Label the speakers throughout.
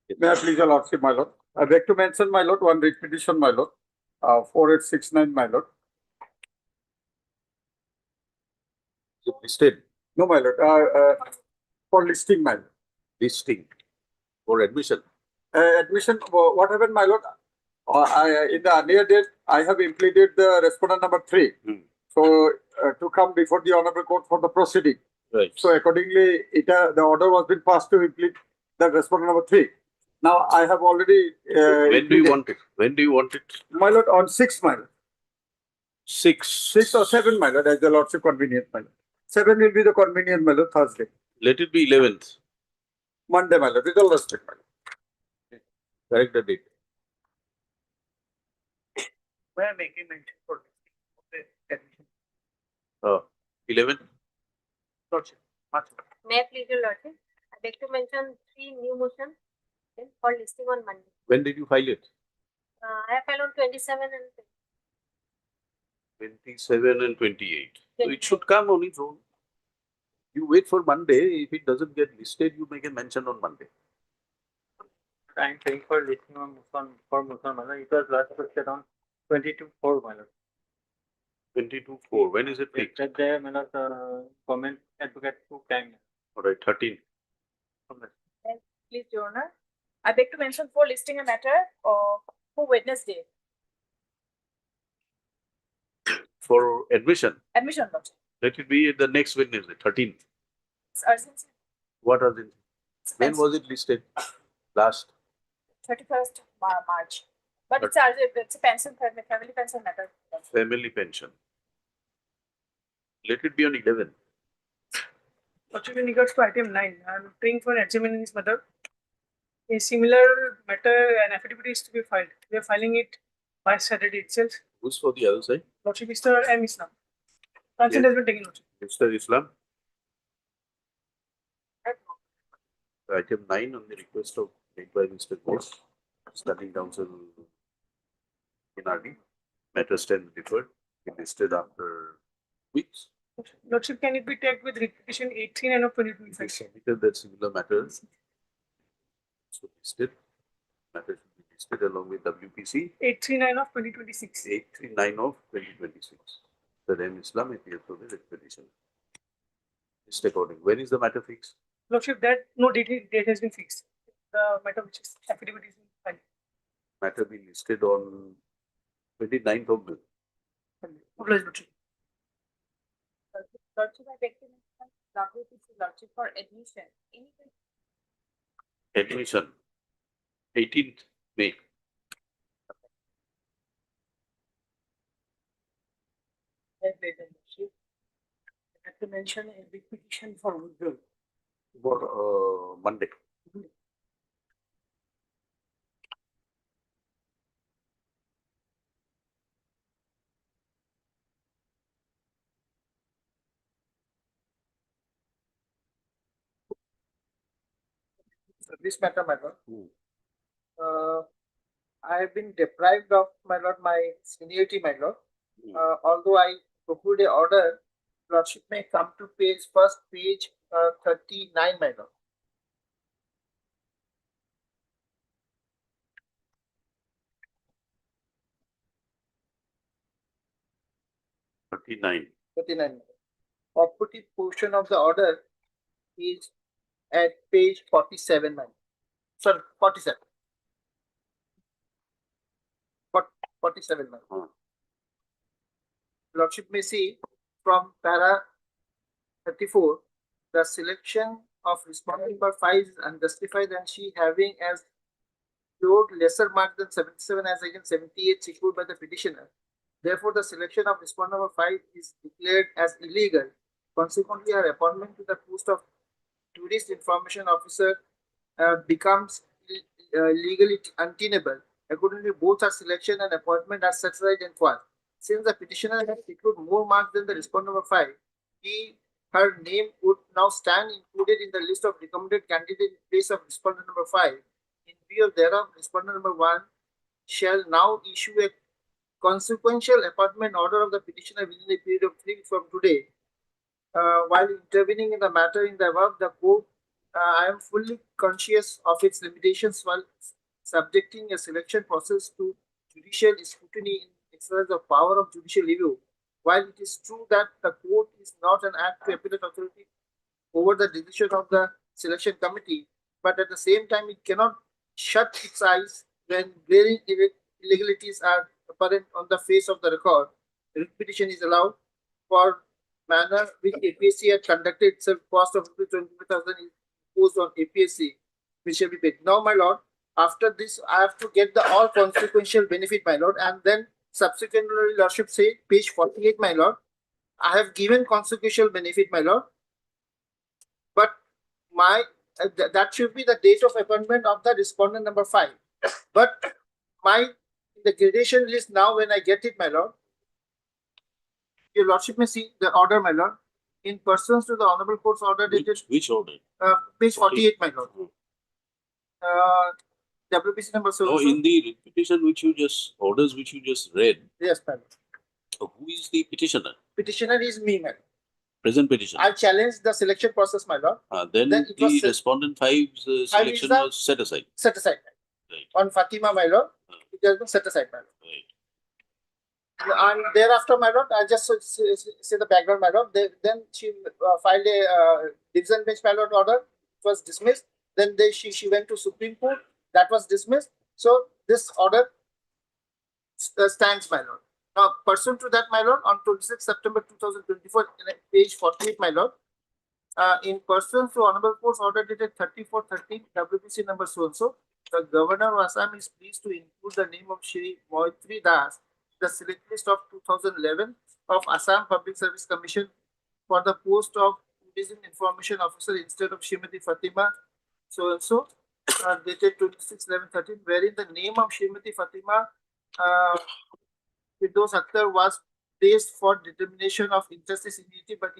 Speaker 1: May I please your lordship, my lord? I beg to mention, my lord, one writ petition, my lord, 4869, my lord.
Speaker 2: Is it listed?
Speaker 1: No, my lord, for listing, my lord.
Speaker 2: Listing for admission.
Speaker 1: Admission, what happened, my lord? In the earlier date, I have implemented the respondent number 3. So, to come before the honorable court for the proceeding.
Speaker 2: Right.
Speaker 1: So, accordingly, the order was been passed to implement the respondent number 3. Now, I have already.
Speaker 2: When do you want it? When do you want it?
Speaker 1: My lord, on 6, my lord.
Speaker 2: 6.
Speaker 1: 6 or 7, my lord, as the lordship convenient, my lord. 7 will be the convenient, my lord, Thursday.
Speaker 2: Let it be 11th.
Speaker 1: Monday, my lord, with all respect, my lord.
Speaker 2: Correct the date.
Speaker 3: Where making mention for admission?
Speaker 2: 11th.
Speaker 3: Lordship.
Speaker 4: May I please your lordship? I beg to mention 3 new motions for listing on Monday.
Speaker 2: When did you file it?
Speaker 4: I have filed on 27 and
Speaker 2: 27 and 28. So it should come on its own. You wait for Monday. If it doesn't get listed, you make a mention on Monday.
Speaker 3: I am saying for listing on Muslim, it was last posted on 22/4, my lord.
Speaker 2: 22/4. When is it fixed?
Speaker 3: That day, my lord, comment advocate took time.
Speaker 2: All right, 13.
Speaker 5: Please, Your Honor. I beg to mention for listing a matter for Wednesday.
Speaker 2: For admission,
Speaker 5: Admission, lordship.
Speaker 2: let it be the next Wednesday, 13th.
Speaker 5: It's urgency.
Speaker 2: What are the? When was it listed? Last.
Speaker 5: 31st March. But it's urgent. It's a pension, family pension matter.
Speaker 2: Family pension. Let it be on 11th.
Speaker 6: Lordship, in regards to item 9, I am praying for an adjournment in this matter. A similar matter, an affidavit is to be filed. We are filing it by Saturday itself.
Speaker 2: Who's for the other side?
Speaker 6: Lordship, Mr. M. Islam. Consent
Speaker 2: Yes.
Speaker 6: has been taken, Lordship.
Speaker 2: Mr. Islam. Item 9 on the request of made by Mr. Ghosh, standing counsel NRD. Matter stand deferred. Be listed after weeks.
Speaker 6: Lordship, can it be tagged with repetition 839 of 2025?
Speaker 2: Submitted that similar matters. So listed. Matter should be listed along with WPC
Speaker 6: 839 of 2026.
Speaker 2: 839 of 2026. The name Islam appears for the expedition. List according. When is the matter fixed?
Speaker 6: Lordship, that no date has been fixed. The matter which is affidavit is filed.
Speaker 2: Matter be listed on 29th of May.
Speaker 6: Obliged, Lordship.
Speaker 5: Lordship, I beg to mention WPC lordship for admission.
Speaker 2: Admission 18th May.
Speaker 3: I have to mention a big petition for withdrawal.
Speaker 2: For Monday.
Speaker 3: This matter, my lord. I have been deprived of, my lord, my seniority, my lord. Although I procured a order, lordship may come to first page 39, my lord.
Speaker 2: $39.
Speaker 3: 39. Operative portion of the order is at page 47, my lord. Sorry, 47. 47, my lord. Lordship may see from para 34, the selection of respondent number 5 is unjustified and she having as load lesser mark than 77 as against 78 secured by the petitioner. Therefore, the selection of respondent number 5 is declared as illegal. Consequently, her appointment to the post of tourist information officer becomes legally untenable. Accordingly, both her selection and appointment are certified and false. Since the petitioner has secured more marks than the respondent number 5, her name would now stand included in the list of recommended candidates in place of respondent number 5. In view of thereof, respondent number 1 shall now issue a consequential appointment order of the petitioner within a period of 3 weeks from today. While intervening in the matter in the above, the court I am fully conscious of its limitations while subjecting a selection process to judicial scrutiny in exercise of power of judicial review. While it is true that the court is not an act to appellate authority over the decision of the selection committee, but at the same time it cannot shut its eyes when glaring illegalities are apparent on the face of the record. Repetition is allowed for manner which APSC had conducted itself. Cost of 25,000 is imposed on APSC, which shall be paid. Now, my lord, after this, I have to get the all consequential benefit, my lord, and then subsequently, lordship say, page 48, my lord, I have given consequential benefit, my lord, but my that should be the date of appointment of the respondent number 5. But my the gradation list now, when I get it, my lord, your lordship may see the order, my lord, in pursuance to the honorable court's order dated
Speaker 2: Which order?
Speaker 3: page 48, my lord. WPC number so.
Speaker 2: No, in the petition which you just orders which you just read,
Speaker 3: Yes, my lord.
Speaker 2: who is the petitioner?
Speaker 3: Petitioner is me, my lord.
Speaker 2: Present petitioner.
Speaker 3: I challenged the selection process, my lord.
Speaker 2: Then
Speaker 3: it was
Speaker 2: the respondent 5's selection
Speaker 3: the-
Speaker 2: was set aside.
Speaker 3: Set aside.
Speaker 2: Right.
Speaker 3: On Fatima, my lord, it has been set aside, my lord.
Speaker 2: Right.
Speaker 3: And thereafter, my lord, I just say the background, my lord. Then she filed a division bench, my lord, order. It was dismissed. Then she went to Supreme Court. That was dismissed. So this order stands, my lord. Now, pursuant to that, my lord, on 26 September 2024, in page 48, my lord, in pursuant to Honorable Court's order dated 3413 WPC number so and so, the Governor of Assam is pleased to include the name of Shri Moitri Das, the select list of 2011 of Assam Public Service Commission for the post of Tourism Information Officer instead of Srimati Fatima so and so, dated 26/11/13, wherein the name of Srimati Fatima Firdaus Akhtar was placed for determination of interstate seniority, but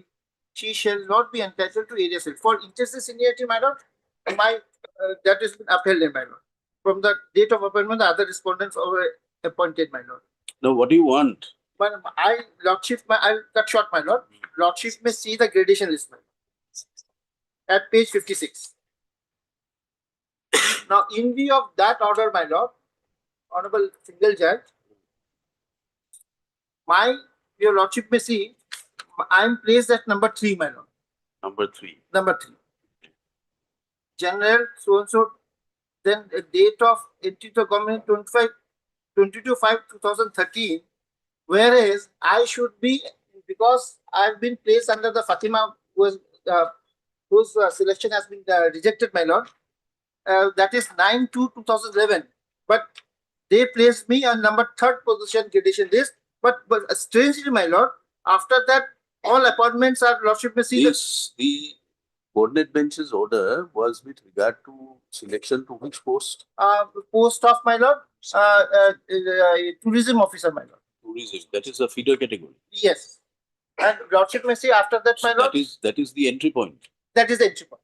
Speaker 3: she shall not be entitled to area sale. For interstate seniority, my lord, that has been upheld, my lord. From the date of appointment, the other respondents were appointed, my lord.
Speaker 2: Now, what do you want?
Speaker 3: But I'll cut short, my lord. Lordship may see the gradation list, my lord, at page 56. Now, in view of that order, my lord, Honorable Single Judge, your lordship may see, I am placed at number 3, my lord.
Speaker 2: Number 3.
Speaker 3: Number 3. General so and so, then the date of entry to government 22/5/2013, whereas I should be, because I have been placed under the Fatima whose selection has been rejected, my lord. That is 9/2/2011, but they placed me on number 3rd position gradation list. But strangely, my lord, after that, all appointments are lordship may see.
Speaker 2: Yes, the coordinate bench's order was with regard to selection to which post?
Speaker 3: Post of, my lord, tourism officer, my lord.
Speaker 2: Tourism, that is a feeder category.
Speaker 3: Yes. And lordship may see after that, my lord.
Speaker 2: That is the entry point.
Speaker 3: That is the entry point.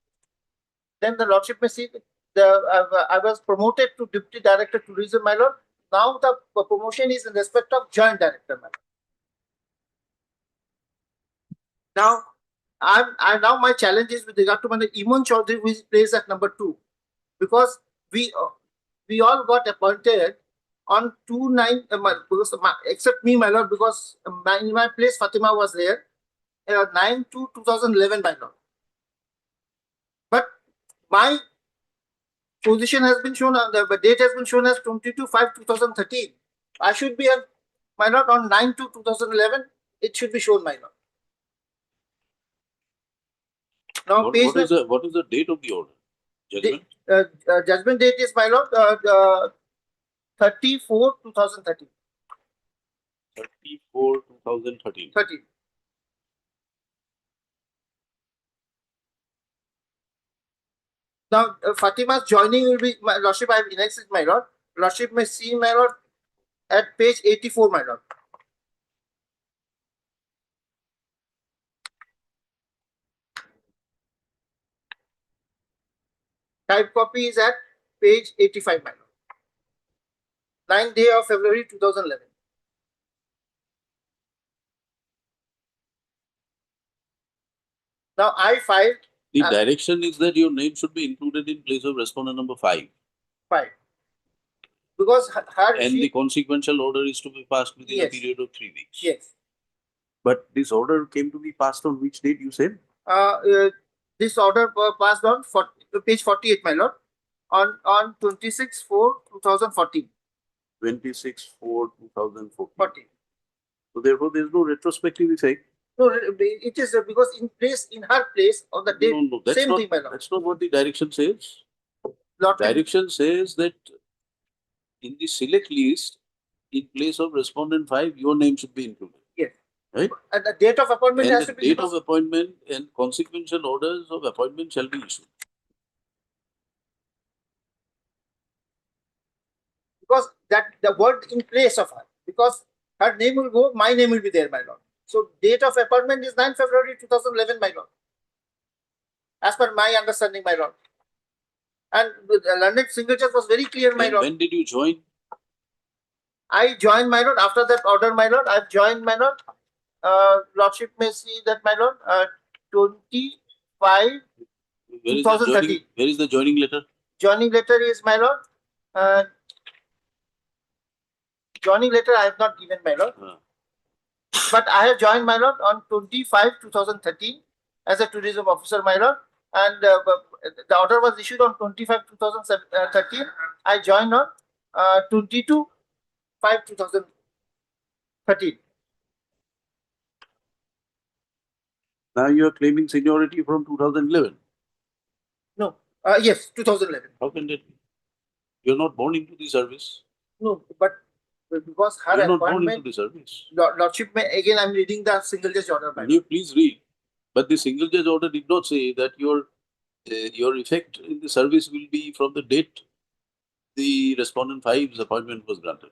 Speaker 3: Then the lordship may see I was promoted to deputy director tourism, my lord. Now the promotion is in respect of joint director, my lord. Now, now my challenge is with regard to my Iman Chaudhary, who is placed at number 2, because we all got appointed on 2/9, except me, my lord, because in my place Fatima was there, 9/2/2011, my lord. But my position has been shown, the date has been shown as 22/5/2013. I should be, my lord, on 9/2/2011. It should be shown, my lord. Now,
Speaker 2: What is the date of the order? Judgment?
Speaker 3: Judgment date is, my lord, 34/2013.
Speaker 2: 34/2013.
Speaker 3: 13. Now, Fatima's joining will be, my lordship, I have annexed it, my lord. Lordship may see, my lord, at page 84, my lord. Type copy is at page 85, my lord. 9th day of February 2011. Now, I filed
Speaker 2: The direction is that your name should be included in place of respondent number 5.
Speaker 3: Because her
Speaker 2: And the consequential order is to be passed within a
Speaker 3: Yes.
Speaker 2: period of 3 weeks.
Speaker 3: yes.
Speaker 2: But this order came to be passed on which date you said?
Speaker 3: This order passed on page 48, my lord, on 26/4/2014.
Speaker 2: 26/4/2014.
Speaker 3: 14.
Speaker 2: So therefore, there is no retrospective effect.
Speaker 3: No, it is because in her place on the date,
Speaker 2: No, that's
Speaker 3: same
Speaker 2: not,
Speaker 3: thing, my lord.
Speaker 2: that's not what the direction says.
Speaker 3: Lord,
Speaker 2: Direction says that in the select list, in place of respondent 5, your name should be included.
Speaker 3: Yes.
Speaker 2: Right?
Speaker 3: And the date of appointment
Speaker 2: And
Speaker 3: has
Speaker 2: the
Speaker 3: to be
Speaker 2: date of appointment and consequential orders of appointment shall be issued.
Speaker 3: because that the word in place of her, because her name will go, my name will be there, my lord. So date of appointment is 9 February 2011, my lord. As per my understanding, my lord. And the learned signature was very clear, my
Speaker 2: And
Speaker 3: lord.
Speaker 2: when did you join?
Speaker 3: I joined, my lord, after that order, my lord. I've joined, my lord. Lordship may see that, my lord. 25
Speaker 2: Where is the
Speaker 3: 2013.
Speaker 2: joining, where is the joining letter?
Speaker 3: Joining letter is, my lord. Joining letter I have not given, my lord. But I have joined, my lord, on 25/2013 as a tourism officer, my lord. And the order was issued on 25/2013. I joined on 22/5/2013.
Speaker 2: Now you are claiming seniority from 2011.
Speaker 3: No, yes, 2011.
Speaker 2: How can that be? You are not born into the service.
Speaker 3: No, but because her
Speaker 2: You are not born
Speaker 3: appointment,
Speaker 2: into the service.
Speaker 3: Lordship may, again, I'm reading the single judge order, my lord.
Speaker 2: You please read. But the single judge order did not say that your effect in the service will be from the date the respondent 5's appointment was granted.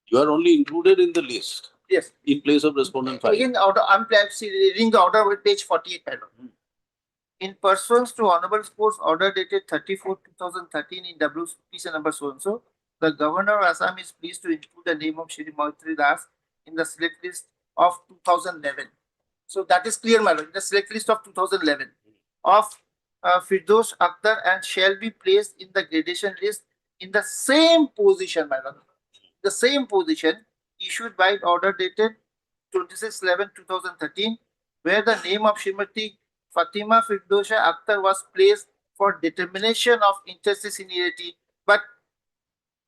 Speaker 2: You are only included in the list.
Speaker 3: Yes.
Speaker 2: In place of respondent 5.
Speaker 3: Again, I'm reading the order with page 48, my lord. In pursuance to Honorable Court's order dated 34/2013 in WPC number so and so, the Governor of Assam is pleased to include the name of Shri Maitri Das in the select list of 2011. So that is clear, my lord. The select list of 2011 of Firdaus Akhtar and shall be placed in the gradation list in the same position, my lord. The same position issued by order dated 26/11/2013, where the name of Srimati Fatima Firdosha Akhtar was placed for determination of interstate seniority, but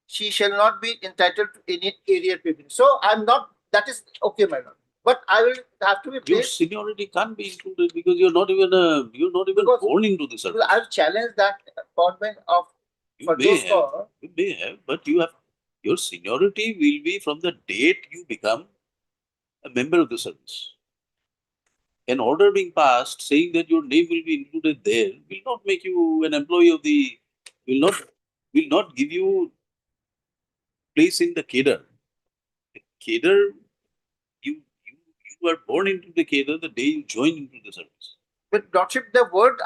Speaker 3: she shall not be entitled to any area privilege. So I'm not, that is okay, my lord. But I will have to be
Speaker 2: Your
Speaker 3: placed.
Speaker 2: seniority can't be included because you're not even
Speaker 3: Because
Speaker 2: born into the service.
Speaker 3: I've challenged that appointment of
Speaker 2: You may have, but your seniority will be from the date you become a member of the service. An order being passed saying that your name will be included there will not make you an employee of the, will not give you place in the cadre. The cadre, you are born into the cadre the day you join into the service.
Speaker 3: But lordship, the word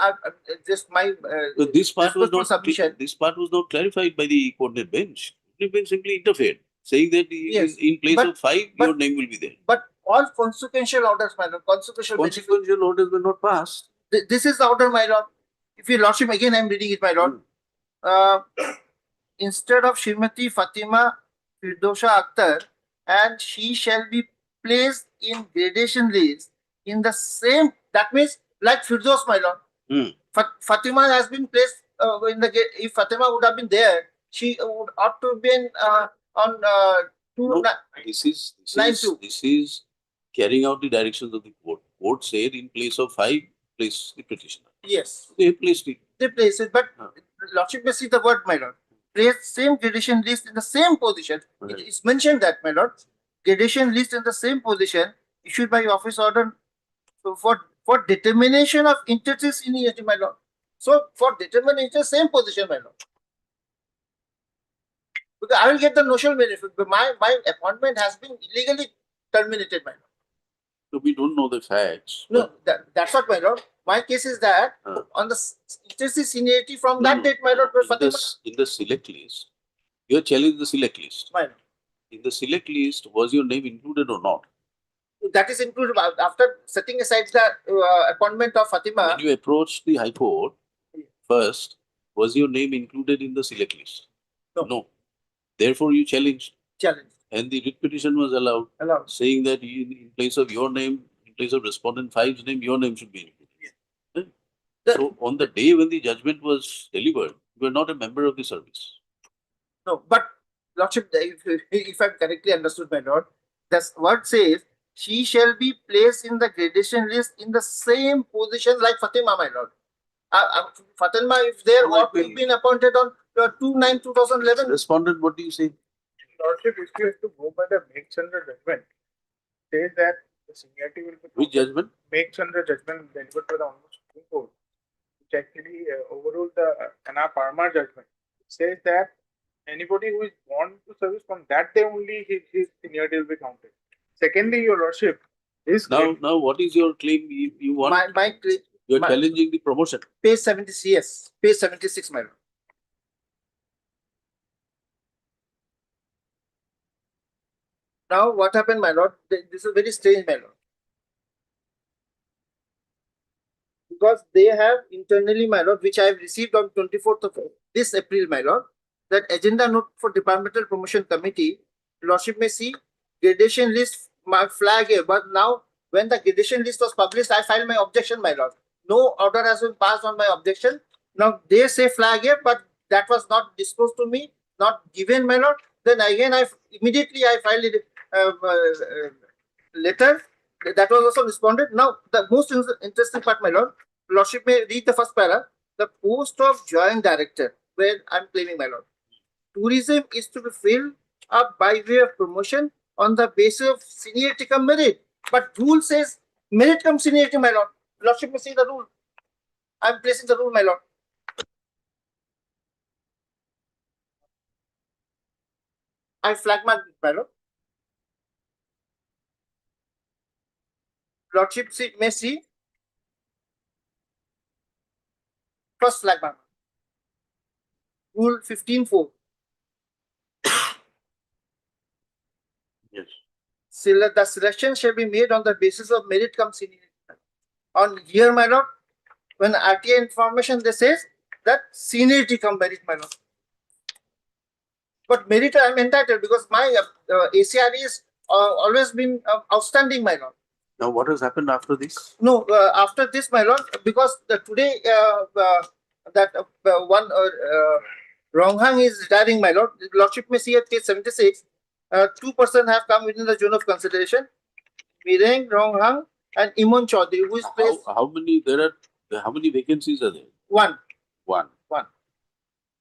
Speaker 3: just my
Speaker 2: But this part was not
Speaker 3: submission.
Speaker 2: This part was not clarified by the coordinate bench. Coordinate bench simply interfered, saying that
Speaker 3: Yes,
Speaker 2: in place
Speaker 3: but-
Speaker 2: of 5, your name will be there.
Speaker 3: But all consequential orders, my lord,
Speaker 2: Consequential orders were not passed.
Speaker 3: This is the order, my lord. If your lordship, again, I'm reading it, my lord. Instead of Srimati Fatima Firdosha Akhtar, and she shall be placed in gradation list in the same, that means like Firdos, my lord. Fatima has been placed in the, if Fatima would have been there, she would ought to have been on
Speaker 2: This is carrying out the directions of the court. Court said in place of 5, place the petitioner.
Speaker 3: Yes.
Speaker 2: They placed it.
Speaker 3: They place it, but lordship may see the word, my lord. Place same gradation list in the same position.
Speaker 2: Right.
Speaker 3: It's mentioned that, my lord. Gradation list in the same position issued by office order for determination of interstate seniority, my lord. So for determination, same position, my lord. Because I will get the notional benefit, but my appointment has been illegally terminated, my lord.
Speaker 2: So we don't know the facts.
Speaker 3: No, that's what, my lord. My case is that on the interstate seniority from that date, my lord,
Speaker 2: in the select list, you are challenging the select list.
Speaker 3: My lord.
Speaker 2: In the select list, was your name included or not?
Speaker 3: That is included after setting aside the appointment of Fatima.
Speaker 2: When you approached the High Court, first, was your name included in the select list?
Speaker 3: No.
Speaker 2: Therefore, you challenged.
Speaker 3: Challenge.
Speaker 2: And the writ petition was allowed, saying that in place of your name, in place of respondent 5's name, your name should be included.
Speaker 3: Yeah.
Speaker 2: So, on the day when the judgment was delivered, you were not a member of the service.
Speaker 3: No, but Lordship, if I correctly understood, my lord, that's what says she shall be placed in the gradation list in the same position like Fatima, my lord. Fatima, if there ought to been appointed on 2/9/2011.
Speaker 2: Respondent, what do you say?
Speaker 7: Lordship, if you have to go by the Make Chandra judgment, says that the seniority will be.
Speaker 2: Which judgment?
Speaker 7: Make Chandra judgment delivered by the Honorable Supreme Court, which actually overruled the Anna Parmar judgment. It says that anybody who is born to service from that day only, his seniority will be counted. Secondly, your Lordship, is
Speaker 2: now, what is your claim? You want?
Speaker 3: My claim.
Speaker 2: You are challenging the promotion.
Speaker 3: Page 70, yes. Page 76, my lord. Now, what happened, my lord? This is very strange, my lord. Because they have internally, my lord, which I have received on 24th of this April, my lord, that agenda note for Departmental Promotion Committee, Lordship may see gradation list, my flag here. But now, when the gradation list was published, I filed my objection, my lord. No order has been passed on my objection. Now, they say flag here, but that was not disclosed to me, not given, my lord. Then again, immediately I filed a letter. That was also responded. Now, the most interesting part, my lord, Lordship may read the first para. The post of joint director, where I'm claiming, my lord. Tourism is to be filled up by way of promotion on the basis of seniority cum merit. But rule says merit cum seniority, my lord. Lordship may see the rule. I'm placing the rule, my lord. I flag mark, my lord. Lordship may see first flag mark. Rule 15(4).
Speaker 2: Yes.
Speaker 3: The selection shall be made on the basis of merit cum seniority. On here, my lord, when RTI information they says that seniority cum merit, my lord. But merit I am entitled because my ACR is always been outstanding, my lord.
Speaker 2: Now, what has happened after this?
Speaker 3: No, after this, my lord, because today that one Ronghang is retiring, my lord. Lordship may see at page 76. 2 persons have come within the zone of consideration. Mireng, Ronghang, and Imon Chaudhary, who is placed.
Speaker 2: How many vacancies are there?
Speaker 3: One.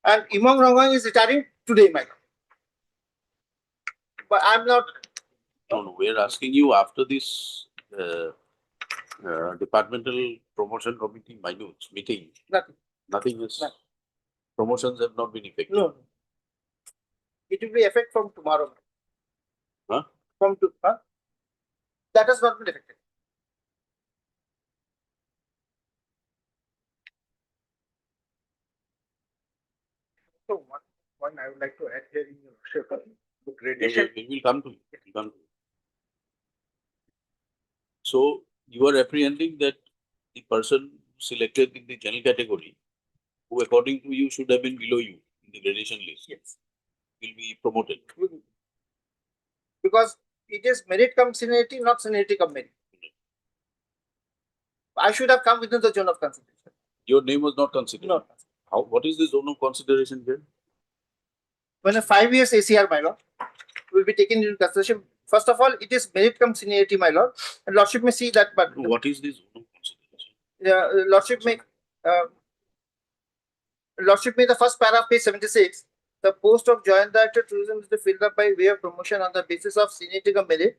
Speaker 3: And Imon Ronghang is retiring today, my lord. But I'm not.
Speaker 2: No, we're asking you after this departmental promotion committee minutes meeting. Nothing is.
Speaker 3: Nothing.
Speaker 2: Promotions have not been effected.
Speaker 3: No. It will be effect from tomorrow.
Speaker 2: Huh?
Speaker 3: That has not been effected.
Speaker 7: So one I would like to add here in your Lordship, the gradation.
Speaker 2: We will come to it. So you are apprehending that the person selected in the general category, who according to you should have been below you in the gradation list,
Speaker 3: Yes.
Speaker 2: will be promoted.
Speaker 3: Because it is merit cum seniority, not seniority cum merit. I should have come within the zone of consideration.
Speaker 2: Your name was not considered.
Speaker 3: No.
Speaker 2: What is the zone of consideration here?
Speaker 3: When a 5 years ACR, my lord, will be taken into consideration. First of all, it is merit cum seniority, my lord. And Lordship may see that, but
Speaker 2: What is the zone of consideration?
Speaker 3: Lordship may the first paragraph, page 76. The post of joint director tourism is to be filled up by way of promotion on the basis of seniority cum merit,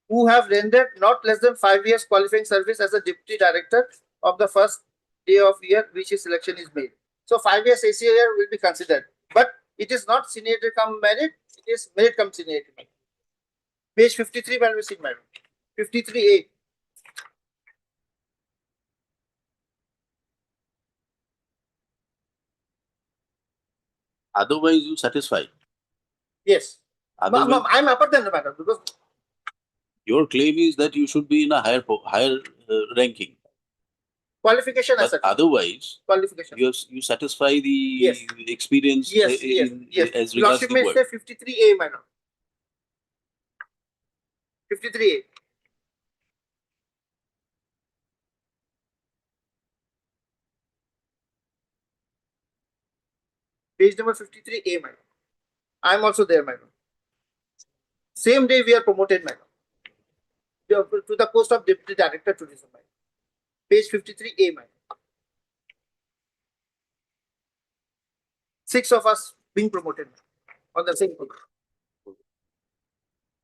Speaker 3: who have rendered not less than 5 years qualifying service as a deputy director of the first day of year which his selection is made. So 5 years ACR will be considered, but it is not seniority cum merit, it is merit cum seniority. Page 53 will be seen, madam. 53A.
Speaker 2: Otherwise, you satisfy.
Speaker 3: Yes.
Speaker 2: Otherwise,
Speaker 3: I'm upper than the matter because
Speaker 2: Your claim is that you should be in a higher ranking.
Speaker 3: Qualification as
Speaker 2: But
Speaker 3: a
Speaker 2: otherwise,
Speaker 3: qualification.
Speaker 2: you satisfy the
Speaker 3: Yes.
Speaker 2: experience
Speaker 3: Yes, yes, yes.
Speaker 2: as regards
Speaker 3: Lordship
Speaker 2: the
Speaker 3: may
Speaker 2: work.
Speaker 3: say 53A, my lord. 53A. Page number 53A, my lord. I am also there, my lord. Same day we are promoted, my lord, to the post of Deputy Director Tourism, my lord. Page 53A, my lord. 6 of us being promoted on the same day.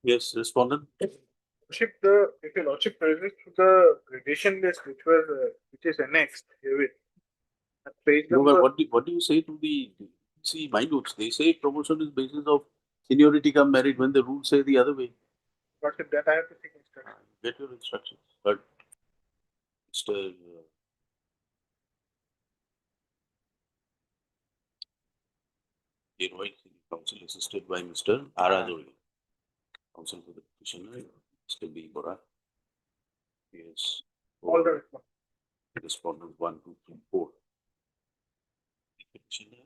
Speaker 2: Yes, respondent.
Speaker 7: Lordship, if your lordship refers to the gradation list which is annexed herewith, at page
Speaker 2: No,
Speaker 7: number,
Speaker 2: but what do you say to the see my notes? They say promotion is basis of seniority come merit when the rules say the other way.
Speaker 7: lordship, that I have to take instruction.
Speaker 2: Get your instructions. But Mr. Deroy, counsel assisted by Mr. Aradori. Counsel for the petitioner, Mr. B. Bora. Yes.
Speaker 7: All the response.
Speaker 2: Respondent 1, 2, 3, 4. The petitioner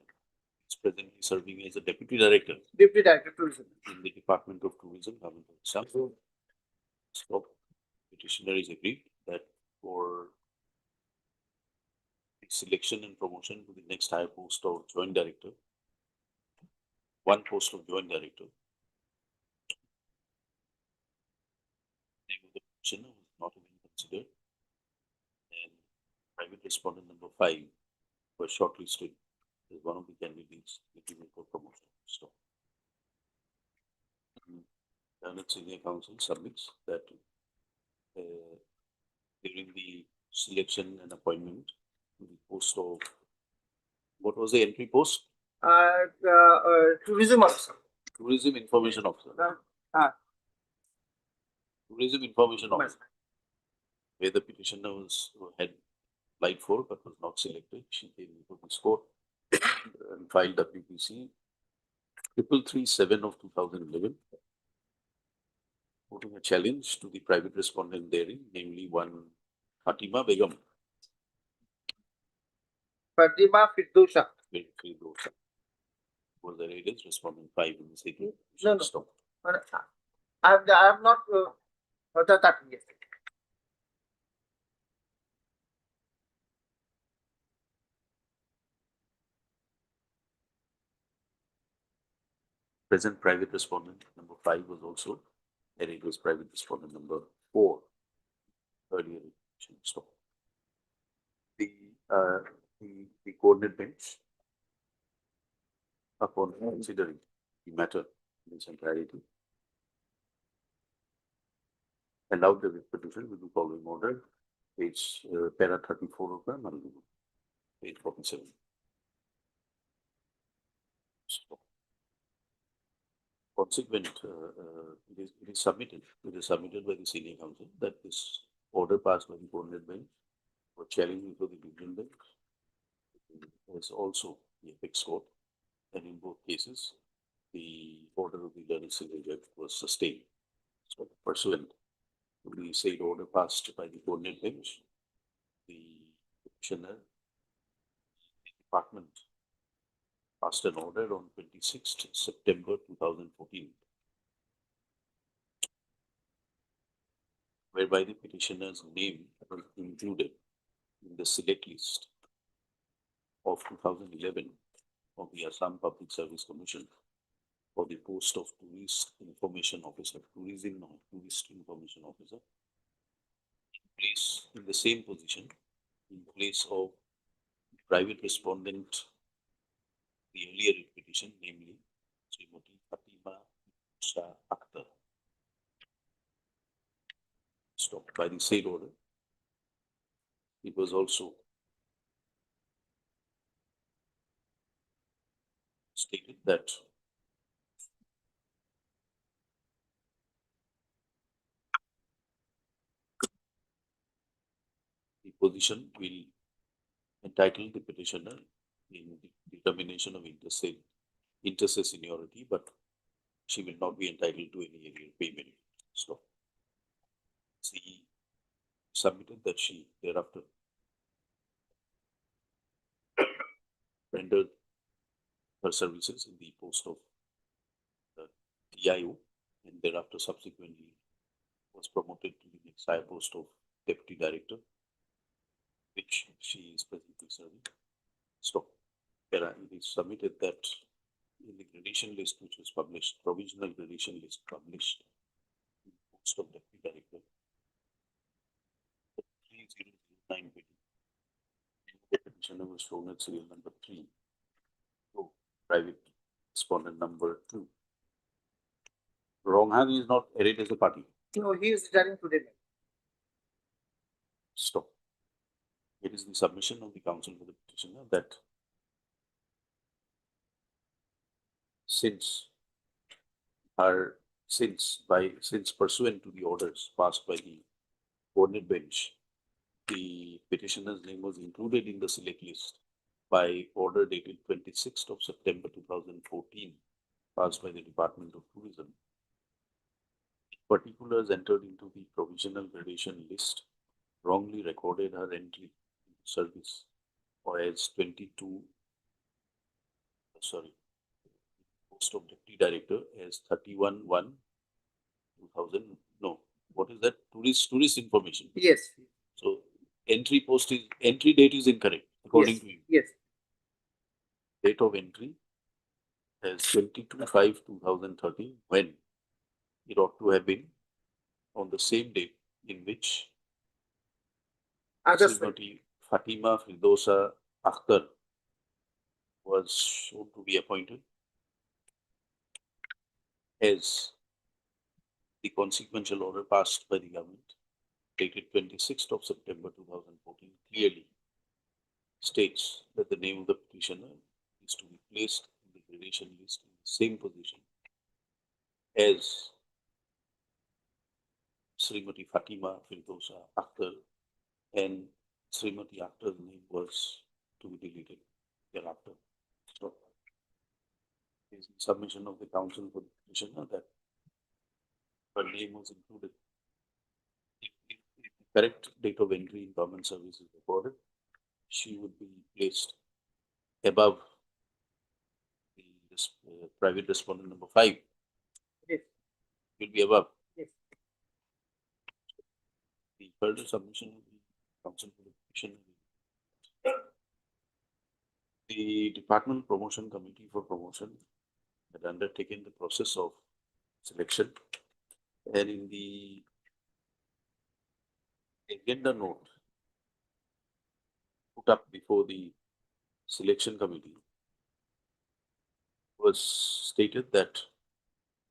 Speaker 2: is presently serving as a deputy director
Speaker 3: Deputy Director Tourism.
Speaker 2: in the Department of Tourism, Government of Assam. So, petitioner is agreed that for the selection and promotion to the next higher post of joint director, one post of joint director, name of the petitioner was not even considered, and private respondent number 5 was shortlisted as one of the candidates eligible for promotion. So, Learned Senior Counsel submits that during the selection and appointment to the post of what was the entry post?
Speaker 3: Tourism officer.
Speaker 2: Tourism Information Officer. Tourism Information Officer. Where the petitioner had applied for but was not selected. She came into this court and filed WPC 337 of 2011, putting a challenge to the private respondent therein, namely one Fatima Begum.
Speaker 3: Fatima Firdousa.
Speaker 2: Was the rated respondent 5 in the state.
Speaker 3: No. I have not that yet.
Speaker 2: Present private respondent number 5 was also, and it was private respondent number 4 earlier. Stop. The coordinate bench, upon considering the matter in its entirety, allowed the petition with the following order, page para 34 of the Mandu, page 47. Stop. Consequent, it is submitted by the senior counsel that this order passed by the coordinate bench was challenged before the division bench. There's also the apex court, and in both cases, the order of the learned senior judge was sustained. So, pursuant to the said order passed by the coordinate bench, the petitioner, the department passed an order on 26th September 2014, whereby the petitioner's name was included in the select list of 2011 of the Assam Public Service Commission for the post of Tourist Information Officer, Tourist Information Officer, in the same position, in place of private respondent, the earlier petition, namely Srimati Fatima Shah Akhtar. Stopped by the said order. It was also stated that the position will entitle the petitioner in the determination of interstate seniority, but she will not be entitled to any arrear payment. So, she submitted that she thereafter rendered her services in the post of the TIO and thereafter subsequently was promoted to the next higher post of Deputy Director, which she is presently serving. So, it is submitted that in the gradation list which was published, provisional gradation list published in the post of Deputy Director, 3009 the petitioner was shown at serial number 3, so private respondent number 2. Ronghani is not arrayed as a party.
Speaker 3: No, he is returning today.
Speaker 2: Stop. It is the submission of the counsel for the petitioner that since pursuant to the orders passed by the coordinate bench, the petitioner's name was included in the select list by order dated 26th of September 2014, passed by the Department of Tourism. Particulars entered into the provisional gradation list wrongly recorded her entry into service or as 22, post of Deputy Director as 31/1/2000. No, what is that? Tourist information.
Speaker 3: Yes.
Speaker 2: So entry date is incorrect according to you.
Speaker 3: Yes.
Speaker 2: Date of entry as 22/5/2013 when it ought to have been on the same date in which Seniority Fatima Firdosa Akhtar was shown to be appointed as the consequential order passed by the government dated 26th of September 2014 clearly states that the name of the petitioner is to be placed in the gradation list in the same position as Srimati Fatima Firdosa Akhtar, and Srimati Akhtar's name was to be deleted thereafter. So, is the submission of the counsel for the petitioner that her name was included. If the correct date of entry in government service is recorded, she would be placed above the private respondent number 5.
Speaker 3: Yes.
Speaker 2: Will be above.
Speaker 3: Yes.
Speaker 2: The further submission of the counsel for the petitioner. The Department Promotion Committee for Promotion had undertaken the process of selection, and in the agenda note put up before the selection committee was stated that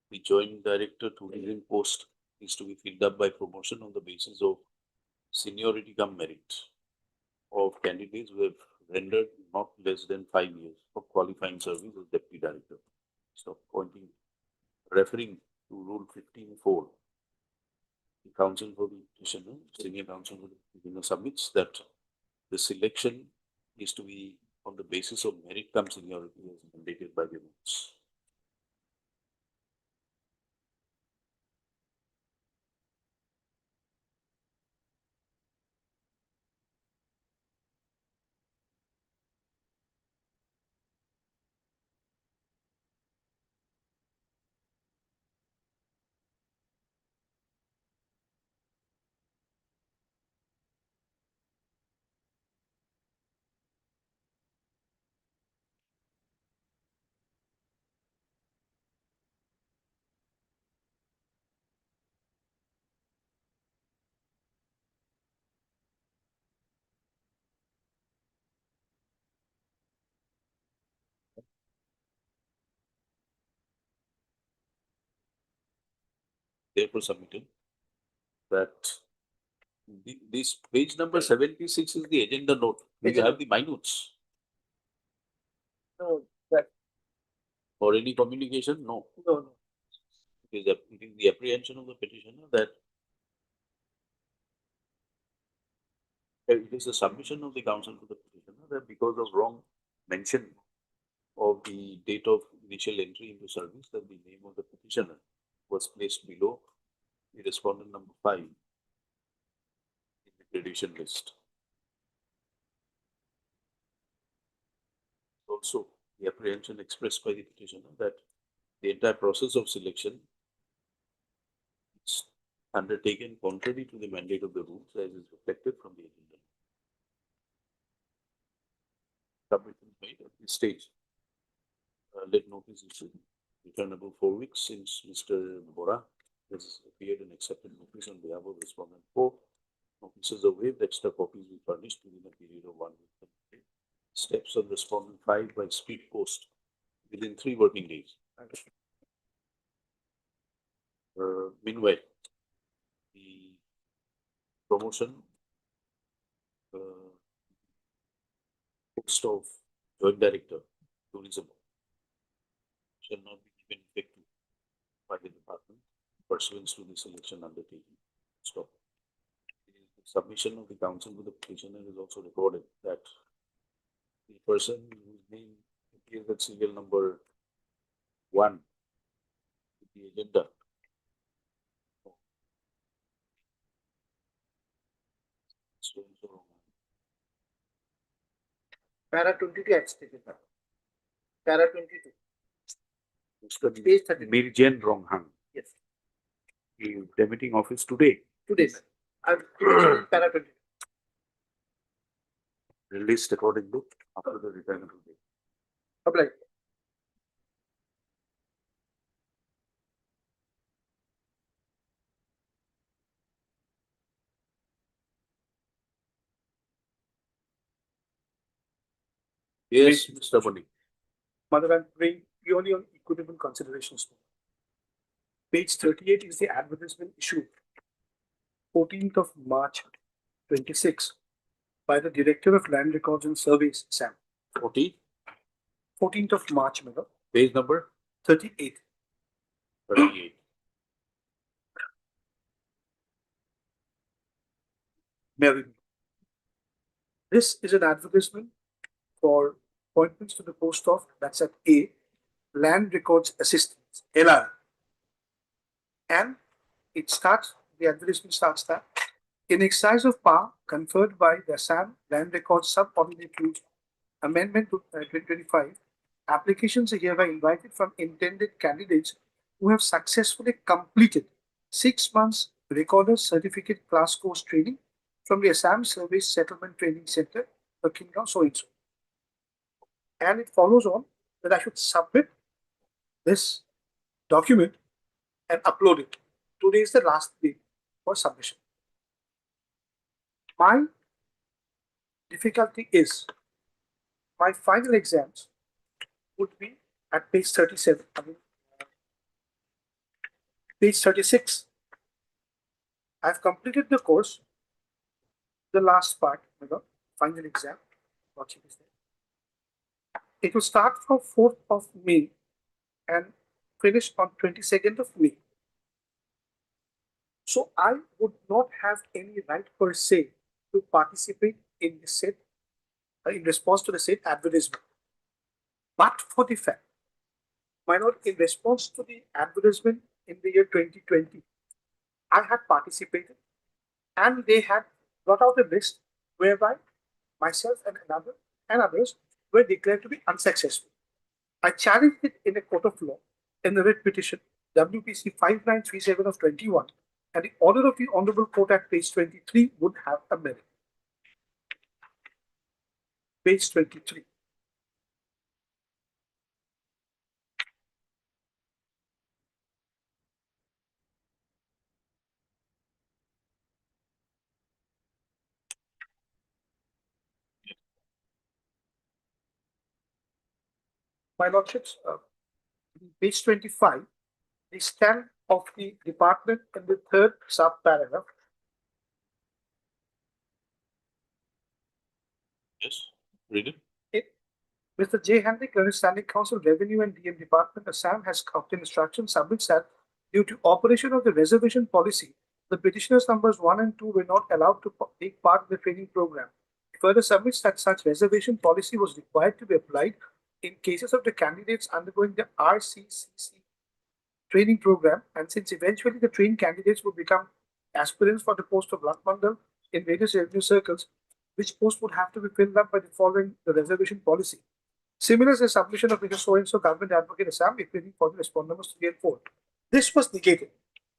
Speaker 2: the joint director tourism post is to be filled up by promotion on the basis of seniority cum merit of candidates who have rendered not less than 5 years of qualifying service as deputy director. So referring to Rule 15(4), the counsel for the petitioner, senior counsel for the petitioner submits that the selection is to be on the basis of merit cum seniority as mandated by the rules. Therefore submitted that this page number 76 is the agenda note. Do you have the minutes?
Speaker 3: No, that,
Speaker 2: Or any communication? No.
Speaker 3: no.
Speaker 2: It is the apprehension of the petitioner that it is a submission of the counsel to the petitioner that because of wrong mention of the date of initial entry into service, that the name of the petitioner was placed below the respondent number 5 gradation list. Also, the apprehension expressed by the petitioner that the entire process of selection is undertaken contrary to the mandate of the rules as is reflected from the agenda. Submission made at this stage. Let notice issued, returnable 4 weeks since Mr. Bora has appeared and accepted notice on behalf of respondent 4. Notices are waived, extra copies will be furnished within a period of 1 week. Steps on respondent 5 by speed post within 3 working days. Meanwhile, the promotion post of joint director tourism shall not be given effect to by the department pursuant to the selection undertaking. Stop. The submission of the council to the petitioner is also recorded that the person whose name appears at serial number 1 in the agenda
Speaker 3: Para 22 I stated that. Para 22.
Speaker 2: Mr.
Speaker 3: Page 30.
Speaker 2: Mirjan Ronghang.
Speaker 3: Yes.
Speaker 2: He is demitting office today.
Speaker 3: Today, sir. I've mentioned para 22.
Speaker 2: Released according to after the retirement date.
Speaker 3: Apply.
Speaker 2: Yes, Mr. Bani.
Speaker 8: Mother, I'm praying purely on equitable considerations. Page 38 is the advertisement issued 14th of March 26 by the Director of Land Records and Surveys, Sam.
Speaker 2: 40,
Speaker 8: 14th of March, Mother.
Speaker 2: page number
Speaker 8: 38.
Speaker 2: 38.
Speaker 8: Mary. This is an advertisement for appointments to the post of, that's at A, Land Records Assistants, LR. And it starts, the advertisement starts that in exercise of power conferred by the Assam Land Records Subordinate Rules Amendment to 2025, applications are hereby invited from intended candidates who have successfully completed 6 months Recorder Certificate Class Course training from the Assam Service Settlement Training Center, Kingdom, so and so. And it follows on that I should submit this document and upload it. Today is the last day for submission. My difficulty is my final exams would be at page 37, page 36. I've completed the course, the last part, the final exam. It will start from 4th of May and finish on 22nd of May. So I would not have any right per se to participate in the said, in response to the said advertisement. But for the fact, my lord, in response to the advertisement in the year 2020, I had participated and they had brought out a list whereby myself and others were declared to be unsuccessful. I challenged it in a court of law in the writ petition WPC 5937 of 21, and the order of the Honorable Court at page 23 would have a merit. Page 23. My lordships, page 25, the stand of the department in the 3rd sub-paragraph.
Speaker 2: Yes, read it.
Speaker 8: Mr. J. Henry, Current Standing Counsel, Revenue and DM Department, Assam, has obtained instruction submits that due to operation of the reservation policy, the petitioners numbers 1 and 2 were not allowed to take part in the training program. It further submits that such reservation policy was required to be applied in cases of the candidates undergoing the RCCC training program, and since eventually the trained candidates would become aspirants for the post of Lakmandal, in various revenue circles, which post would have to be filled up by the following the reservation policy. Similar is a submission of Mr. So-and-so government advocate Assam, if waiting for the respondents to get forward. This was negated,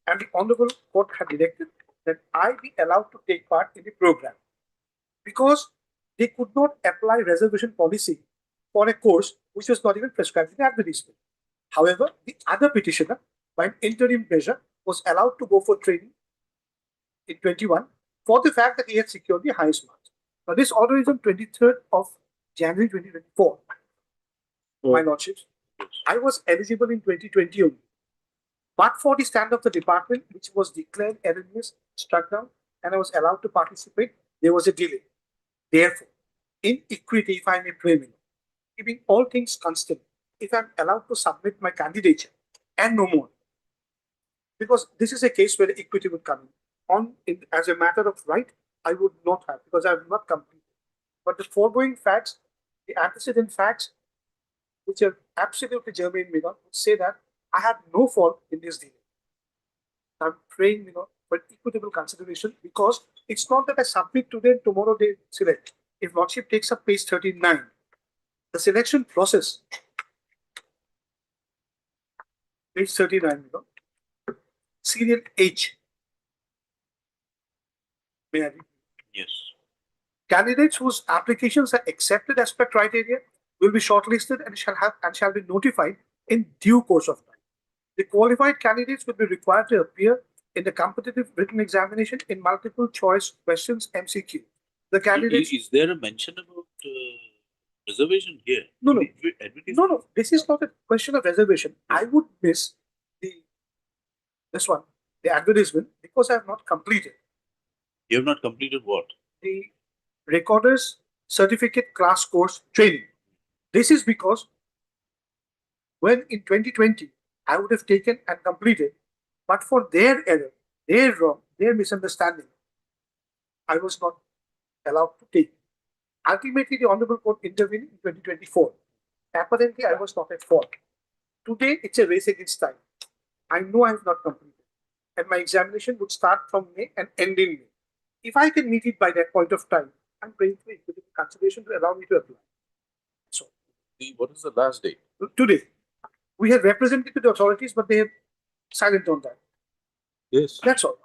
Speaker 8: and the Honorable Court had directed that I be allowed to take part in the program because they could not apply reservation policy for a course which was not even prescribed in the advertisement. However, the other petitioner, by an interim measure, was allowed to go for training in 21 for the fact that he had secured the highest marks. Now, this order is on 23rd of January 2024. My lordships, I was eligible in 2020 only. But for the stand of the department, which was declared erroneous, struck down, and I was allowed to participate, there was a delay. Therefore, in equity, if I may pray, keeping all things constant, if I'm allowed to submit my candidature and no more, because this is a case where the equity would come in as a matter of right, I would not have because I have not completed. But the foregoing facts, the antecedent facts, which are absolutely germane, would say that I had no fault in this delay. I'm praying, for equitable consideration because it's not that I submit today and tomorrow they select. If Lordship takes up page 39, the selection process, page 39, serial H. May I read?
Speaker 2: Yes.
Speaker 8: Candidates whose applications are accepted as per criteria will be shortlisted and shall be notified in due course of time. The qualified candidates will be required to appear in the competitive written examination in multiple choice questions MCQ. The candidates.
Speaker 2: Is there a mention about reservation here?
Speaker 8: No. This is not a question of reservation. I would miss the advertisement, because I have not completed.
Speaker 2: You have not completed what?
Speaker 8: The recorder's certificate class course training. This is because when in 2020 I would have taken and completed, but for their error, their wrong, their misunderstanding, I was not allowed to take. Ultimately, the Honorable Court intervened in 2024. Apparently, I was not at fault. Today, it's a race against time. I know I have not completed, and my examination would start from May and end in May. If I can meet it by that point of time, I'm praying for equitable consideration to allow me to apply. So,
Speaker 2: What is the last date?
Speaker 8: Today, we have represented to the authorities, but they have silent on that.
Speaker 2: Yes.
Speaker 8: That's all.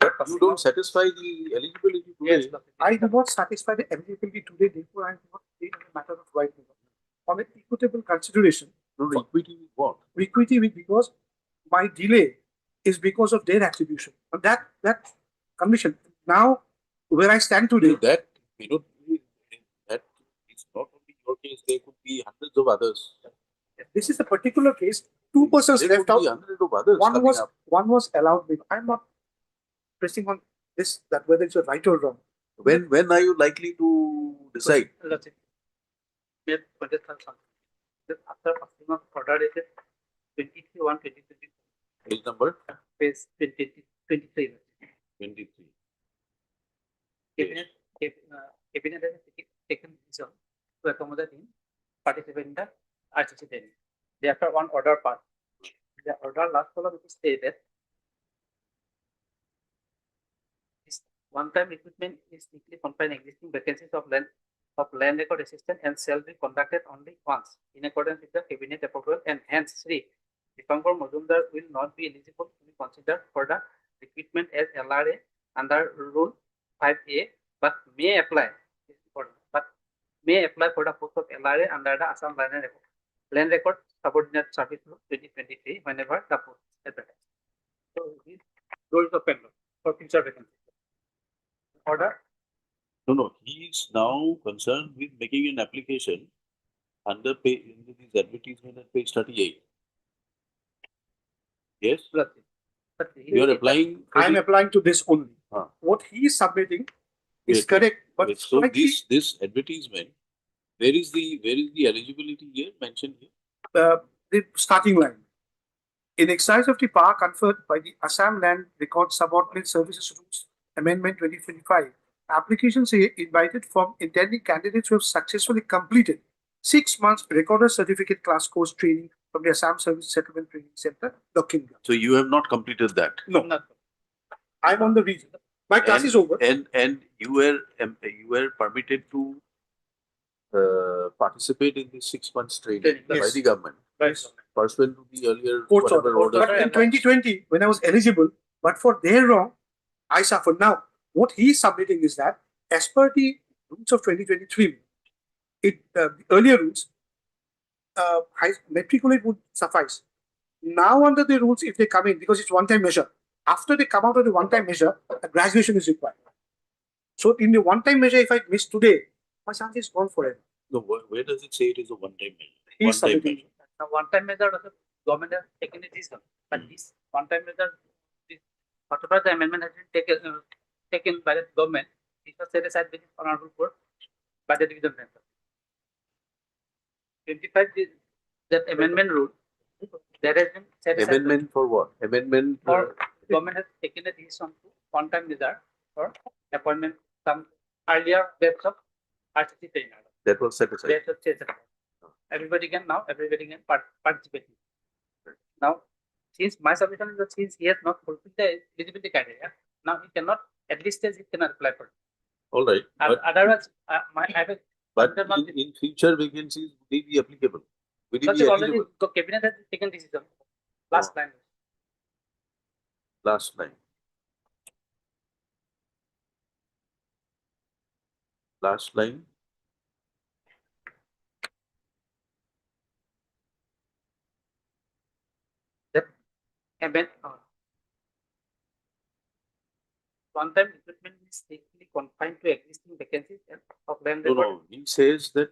Speaker 2: You don't satisfy the eligibility today.
Speaker 8: Yes, I do not satisfy the eligibility today, therefore I am not paid in a matter of right. On an equitable consideration.
Speaker 2: No, equity with what?
Speaker 8: Equity with, because my delay is because of their attribution. And that condition. Now, where I stand today.
Speaker 2: That is not only your case, there could be hundreds of others.
Speaker 8: This is a particular case. Two persons
Speaker 2: there
Speaker 8: left
Speaker 2: could
Speaker 8: out.
Speaker 2: Be hundreds of others
Speaker 8: one was allowed. I'm not pressing on this, that whether it's a right or wrong.
Speaker 2: When are you likely to decide?
Speaker 9: After passing of order is 23/1/2023.
Speaker 2: Page number?
Speaker 9: Page 23.
Speaker 2: 23.
Speaker 9: Cabinet has taken decision to accommodate him participate in the RCC training. Thereafter, one order passed. The order last column it is stated one-time recruitment is strictly confined existing vacancies of land record assistant and shall be conducted only once in accordance with the cabinet approval, and hence Dipankar Majumdar will not be eligible to be considered for the recruitment as LRA under Rule 5A, but may apply for the post of LRA under the Assam Land Record Subordinate Service Law 2023 whenever the post is advertised. So these doors open for future vacancies. Order?
Speaker 2: No. He is now concerned with making an application under this advertisement at page 38. Yes?
Speaker 9: But
Speaker 2: You are applying.
Speaker 8: I am applying to this only. What he is submitting is correct, but
Speaker 2: so this advertisement, where is the eligibility here mentioned here?
Speaker 8: The starting line. In exercise of the power conferred by the Assam Land Record Subordinate Services Rules Amendment 2025, applications are invited from intending candidates who have successfully completed 6 months recorder certificate class course training from the Assam Service Settlement Training Center, Dokkinga.
Speaker 2: So you have not completed that?
Speaker 8: No. I'm on the region. My class is over.
Speaker 2: And you were permitted to participate in the 6 months training by
Speaker 8: Yes.
Speaker 2: the government,
Speaker 8: Right.
Speaker 2: pursuant to the earlier
Speaker 8: Court's
Speaker 2: whatever
Speaker 8: order.
Speaker 2: order.
Speaker 8: But in 2020, when I was eligible, but for their wrong, I suffered. Now, what he is submitting is that as per the rules of 2023, the earlier rules, matriculate would suffice. Now, under the rules, if they come in, because it's one-time measure, after they come out of the one-time measure, a graduation is required. So, in the one-time measure, if I miss today, my chance is gone forever.
Speaker 2: No, where does it say it is a one-time measure?
Speaker 8: He is submitting.
Speaker 9: Now, one-time measure also government has taken a decision, but this one-time measure, whatever the amendment has been taken by the government, it was set aside by the honorable court by the division bench. 25 that amendment rule, there has been set aside.
Speaker 2: Amendment for what? Amendment
Speaker 9: Or government has taken a decision to one-time measure for appointment some earlier dates of RCC training.
Speaker 2: that was set aside.
Speaker 9: Dates of set aside. Everybody can participate. Now, since my submission is that since he has not fulfilled the eligibility criteria, now he cannot, at this stage, he cannot apply for it.
Speaker 2: All right.
Speaker 9: Otherwise, I have a
Speaker 2: But in future vacancies, will they be applicable? Will it
Speaker 9: such
Speaker 2: be
Speaker 9: already
Speaker 2: eligible?
Speaker 9: the cabinet has taken decision last time.
Speaker 2: Last line. Last line.
Speaker 9: One-time recruitment is strictly confined to existing vacancies of land
Speaker 2: No,
Speaker 9: record.
Speaker 2: no. He says that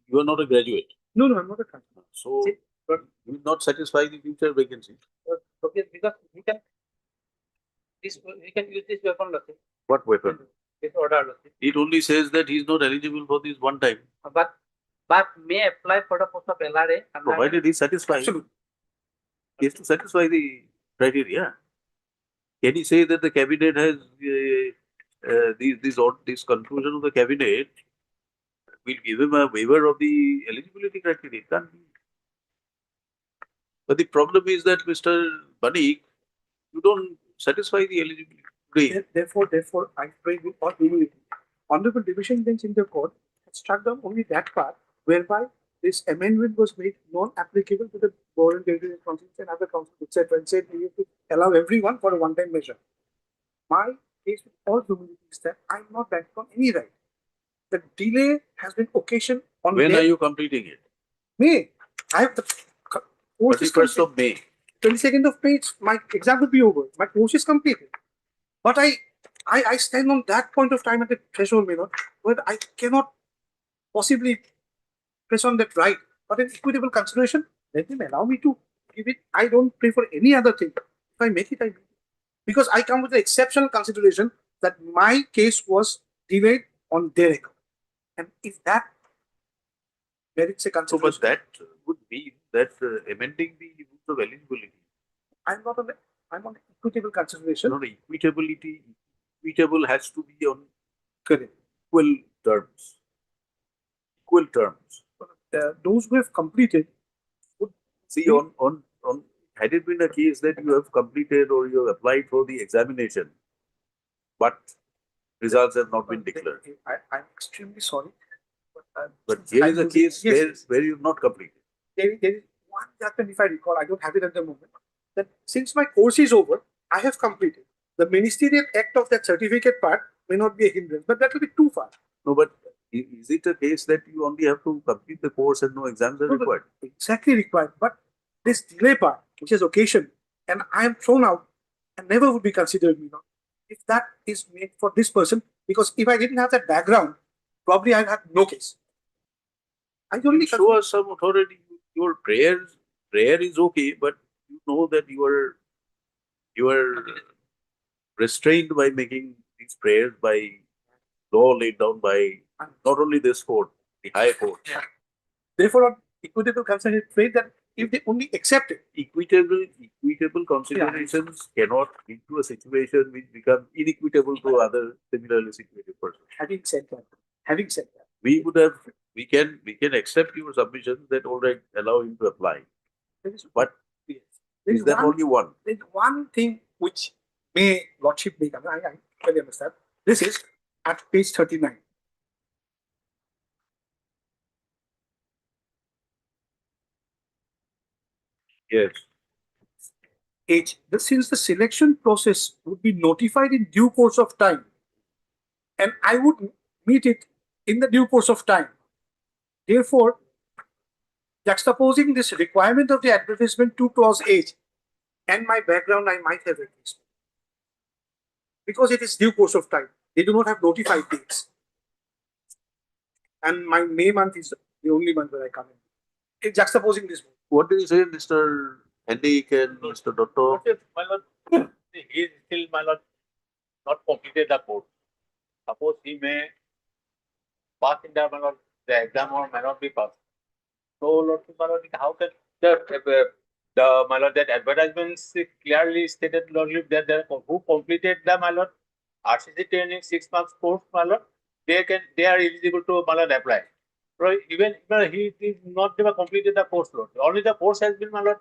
Speaker 2: you are not a graduate.
Speaker 8: No, I'm not a transfer.
Speaker 2: So
Speaker 9: See,
Speaker 2: you will not satisfy the future vacancy.
Speaker 9: Okay, because we can use this weapon logic.
Speaker 2: What weapon?
Speaker 9: This order logic.
Speaker 2: It only says that he is not eligible for this one time,
Speaker 9: But may apply for the post of LRA.
Speaker 2: provided he satisfies.
Speaker 8: Absolutely.
Speaker 2: He has to satisfy the criteria. Can he say that the cabinet has this conclusion of the cabinet will give him a waiver of the eligibility criteria? It can't be. But the problem is that Mr. Banik, you don't satisfy the eligibility.
Speaker 8: Therefore, I pray with all humility. Honorable Division Bench in the court has struck down only that part whereby this amendment was made non-applicable to the board and territorial councils and other councils, etc., and said we have to allow everyone for a one-time measure. My case with all humility is that I'm not back on any right. The delay has been occasioned on
Speaker 2: When are you completing it?
Speaker 8: May. I have the course is
Speaker 2: 31st of May.
Speaker 8: 22nd of May, my exam will be over. My course is completed. But I stand on that point of time at the threshold, where I cannot possibly press on that right. But an equitable consideration, let them allow me to give it. I don't pray for any other thing. If I make it, I make it. Because I come with the exceptional consideration that my case was delayed on their account. And if that merits a
Speaker 2: So,
Speaker 8: consideration,
Speaker 2: but that would mean that amending the rules of eligibility,
Speaker 8: I'm on equitable consideration.
Speaker 2: not equitability. Equitable has to be on
Speaker 8: Correct.
Speaker 2: equal terms. Equal terms.
Speaker 8: Those who have completed would
Speaker 2: See, on had it been a case that you have completed or you have applied for the examination, but results have not been declared.
Speaker 8: I'm extremely sorry.
Speaker 2: But here is a case where you have not completed.
Speaker 8: There is one judgment, if I recall, I don't have it at the moment, that since my course is over, I have completed. The ministerial act of that certificate part may not be a hindrance, but that will be too far.
Speaker 2: No, but is it a case that you only have to complete the course and no exams are required?
Speaker 8: Exactly required. But this delay part, which is occasion, and I am thrown out and never would be considered, if that is made for this person, because if I didn't have that background, probably I'd have no case. I only
Speaker 2: show us some authority. Your prayer is okay, but you know that you are restrained by making these prayers by law laid down by not only this court, the high court.
Speaker 8: Yeah. Therefore, on equitable consideration, pray that if they only accept it,
Speaker 2: equitable considerations cannot lead to a situation which becomes inequitable to other similarly situated persons.
Speaker 8: Having said that,
Speaker 2: we can accept your submission that all right, allow him to apply. But is that only one?
Speaker 8: There's one thing which may Lordship make. I Well, you understand. This is at page 39.
Speaker 2: Yes.
Speaker 8: H. Since the selection process would be notified in due course of time, and I would meet it in the due course of time. Therefore, juxtaposing this requirement of the advertisement to clause H and my background, I might have reduced. Because it is due course of time. They do not have notified dates. And my May month is the only month where I come in. Juxtaposing this.
Speaker 2: What do you say, Mr. Hendik and Mr. Dotto?
Speaker 10: My lord, he is still, my lord, not completed the course. Suppose he may pass in the, my lord, the exam or may not be passed. So, Lord, my lord, how can my lord, that advertisements clearly stated, Lord, that who completed the, my lord, RCC training 6 months course, my lord, they are eligible to, my lord, apply. So even he is not ever completed the course, Lord. Only the course has been, my lord,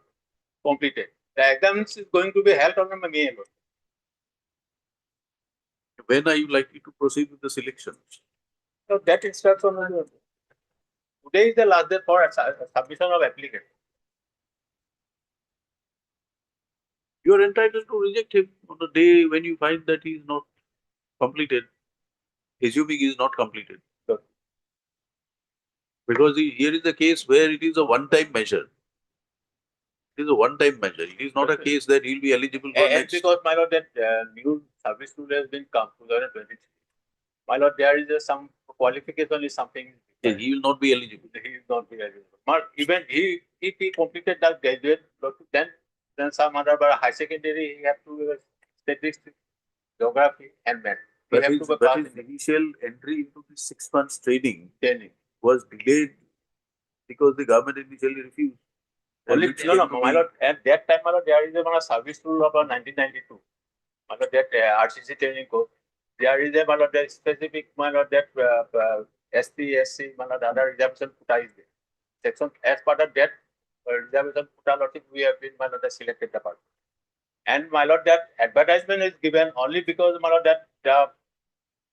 Speaker 10: completed. The exams is going to be held on May, Lord.
Speaker 2: When are you likely to proceed with the selection?
Speaker 10: So that instruction, today is the last day for submission of application.
Speaker 2: You are entitled to reject him on the day when you find that he is not completed, assuming he is not completed.
Speaker 10: Sure.
Speaker 2: Because here is a case where it is a one-time measure. It is a one-time measure. It is not a case that he will be eligible for
Speaker 10: And
Speaker 2: next.
Speaker 10: because, my lord, that new service rule has been come 2023. My lord, there is some qualification is something.
Speaker 2: Yes, he will not be eligible.
Speaker 10: He will not be eligible. But even if he completed the graduate, then some other high secondary, he have to statistics, geography, and math.
Speaker 2: But his initial entry into the 6 months training was delayed because the government initially refused.
Speaker 10: Only, no, my lord, at that time, my lord, there is a service rule of 1992. My lord, that RCC training course. There is a, my lord, that specific, my lord, that ST, SC, my lord, other reservation quota is there. Section, as part of that reservation quota, lord, we have been, my lord, selected the part. And, my lord, that advertisement is given only because, my lord, that the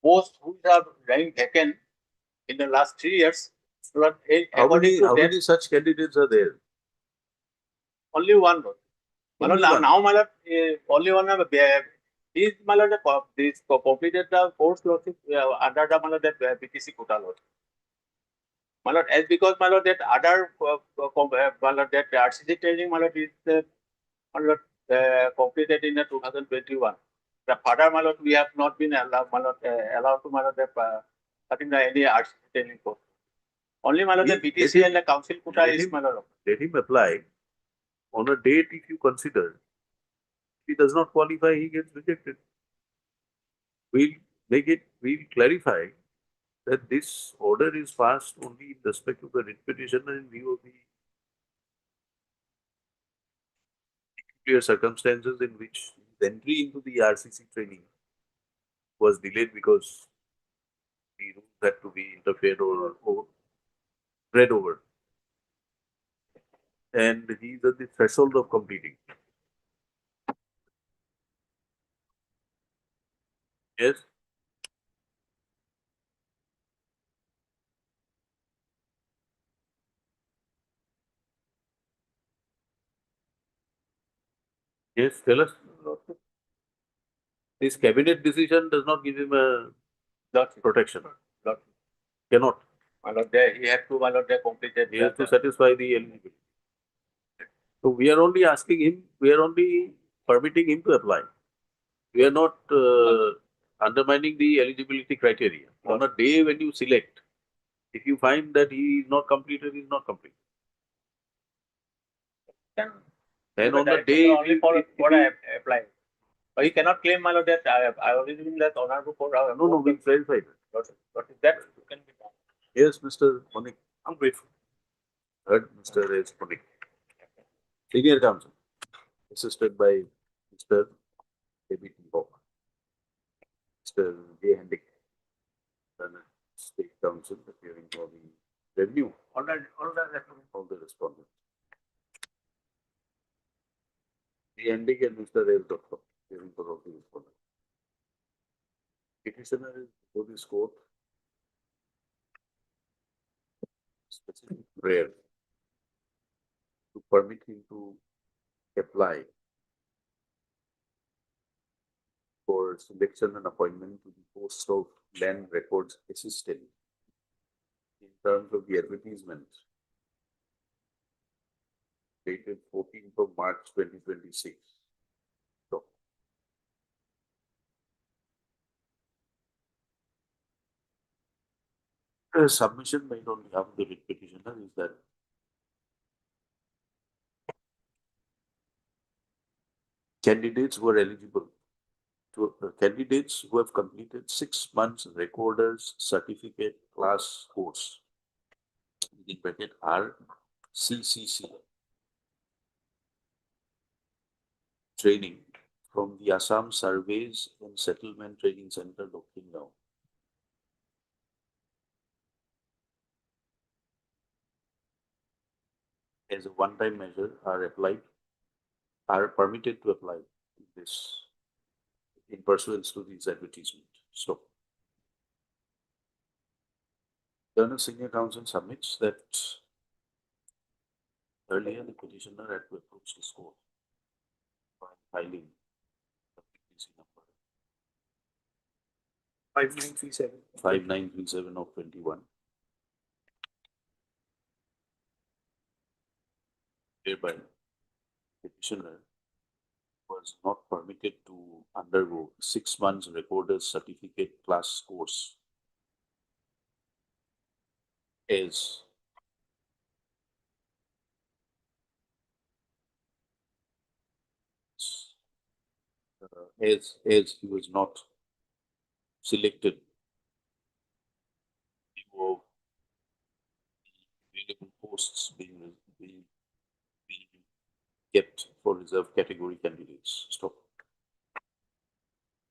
Speaker 10: posts which are lying vacant in the last 3 years, lord,
Speaker 2: how many such candidates are there?
Speaker 10: Only one, lord.
Speaker 2: Only one.
Speaker 10: Now, my lord, only one of is, my lord, this completed the course, lord, under the, my lord, that BTC quota, lord. My lord, as because, my lord, that other, my lord, that RCC training, my lord, is, my lord, completed in 2021. The further, my lord, we have not been allowed, my lord, allowed to, my lord, cutting any RCC training course. Only, my lord, the BTC and the council quota is, my lord.
Speaker 2: Let him apply on a date if you consider. If he does not qualify, he gets rejected. We'll clarify that this order is passed only in respect to the writ petition and in view of the clear circumstances in which the entry into the RCC training was delayed because the rules had to be interfered or read over. And he is at the threshold of completing. Yes? Yes, tell us. This cabinet decision does not give him a protection. Cannot.
Speaker 10: My lord, he had to, my lord, completed.
Speaker 2: He has to satisfy the eligibility. So we are only asking him, we are only permitting him to apply. We are not undermining the eligibility criteria. On a day when you select, if you find that he is not completed, he is not completed. Then on the day,
Speaker 10: only for what I apply. But he cannot claim, my lord, that I already been that honorable for.
Speaker 2: No, we'll clarify that.
Speaker 10: But that can be done.
Speaker 2: Yes, Mr. Monik. I'm grateful. Heard Mr. S. Monik. Senior counsel, assisted by Mr. A.B.T. Bob, Mr. J. Hendik, State Council, appearing for the revenue. All the respondents. J. Hendik and Mr. S. Dotto, appearing for all the respondents. petitioner is before this court specific prayer to permit him to apply for selection and appointment to the post of land records assistant in terms of the advertisement dated 14th of March 2026. So, a submission made on behalf of the writ petitioner is that candidates who are eligible to candidates who have completed 6 months recorder's certificate class course within bracket RCCC training from the Assam Surveys and Settlement Training Center, Dokhin Gaon. As a one-time measure are permitted to apply this in pursuance to this advertisement. So, Learned Senior Counsel submits that earlier the petitioner had to approach this court by filing the PTC number 5937 of 21, whereby petitioner was not permitted to undergo 6 months recorder's certificate class course as he was not selected of the available posts being kept for reserved category candidates. Stop.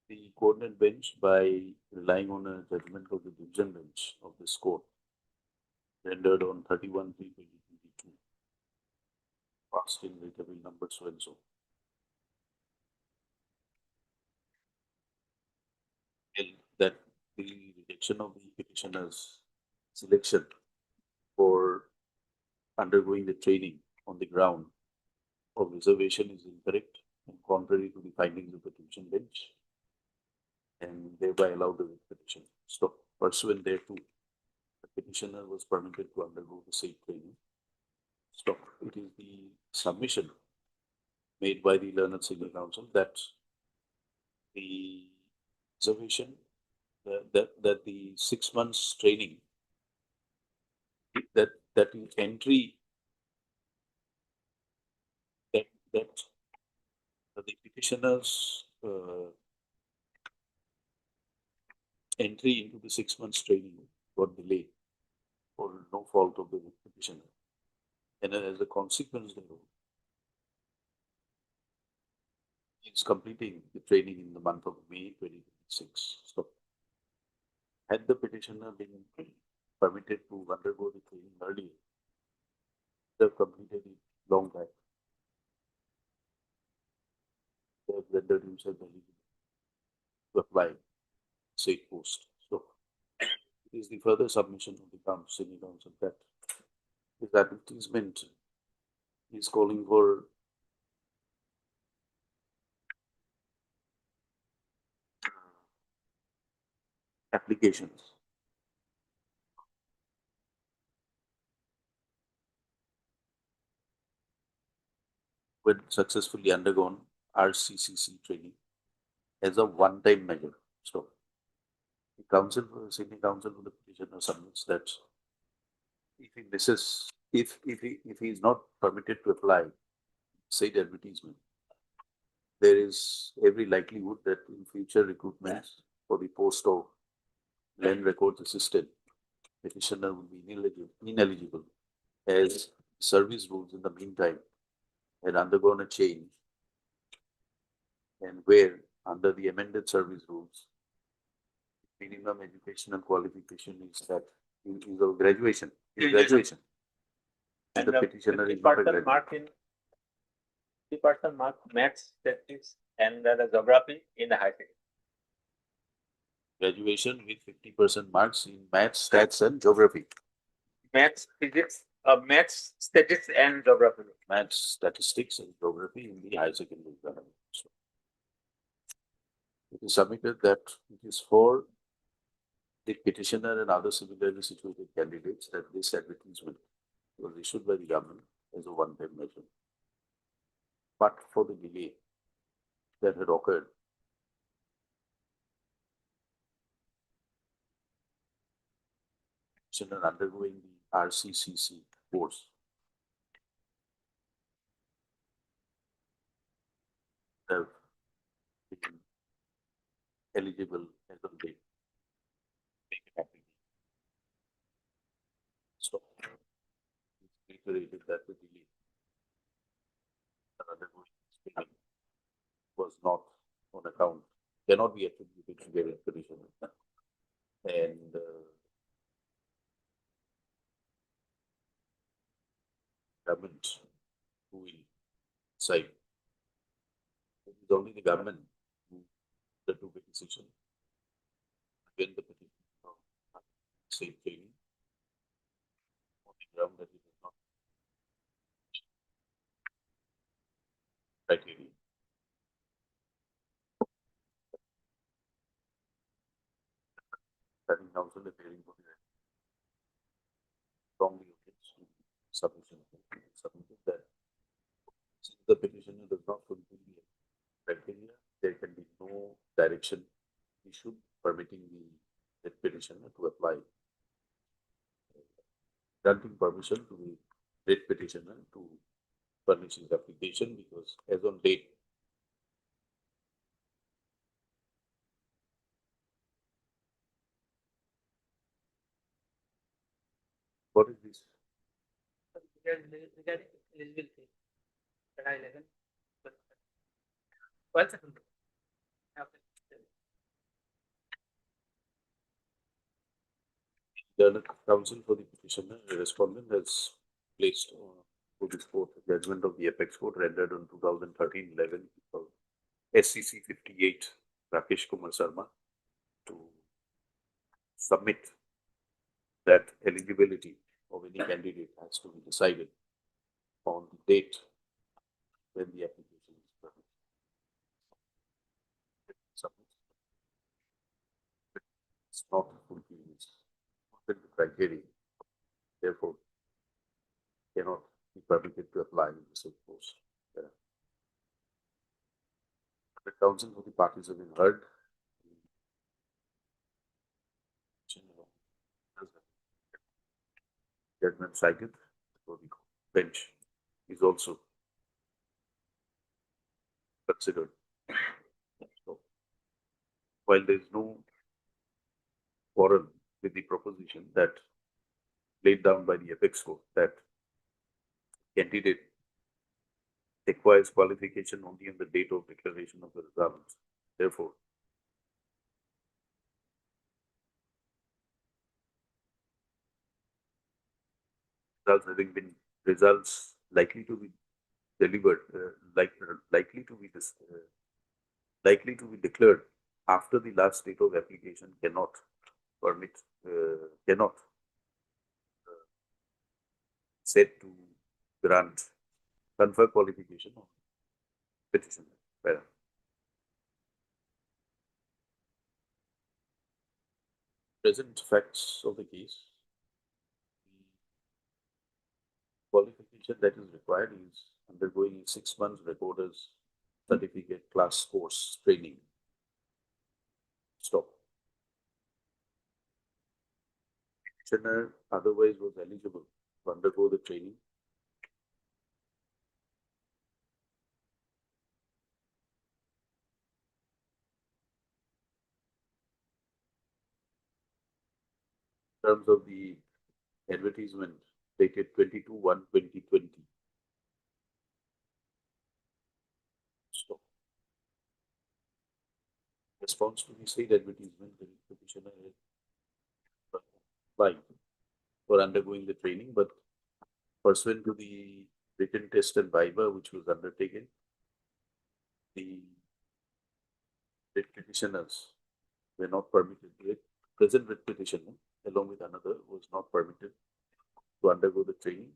Speaker 2: The coordinate bench, by relying on a judgment of the division bench of this court, rendered on 31/3/2022, passed in readable number so and so. That the rejection of the petitioner's selection for undergoing the training on the ground of reservation is incorrect and contrary to the findings of the division bench, and thereby allowed the petition. So, pursuant thereto, the petitioner was permitted to undergo the said training. Stop. It is the submission made by the Learned Senior Counsel that the reservation, that the 6 months training, that the entry, that the petitioner's entry into the 6 months training got delayed for no fault of the petitioner, and as a consequence thereof, he is completing the training in the month of May 2026. So, had the petitioner been permitted to undergo the training earlier, they have completed it long back. They have rendered himself eligible to apply said post. So, it is the further submission of the Senior Counsel that this advertisement is calling for applications when successfully undergone RCCC training as a one-time measure. So, the Senior Counsel for the petitioner submits that if he is not permitted to apply said advertisement, there is every likelihood that in future recruitments for the post of land records assistant, petitioner will be ineligible, as service rules in the meantime had undergone a change, and where under the amended service rules, minimum educational qualification is that is of graduation. And the petitioner is not a graduate.
Speaker 10: 50% mark maths, statistics, and the geography in the high secondary.
Speaker 2: graduation with 50% marks in maths, stats, and geography.
Speaker 10: Maths, physics, maths, statistics, and geography.
Speaker 2: Maths, statistics, and geography in the higher secondary examination. So it is submitted that it is for the petitioner and other similarly situated candidates that this advertisement was issued by the government as a one-time measure. But for the delay that had occurred, petitioner undergoing the RCCC course have been eligible as of date. Make it happen. So it's reiterated that the delay undergoing training was not on account, cannot be attributed to their petitioner. And government who will decide. It is only the government who the to make decision when the petition say training on the ground that it is not criteria. Having counsel appearing for the strongly against submission submitted that since the petitioner does not fulfill the criteria, there can be no direction issued permitting the petitioner to apply, granting permission to the dead petitioner to furnish his application because as on date, what is this?
Speaker 9: Regarding eligibility, para 11, 12 second.
Speaker 2: The counsel for the petitioner, the respondent has placed to this court a judgment of the apex court rendered on 2013-11 SCC 58 Rakesh Kumar Sharma to submit that eligibility of any candidate has to be decided on the date when the application is submitted. It's not fulfilling the criteria, therefore cannot be permitted to apply in the same post. The counsel for the parties have been heard. Judgment cited for the bench is also considered. So, while there is no quarrel with the proposition that laid down by the apex court that candidate acquires qualification only on the date of declaration of the results. Therefore, results likely to be delivered, likely to be declared after the last date of application cannot permit, cannot said to grant confer qualification on petitioner. Present facts of the case, the qualification that is required is undergoing a 6 months recorder's certificate class course training. Stop. Petitioner otherwise was eligible to undergo the training. In terms of the advertisement dated 22/1/2020. Stop. Response to the said advertisement, the petitioner applied for undergoing the training, but pursuant to the written test and viva which was undertaken, the petitioners were not permitted. Present writ petitioner, along with another, was not permitted to undergo the training,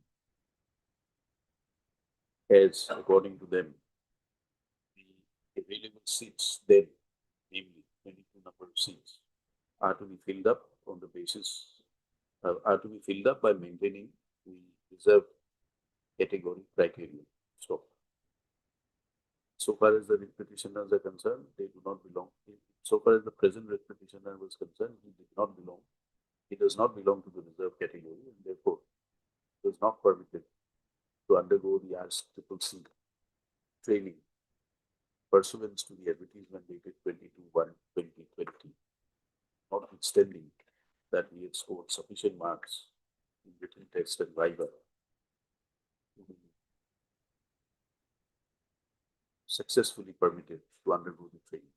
Speaker 2: as according to them, the available seats then, namely 22 number of seats, are to be filled up on the basis, are to be filled up by maintaining the reserved category criteria. So far as the writ petitioners are concerned, they do not belong. So far as the present writ petitioner was concerned, he did not belong. He does not belong to the reserved category, and therefore was not permitted to undergo the RCCC training pursuant to the advertisement dated 22/1/2020, notwithstanding that he had scored sufficient marks in written test and viva to be successfully permitted to undergo the training.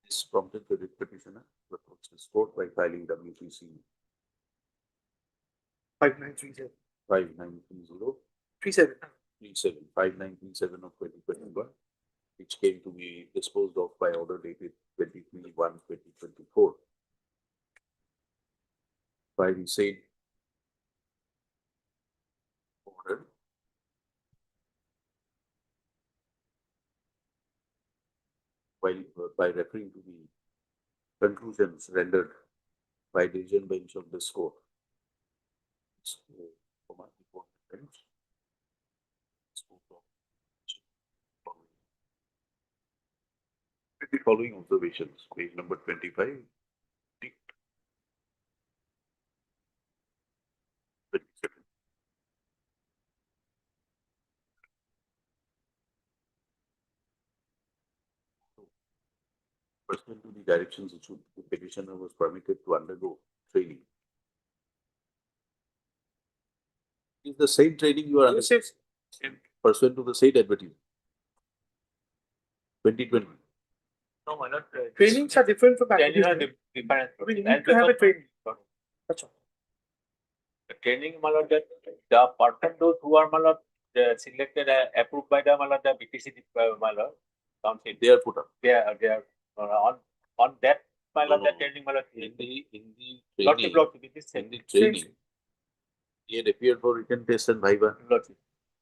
Speaker 2: This prompted the writ petitioner to approach this court by filing WPC
Speaker 8: 5937.
Speaker 2: 5930
Speaker 8: 37.
Speaker 2: 5937 of 2021, which came to be disposed of by order dated 23/1/2024 by the said order while by referring to the conclusions rendered by decision bench of this court. With the following observations, page number 25, 27. Pursuant to the directions issued, the petitioner was permitted to undergo training. Is the same training you are undergoing pursuant to the said advertisement? 2020.
Speaker 10: No, my lord.
Speaker 8: Trainings are different from
Speaker 10: Training are
Speaker 8: advertisement.
Speaker 10: different.
Speaker 8: We need to have a training. That's all.
Speaker 10: The training, my lord, that the person those who are, my lord, selected, approved by the, my lord, the BTC, my lord, council.
Speaker 2: They are put up.
Speaker 10: They are on that, my lord, the
Speaker 2: No.
Speaker 10: training, my lord.
Speaker 2: In the
Speaker 10: Lot
Speaker 2: training,
Speaker 10: of it is
Speaker 2: in the training, he had appeared for written test and viva.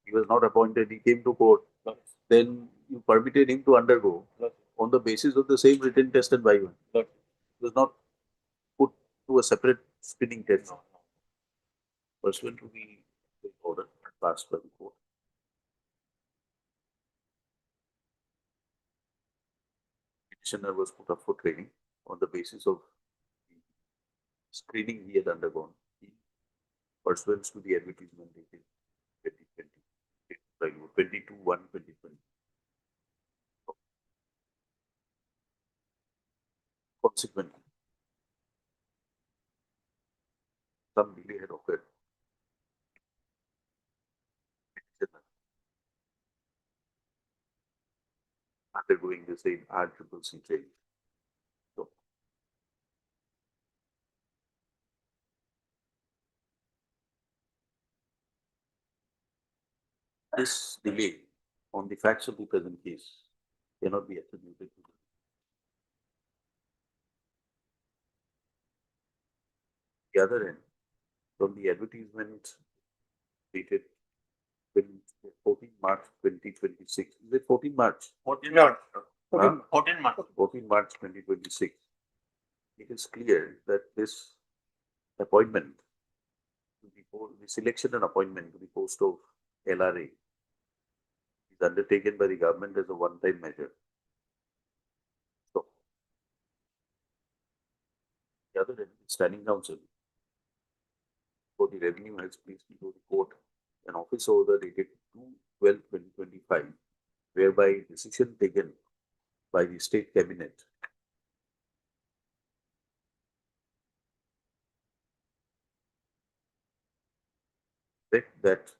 Speaker 2: He was not appointed. He came to court. Then you permitted him to undergo on the basis of the same written test and viva. It was not put to a separate spinning test. Pursuant to the order passed by the court. Petitioner was put up for training on the basis of the screening he had undergone. Pursuant to the advertisement dated 2020, 22/1/2020. Consequently, some delay had occurred. Undergoing the same RCCC training. So, this delay on the facts of the present case cannot be attributed to the other end. From the advertisement dated 14 March 2026. Is it 14 March?
Speaker 10: 14
Speaker 8: March.
Speaker 10: 14 months.
Speaker 2: 14 March 2026. It is clear that this appointment, the selection and appointment to the post of LRA is undertaken by the government as a one-time measure. So, the other end, standing counsel for the revenue has placed before the court an office order dated 2/12/2025, whereby decision taken by the state cabinet that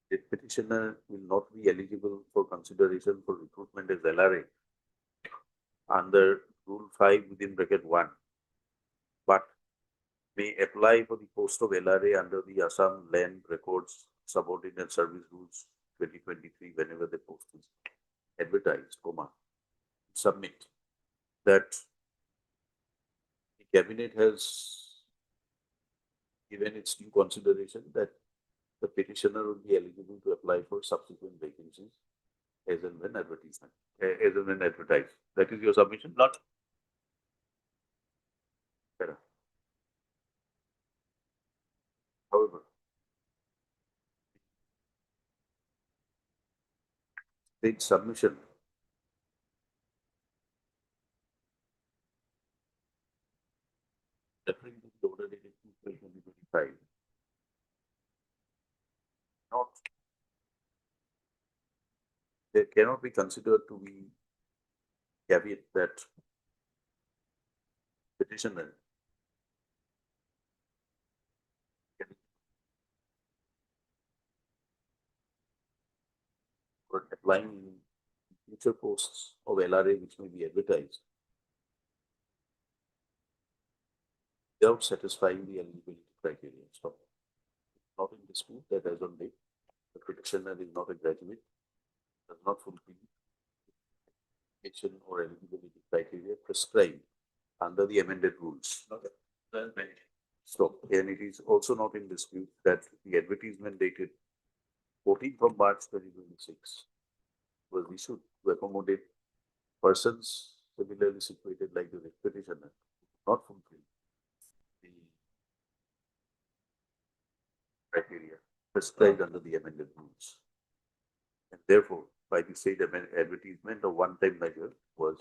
Speaker 2: the petitioner will not be eligible for consideration for recruitment as LRA under Rule 5 within bracket 1, but may apply for the post of LRA under the Assam Land Records Subordinate Service Rules 2023, whenever the post is advertised, submit that the cabinet has given its due consideration that the petitioner will be eligible to apply for subsequent vacancies as and when advertised. That is your submission, not better. However, the submission referring to the order dated 2025, not there cannot be considered to be caveat that petitioner for applying in future posts of LRA which may be advertised without satisfying the eligibility criteria. So, not in dispute that as on date, the petitioner is not a graduate, does not fulfill education or eligibility criteria prescribed under the amended rules. So, and it is also not in dispute that the advertisement dated 14th of March 2026 was issued to accommodate persons similarly situated like the petitioner, not fulfill the criteria prescribed under the amended rules. And therefore, by the said advertisement, a one-time measure was,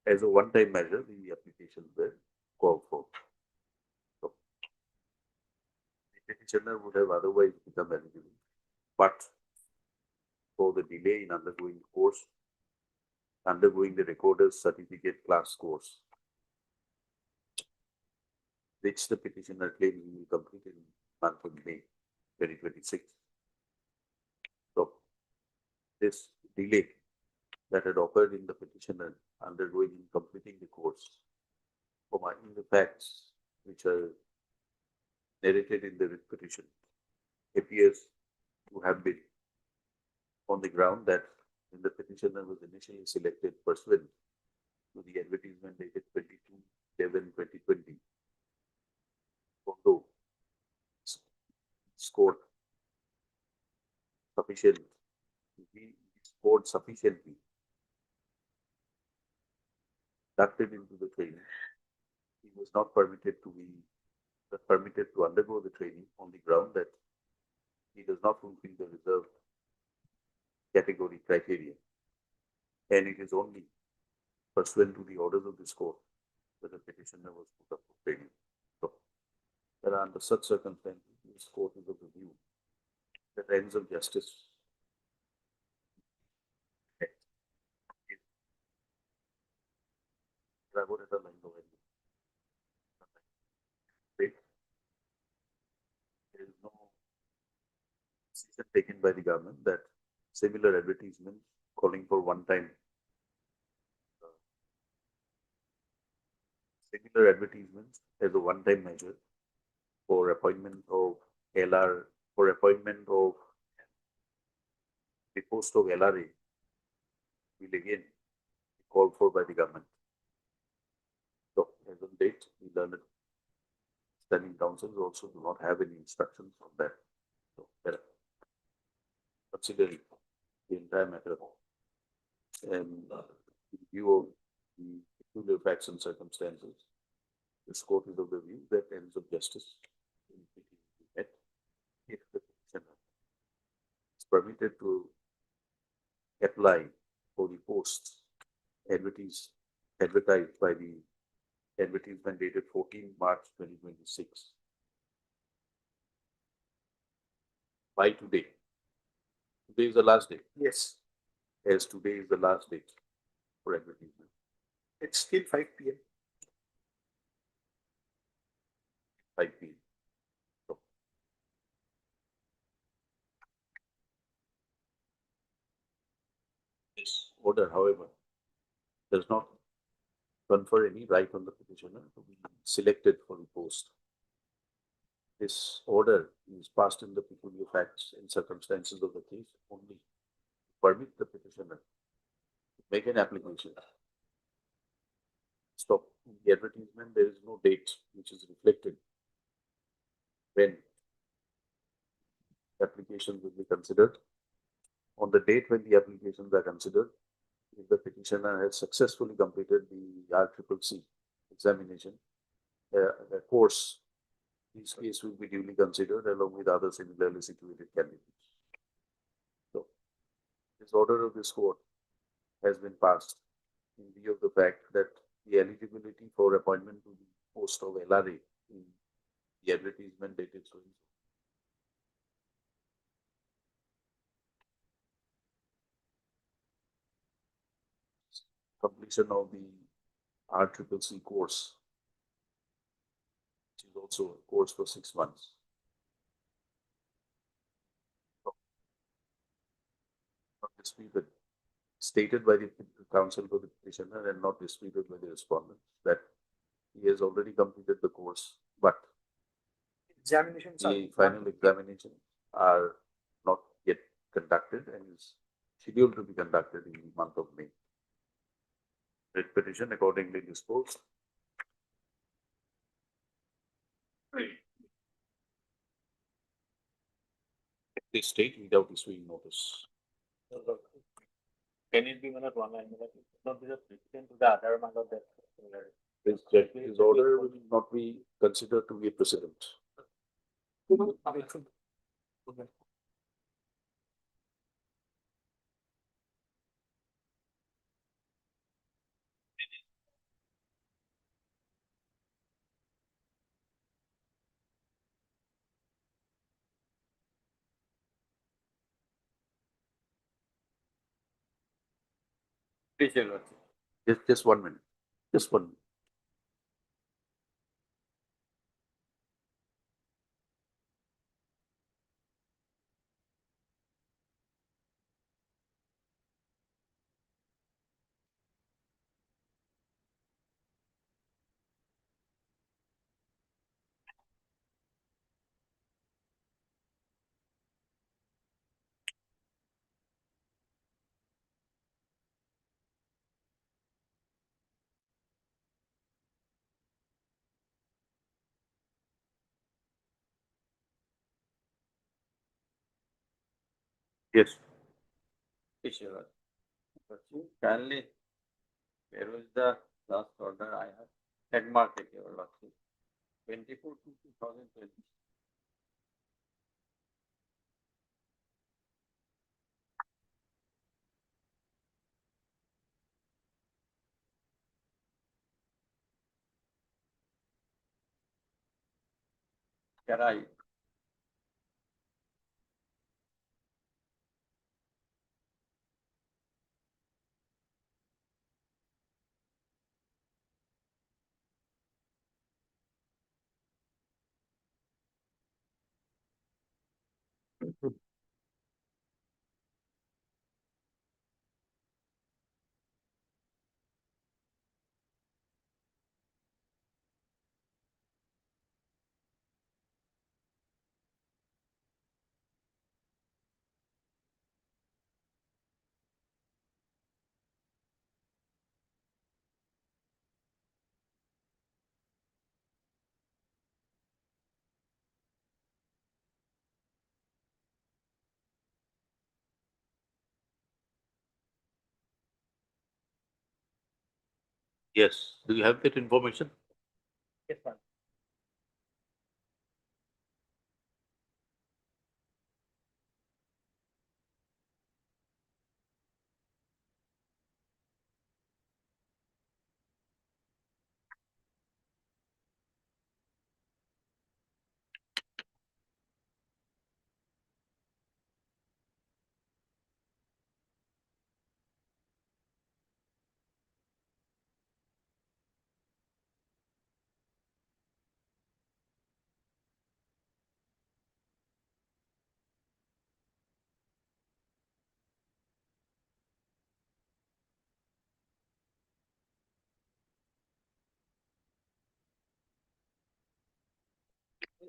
Speaker 2: as a one-time measure, the applications were called for. So, the petitioner would have otherwise become eligible, but for the delay in undergoing the recorder's certificate class course, which the petitioner claims will be completed in the month of May 2026. So, this delay that had occurred in the petitioner undergoing and completing the course, in the facts which are narrated in the writ petition, appears to have been on the ground that when the petitioner was initially selected pursuant to the advertisement dated 22/11/2020, although scored sufficiently, inducted into the training, he was not permitted to undergo the training on the ground that he does not fulfill the reserved category criteria. And it is only pursuant to the orders of this court that the petitioner was put up for training. So, under such circumstances, this court is of the view that ends of justice there is no decision taken by the government that similar advertisements calling for one-time similar advertisements as a one-time measure for appointment of LR, for appointment of the post of LRA will again be called for by the government. So, as on date, the learned standing councils also do not have any instructions on that. So, considering the entire matter and in view of the peculiar facts and circumstances, this court is of the view that ends of justice will be met if the petitioner is permitted to apply for the posts advertised by the advertisement dated 14 March 2026 by today. Today is the last day.
Speaker 8: Yes,
Speaker 2: As today is the last date for advertisement.
Speaker 8: it's still 5 p.m.
Speaker 2: 5 p.m. So, this order, however, does not confer any right on the petitioner to be selected for the post this order is passed in the peculiar facts and circumstances of the case only to permit the petitioner to make an application. Stop. In the advertisement, there is no date which is reflected when applications will be considered. On the date when the applications are considered, if the petitioner has successfully completed the RCCC examination, the course, this case will be duly considered along with other similarly situated candidates. So, this order of this court has been passed in view of the fact that the eligibility for appointment to the post of LRA in the advertisement dated so completion of the RCCC course, which is also a course for 6 months. Not disputed, stated by the counsel for the petitioner and not disputed by the respondent that he has already completed the course, but
Speaker 8: Examinations are
Speaker 2: the final examinations are not yet conducted and is scheduled to be conducted in the month of May. Writ petition accordingly disposed. They state without issuing notice.
Speaker 10: Can it be one line? Not just precedent to the other matter that.
Speaker 2: His order will not be considered to be a precedent. Just 1 minute. Just 1 minute. Yes.
Speaker 11: Kindly, where was the last order I have? Head market, your lordship. 24 to 2020. Karai.
Speaker 2: Yes. Do you have that information?
Speaker 3: Yes, ma'am.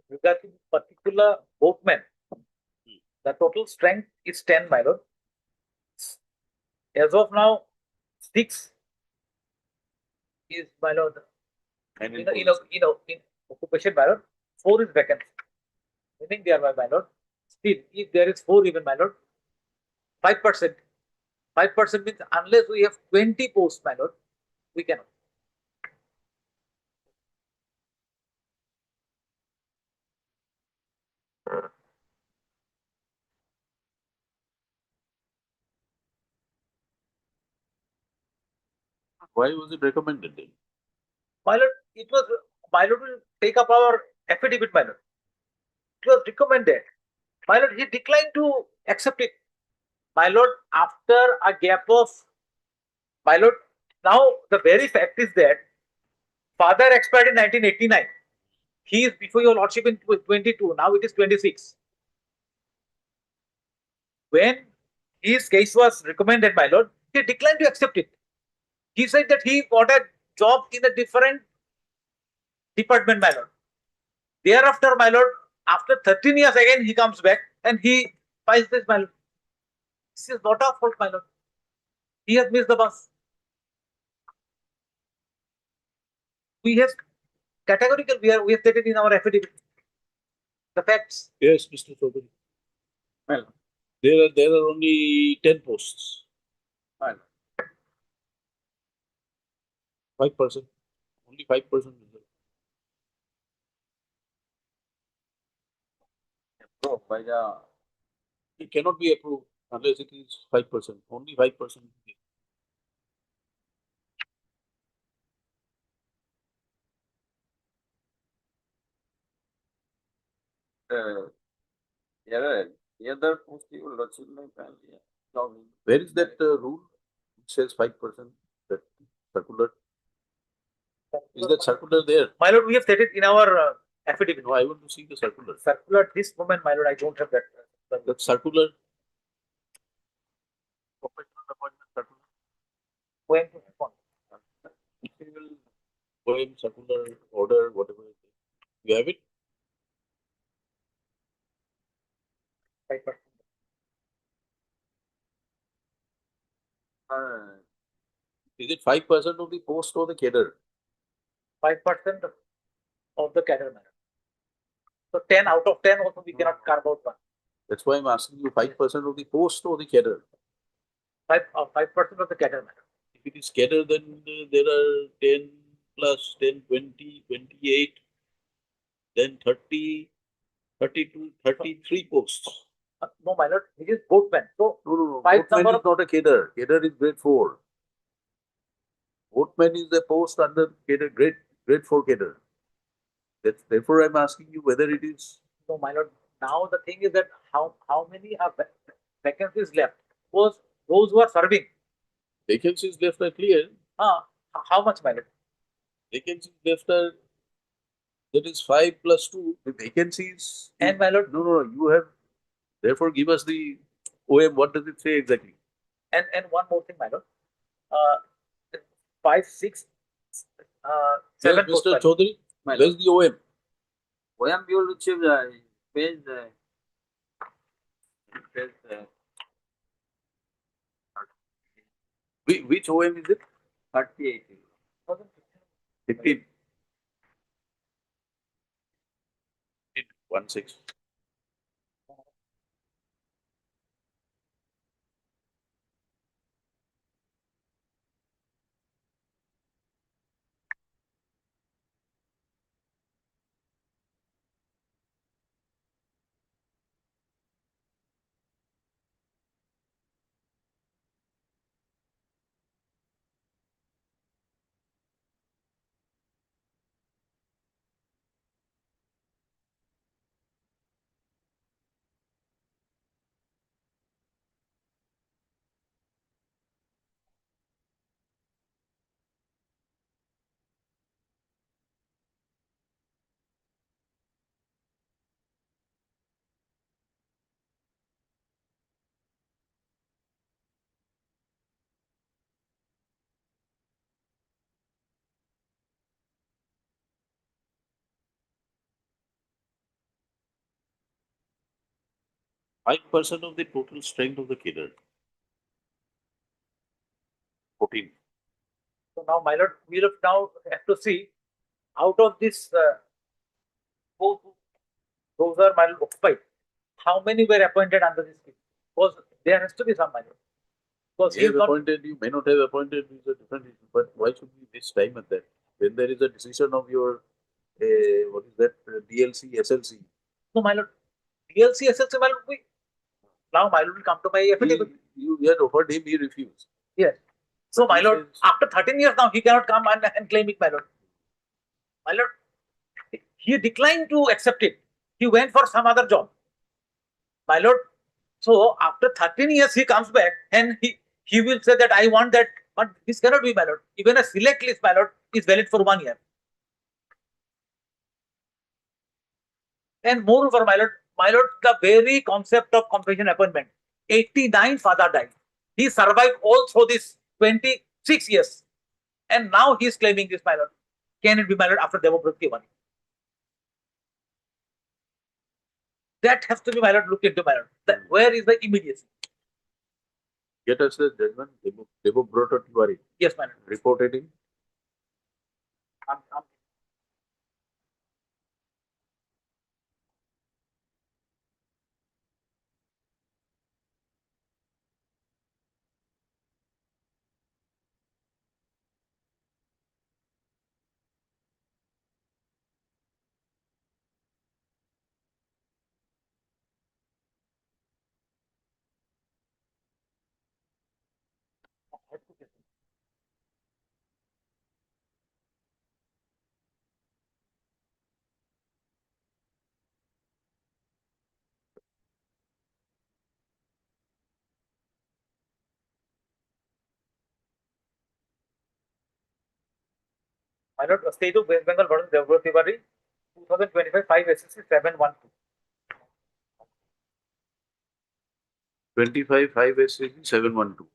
Speaker 10: regarding particular boatman, the total strength is 10, my lord. As of now, 6 is, my lord,
Speaker 2: And in
Speaker 10: in occupation, my lord, 4 is vacant. Meaning they are, my lord. Still, if there is 4 even, my lord, 5%. 5% means unless we have 20 posts, my lord, we cannot.
Speaker 2: why was it recommended then?
Speaker 10: My lord, it was, my lord will take up our affidavit, my lord. It was recommended. My lord, he declined to accept it. My lord, after a gap of, my lord, now the very fact is that father expired in 1989. He is before your lordship in 22. Now it is 26. When his case was recommended, my lord, he declined to accept it. He said that he got a job in a different department, my lord. Thereafter, my lord, after 13 years again, he comes back and he files this, my lord. This is not our fault, my lord. He has missed the bus. We have categorical, we have stated in our affidavit the facts.
Speaker 2: Yes, Mr. Chaudhary.
Speaker 11: Well,
Speaker 2: There are only 10 posts.
Speaker 11: well,
Speaker 2: 5%. Only 5%.
Speaker 11: approved by the,
Speaker 2: It cannot be approved unless it is 5%. Only 5%.
Speaker 11: the other post you will lordship may finally job in.
Speaker 2: Where is that rule? It says 5%. That circular. Is that circular there?
Speaker 10: My lord, we have stated in our affidavit.
Speaker 2: No, I want to see the circular.
Speaker 10: Circular at this moment, my lord, I don't have that.
Speaker 2: That circular. Professional appointment circular.
Speaker 10: When to respond.
Speaker 2: Civil poem, circular, order, whatever it is. You have it?
Speaker 10: 5%.
Speaker 2: Is it 5% of the post or the cadre?
Speaker 10: 5% of the cadre, my lord. So 10 out of 10 also we cannot carve out one.
Speaker 2: That's why I'm asking you 5% of the post or the cadre.
Speaker 10: 5% of the cadre, my lord.
Speaker 2: If it is cadre, then there are 10 plus 10, 20, 28, then 30, 32, 33 posts.
Speaker 10: No, my lord, this is boatman. So
Speaker 2: No.
Speaker 10: Five
Speaker 2: Boatman
Speaker 10: number
Speaker 2: is not a cadre. Cadre is grade 4. Boatman is the post under cadre, grade 4 cadre. Therefore, I'm asking you whether it is.
Speaker 10: no, my lord. Now the thing is that how many are vacancies left? Those who are serving.
Speaker 2: Vacancies left are clear.
Speaker 10: How much, my lord?
Speaker 2: Vacancies left are, that is 5 plus 2. The vacancies.
Speaker 10: And my lord.
Speaker 2: No. You have. Therefore, give us the OM. What does it say exactly?
Speaker 10: And one more thing, my lord. 5, 6, 7
Speaker 2: Yes, Mr. Chaudhary, where's the OM?
Speaker 11: OM you will achieve the page,
Speaker 2: Which OM is it?
Speaker 11: 38.
Speaker 2: 15. 16. 5% of the total strength of the cadre. 14.
Speaker 10: So now, my lord, we will now have to see out of this those are my lord occupied. How many were appointed under this scheme? Because there has to be some, my lord. Because
Speaker 2: You have appointed, you may not have appointed, is a different issue, but why should we waste time at that? When there is a decision of your, what is that, DLC, SLC.
Speaker 10: No, my lord. DLC, SLC, my lord, now my lord will come to my affidavit.
Speaker 2: You had offered him, he refused.
Speaker 10: Yes. So,
Speaker 2: But
Speaker 10: my
Speaker 2: he
Speaker 10: lord,
Speaker 2: says-
Speaker 10: after 13 years now, he cannot come and claim it, my lord. My lord, he declined to accept it. He went for some other job. My lord, so after 13 years, he comes back and he will say that I want that, but this cannot be, my lord. Even a select list, my lord, is valid for 1 year. And moreover, my lord, the very concept of compassion appointment, 89 father died. He survived all through this 26 years. And now he is claiming this, my lord. Can it be, my lord, after Devabrati one? That has to be, my lord, looked into, my lord. Where is the immediacy?
Speaker 2: Get us the judgment, Devabrata Tiwari.
Speaker 10: Yes, my lord.
Speaker 2: Reported him.
Speaker 10: I'm My lord, State of West Bengal versus Devabrati Tiwari, 2025 5 SSC 712.
Speaker 2: 25 5 SCG 712.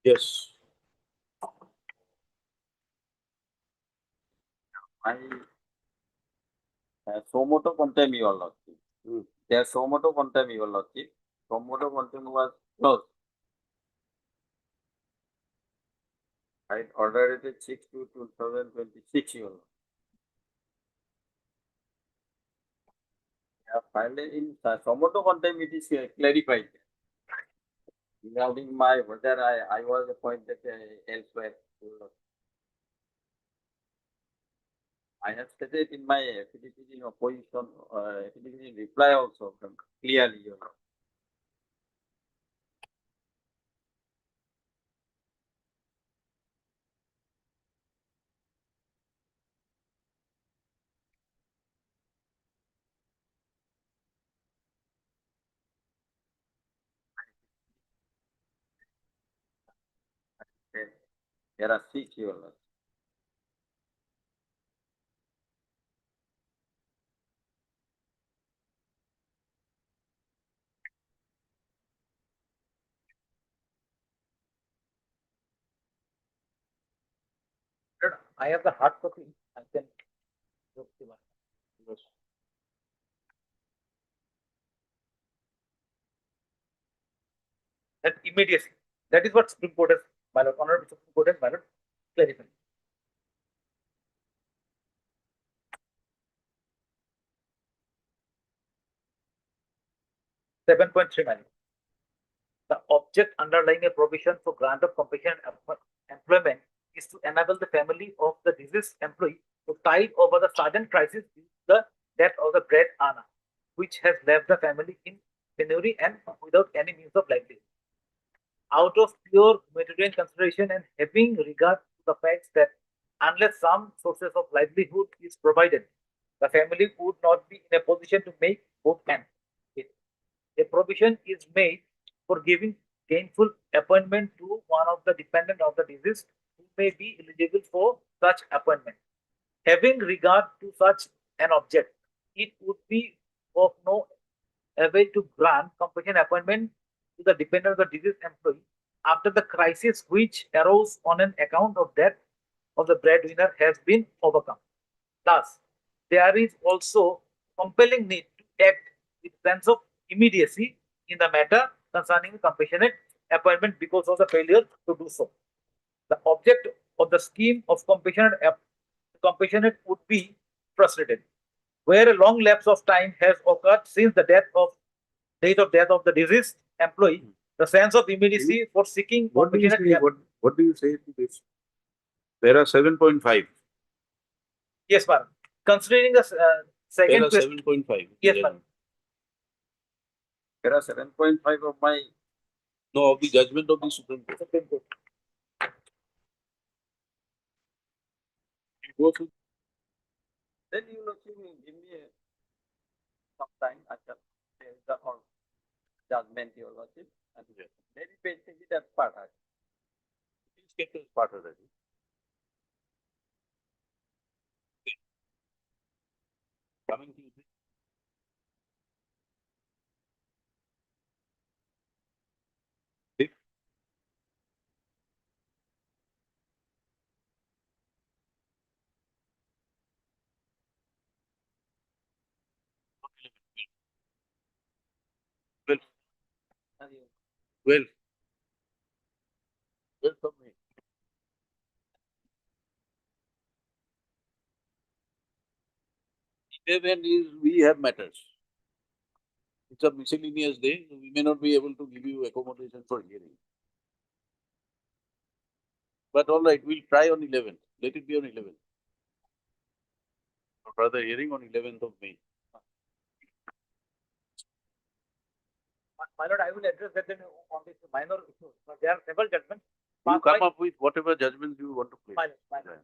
Speaker 2: Yes.
Speaker 11: I Somoto contem, your lordship. Their Somoto contem, your lordship. Somoto contem was closed. I ordered it 6/2/2026, your lord. Finally, in Somoto contem, it is clarified regarding my whether I was appointed elsewhere, your lord. I have stated in my affidavit in opposition, affidavit in reply also clearly, your lord. There are 6, your lord.
Speaker 10: Lord, I have the hard copy. I can look the one.
Speaker 2: Yes.
Speaker 10: That immediacy. That is what Supreme Court has, my lord, Honorable Supreme Court has, my lord, clarified. Seven point three, my lord. The object underlying a provision for grant of compassion employment is to enable the family of the deceased employee to tide over the sudden crisis with the death of the bread earner, which has left the family in penury and without any means of livelihood. Out of pure humanitarian consideration and having regard to the fact that unless some sources of livelihood is provided, the family would not be in a position to make both ends meet. A provision is made for giving gainful appointment to one of the dependent of the deceased who may be eligible for such appointment. Having regard to such an object, it would be of no avail to grant compassion appointment to the dependent of the deceased employee after the crisis which arose on an account of death
Speaker 12: of the breadwinner has been overcome. Thus, there is also compelling need to act with sense of immediacy in the matter concerning compassionate appointment because of the failure to do so. The object of the scheme of compassionate would be frustrated, where a long lapse of time has occurred since the date of death of the deceased employee. The sense of immediacy for seeking
Speaker 2: What do you
Speaker 12: compassionate
Speaker 2: say? What do you say to this? Para 7.5.
Speaker 12: Yes, madam. Considering the second
Speaker 2: Para
Speaker 12: question.
Speaker 2: 7.5.
Speaker 12: Yes, madam.
Speaker 11: There are 7.5 of my
Speaker 2: No, of the judgment of the Supreme Court.
Speaker 12: Supreme Court.
Speaker 2: You go through.
Speaker 11: then you know give me some time I shall say the or judgment your lordship and maybe patiently that part I
Speaker 2: Please get this part already. Coming to you. Fifth. Well, well, well from me. 11 is we have matters. It's a miscellaneous day, so we may not be able to give you accommodation for hearing. But all right, we'll try on 11th. Let it be on 11th. Or rather, hearing on 11th of May.
Speaker 12: My lord, I will address that on this minor issues. There are several judgments.
Speaker 2: You come up with whatever judgments you want to place.
Speaker 12: My lord.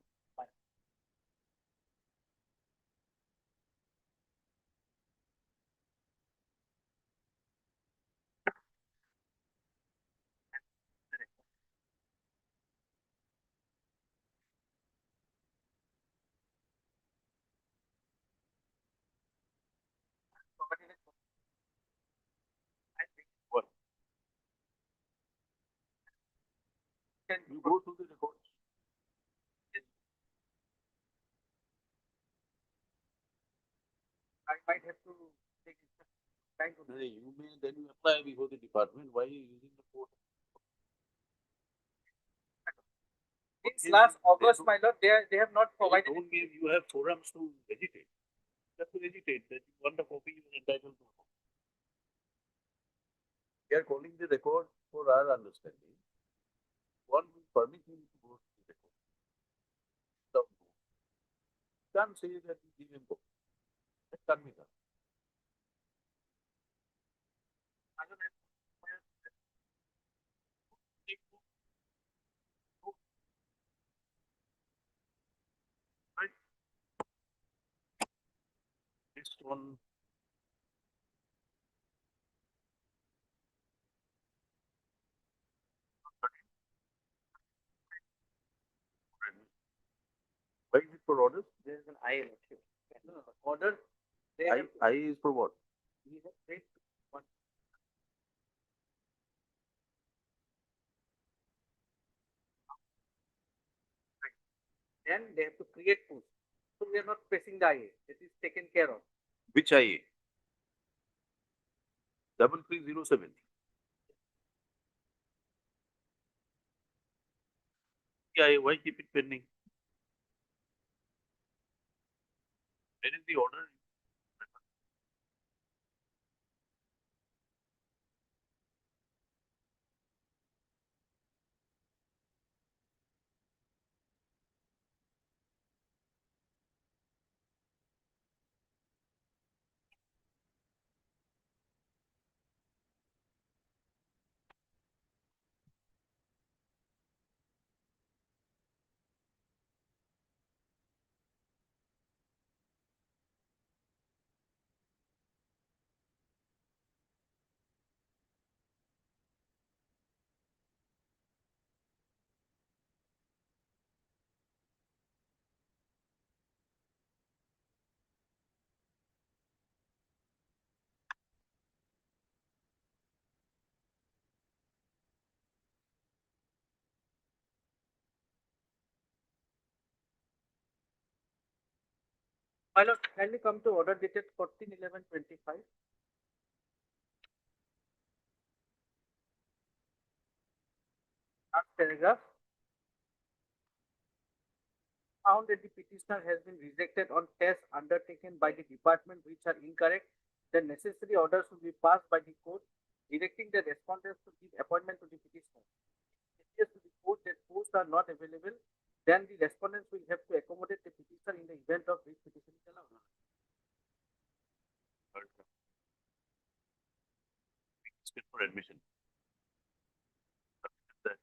Speaker 2: What? You go through the records.
Speaker 12: I might have to take time to
Speaker 2: No, you may then you apply before the department. Why are you using the court?
Speaker 12: Since last August, my lord, they have not provided.
Speaker 2: Don't give, you have forums to agitate. You have to agitate that you want a copy, you are entitled to a copy. We are calling the record for our understanding. One will permit him to go to the record. So, you can't say that you give him copy. That can't be done. Right? Based on why is it for orders?
Speaker 9: There is an I election. No, order. They have,
Speaker 2: I is for what?
Speaker 9: we have said one. Then they have to create post. So we are not pressing the IA. It is taken care of.
Speaker 2: Which IA? 3307. IA, why keep it pending? Where is the order?
Speaker 9: My lord, kindly come to order dated 14/11/25. Last paragraph. Found that the petitioner has been rejected on tests undertaken by the department which are incorrect, the necessary orders will be passed by the court directing the respondents to give appointment to the petitioner. If it appears to the court that posts are not available, then the respondents will have to accommodate the petitioner in the event of which petition is allowed.
Speaker 2: For admission. That-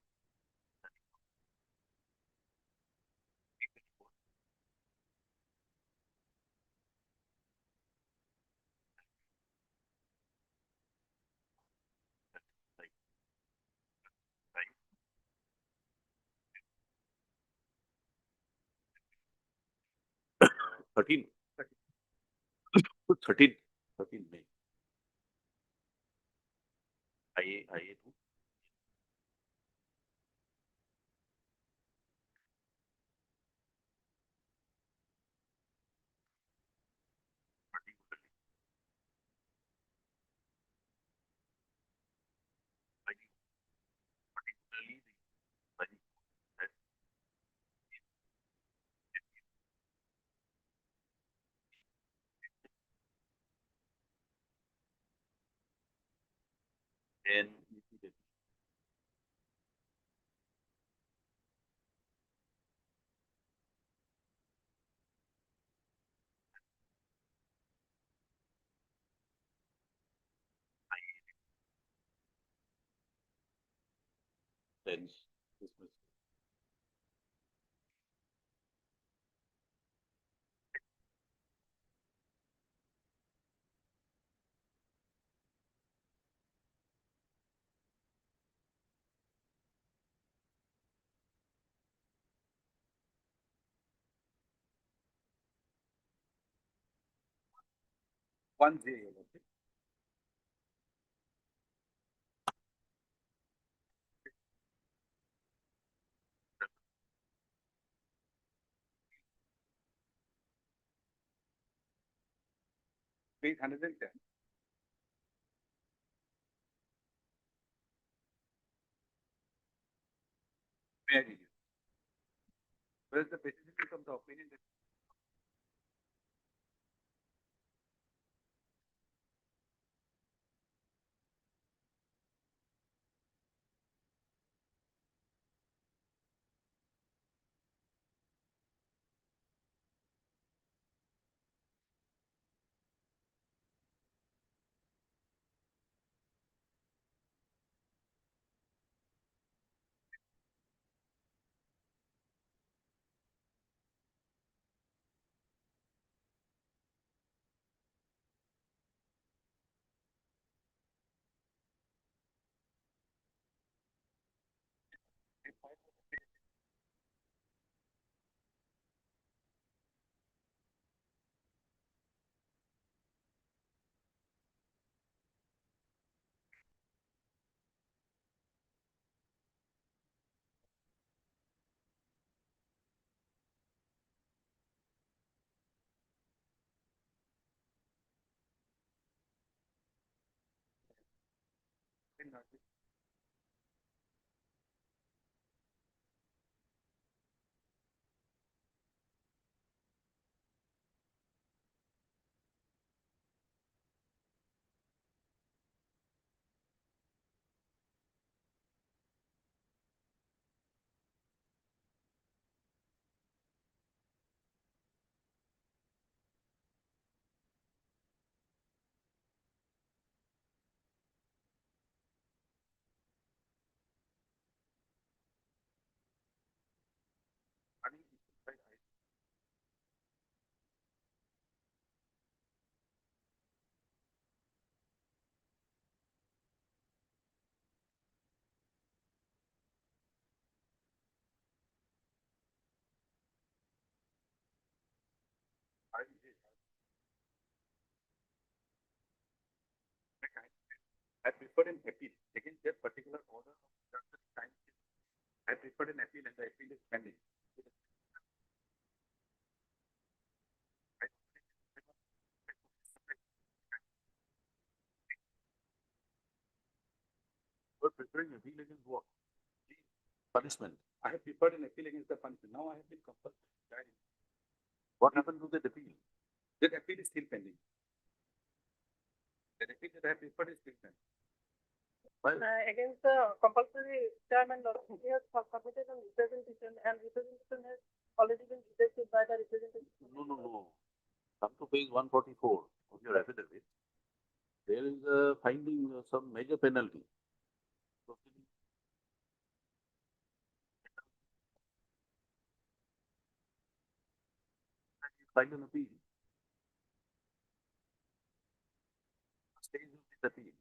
Speaker 2: 13. 13. 13 May. IA 2. Particularly and then dismiss. One J. Page 110. May I read it? Where is the specificity of the opinion that I preferred an appeal against that particular order of instruction time. I preferred an appeal and the appeal is pending. preferring appeal against what? The punishment.
Speaker 8: I have preferred an appeal against the punishment. Now I have been compelled to decide.
Speaker 2: What happened to that appeal?
Speaker 8: That appeal is still pending. That appeal that I have preferred is still pending.
Speaker 5: Against the compulsory retirement law, he has submitted a representation and representation has already been rejected by the representation.
Speaker 2: No. Come to page 144 of your affidavit. There is a finding some major penalty. File an appeal. Stage of this appeal.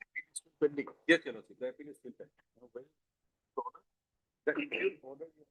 Speaker 2: Appeal is still pending.
Speaker 8: Yes, Your Lordship, the appeal is still pending.
Speaker 2: Now, where is the order?
Speaker 8: The appeal order you have.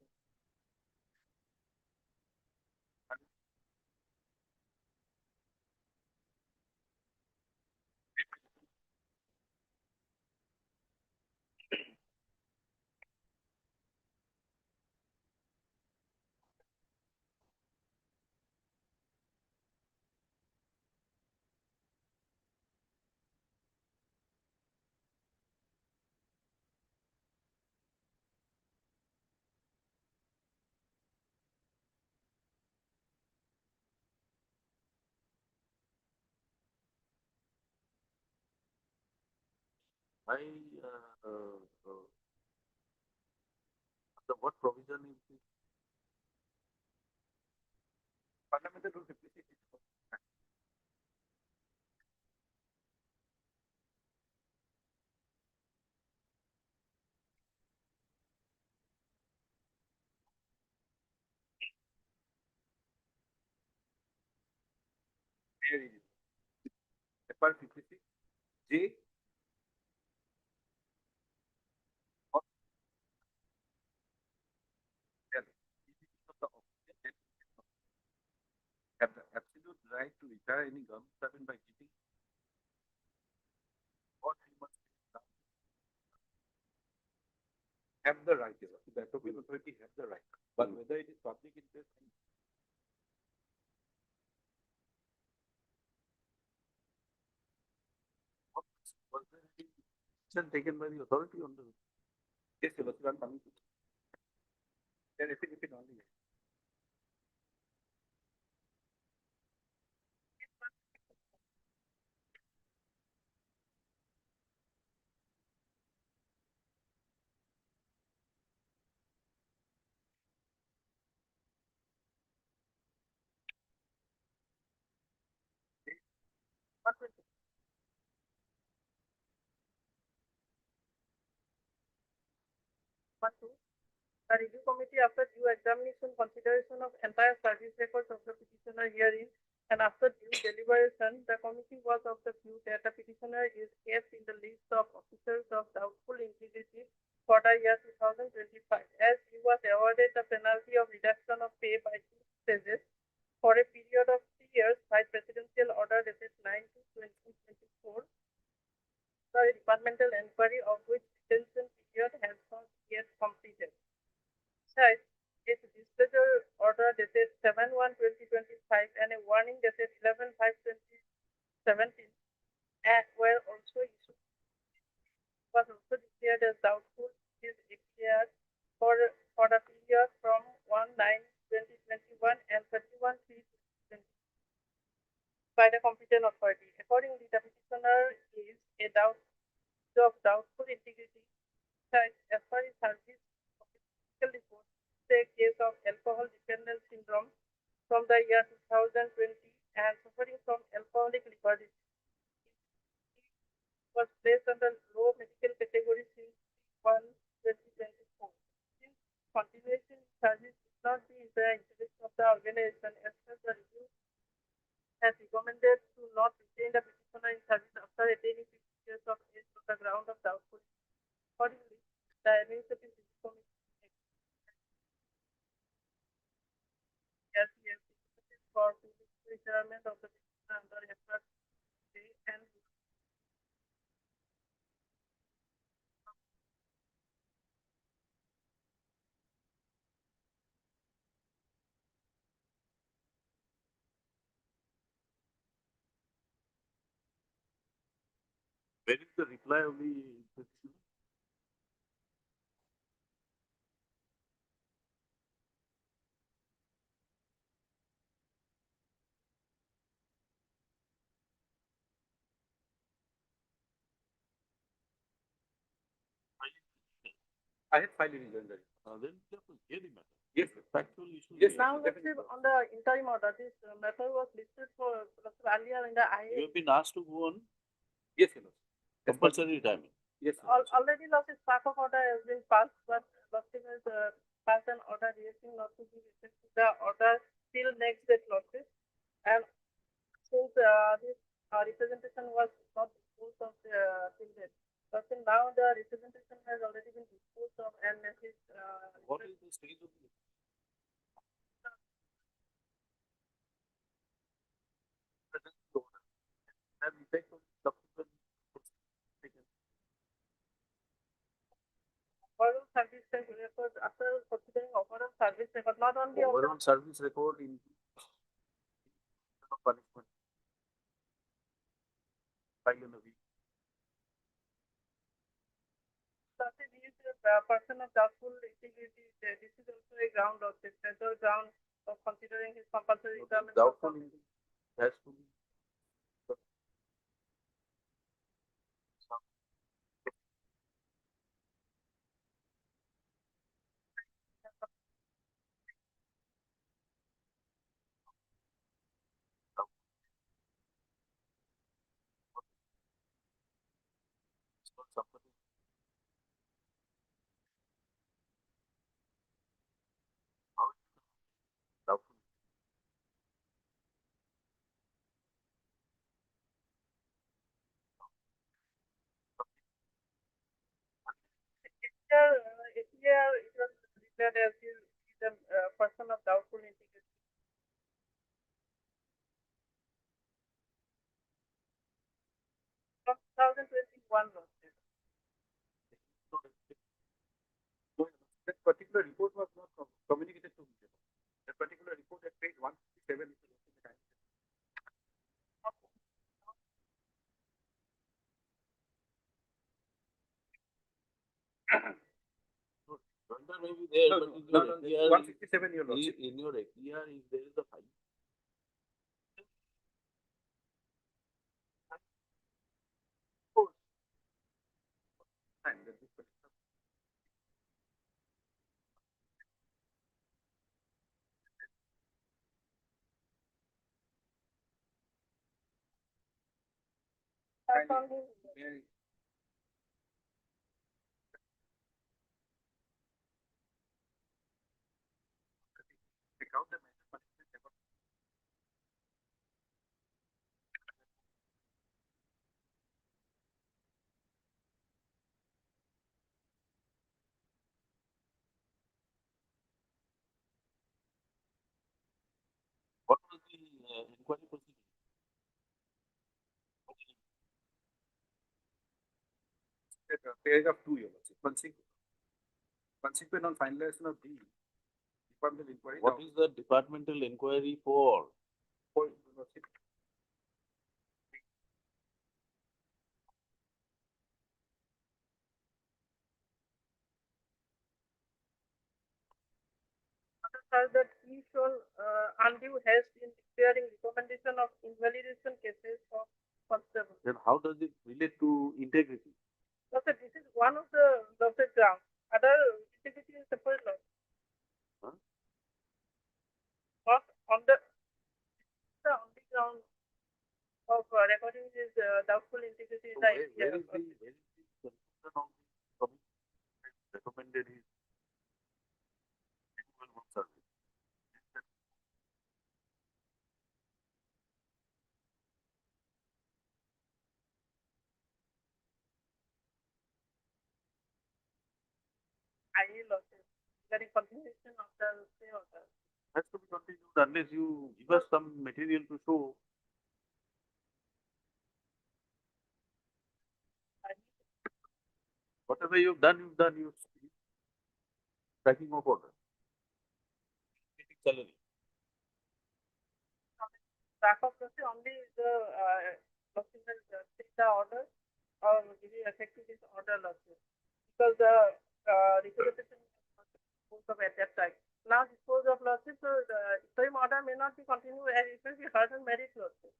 Speaker 2: I, the what provision is this?
Speaker 8: Fundamental rule 56 is very easy. FR 56 J or L. Of the officer have the absolute right to retire any government servant by giving or 3 months have the right. The appropriate authority have the right. But whether it is public interest
Speaker 2: Was there any action taken by the authority on the?
Speaker 8: yes, Your Lordship, I am coming to. Then if it only.
Speaker 5: The review committee, after due examination, consideration of entire service records of the petitioner herein, and after due deliberation, the committee was of the view that the petitioner is kept in the list of officers of doubtful integrity for the year 2025, as he was awarded the penalty of reduction of pay by 2 stages for a period of 3 years by presidential order dated 9/2024. The departmental inquiry of which detention period has not yet completed. Besides, its displeasure order dated 7/1/2025 and a warning dated 11/5/2017 were also issued. Was also declared as doubtful is declared for the period from 1/9/2021 and 31/3/2020 by the competent authority. Accordingly, the petitioner is a doubtful integrity. Besides, as per his service report, the case of alcohol dependence syndrome from the year 2020 and suffering from alcoholic liver disease. He was placed under low medical category since 1/2024. Since continuation in service did not be in the interest of the organization, as such the review has recommended to not retain the petitioner in service after attaining 50 years of age on the ground of doubtful. Accordingly, the administrative review committee for retirement of the petitioner under FR and
Speaker 2: Where is the reply of the petitioner?
Speaker 9: I had filed in January.
Speaker 2: Then you have to hear the matter.
Speaker 9: Yes, sir.
Speaker 2: Factual issue.
Speaker 9: Yes,
Speaker 5: Now let's see on the interim order, this matter was listed for earlier in the
Speaker 2: You
Speaker 5: IA.
Speaker 2: have been asked to go on
Speaker 9: Yes, sir.
Speaker 2: compulsory retirement.
Speaker 9: Yes, sir.
Speaker 5: Already losses part of order has been passed, but losses has passed an order reacting not to be received to the order till next date losses. And since this representation was not disposed of till date, but now the representation has already been disposed of and his
Speaker 2: What is the stage of the have effect on subsequent taken?
Speaker 5: overall service record after considering overall service record, not only of the
Speaker 2: Overall service record in punishment. File in a week.
Speaker 5: Losses is a person of doubtful integrity. This is also a ground of the central ground of considering his compulsory retirement.
Speaker 2: Doubtful has to be. Somebody doubtful.
Speaker 5: Here it was declared as he is a person of doubtful integrity. From 2021 losses.
Speaker 9: That particular report was not communicated to me. That particular report at page 157 is the time.
Speaker 2: Vendor may be there,
Speaker 9: No,
Speaker 2: but
Speaker 9: no,
Speaker 2: in
Speaker 9: no,
Speaker 2: your
Speaker 9: no,
Speaker 2: FDR,
Speaker 9: 167 your lordship.
Speaker 2: in your FDR, if there is a file.
Speaker 9: Time that this particular
Speaker 5: That's only
Speaker 9: may take out the measure punishment ever.
Speaker 2: What was the inquiry proceeding?
Speaker 9: Page of 2 your lordship. Consequent on finalization of the departmental inquiry.
Speaker 2: What is the departmental inquiry for?
Speaker 9: for your lordship?
Speaker 5: says that he shall undue haste in declaring recommendation of invalidation cases of constable.
Speaker 2: Then how does it relate to integrity?
Speaker 5: So this is one of the grounds. Other integrity is separate law.
Speaker 2: Huh?
Speaker 5: Not on the only ground of recording is doubtful integrity.
Speaker 2: So where is the conclusion of the committee recommended his equal good service?
Speaker 5: IA losses regarding continuation of the same order.
Speaker 2: Has to be continued unless you give us some material to show. Whatever you've done, you've tracking of order. Getting salary.
Speaker 5: Back of the only the document take the order giving effect to this order lawsuit because the representation was of at that time. Now dispose of lawsuit, so the interim order may not be continued and it will be heard on merit lawsuit.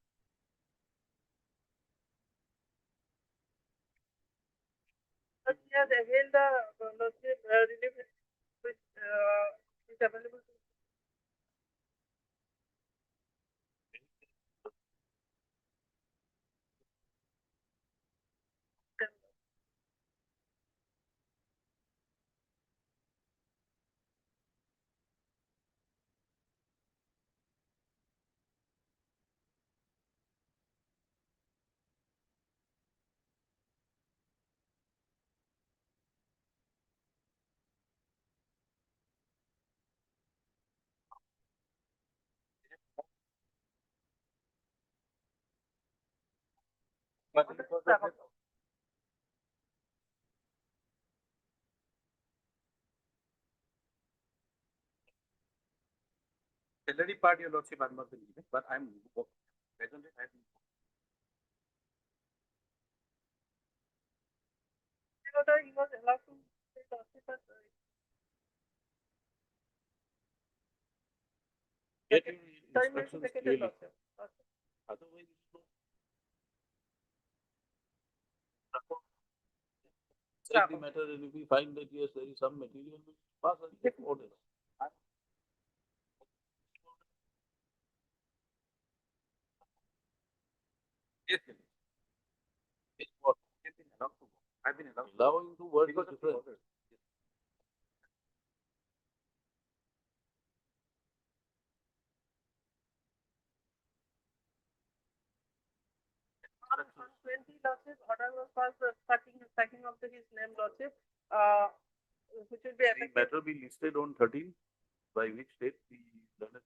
Speaker 5: But he has availed the lawsuit relief which is available to them.
Speaker 7: But because of this, salary part, your lordship, I'm not believing it, but I'm presently I'm
Speaker 5: He was allowed to say lawsuit, but
Speaker 2: Get your
Speaker 5: time may be
Speaker 2: instructions
Speaker 5: vacated
Speaker 2: clearly.
Speaker 5: lawsuit.
Speaker 2: Otherwise, no. Check the matter, and if we find that yes, there is some material, we pass on the order.
Speaker 7: yes, yes,
Speaker 2: It's what
Speaker 7: I've been allowed to go. I've been allowed to
Speaker 2: allowing to work
Speaker 7: because
Speaker 2: is
Speaker 7: of the
Speaker 2: different.
Speaker 7: order.
Speaker 5: On 20 lawsuit, order was passed stacking of his name lawsuit, which will be
Speaker 2: The
Speaker 5: effective.
Speaker 2: matter be listed on 13, by which date the learned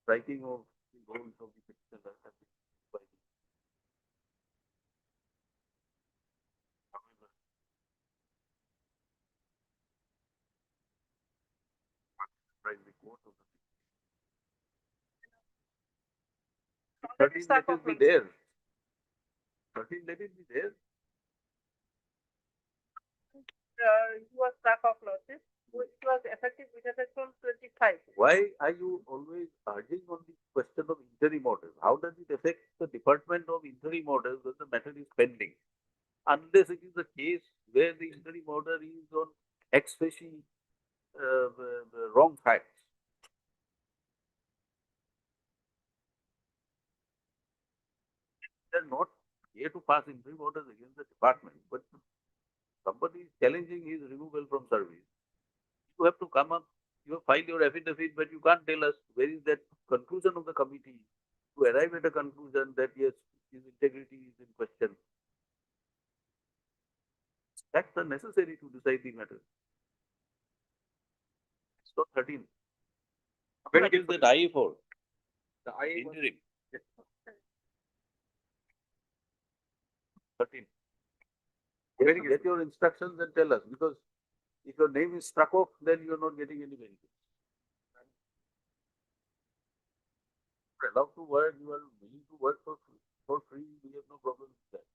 Speaker 2: striking of the goals of the petitioner has been by the however, by the court of the 13, let it be there. 13, let it be there.
Speaker 5: He was stuck of lawsuit, which was effective with effect from 25.
Speaker 2: Why are you always urging on the question of interim orders? How does it affect the department of interim orders when the matter is pending? Unless it is a case where the interim order is on ex facie wrong facts. They're not here to pass interim orders against the department, but somebody is challenging his removal from service. You have to come up, you have filed your affidavit, but you can't tell us where is that conclusion of the committee to arrive at a conclusion that yes, his integrity is in question. That's necessary to decide the matter. It's not 13.
Speaker 7: When
Speaker 2: What is that I for?
Speaker 7: The I was
Speaker 2: Interim. 13. Get your instructions and tell us, because if your name is struck off, then you're not getting any benefit. You're allowed to work, you are willing to work for free, we have no problem with that.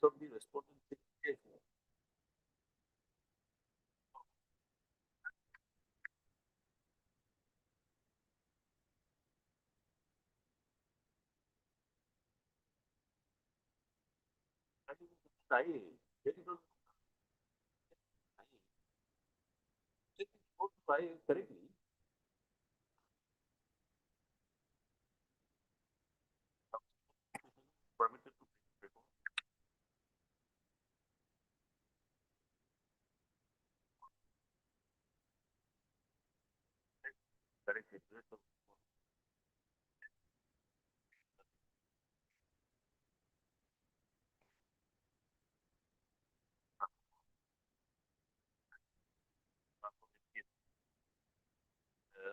Speaker 2: of the respondent. I correctly. Permitted to record. Correctly.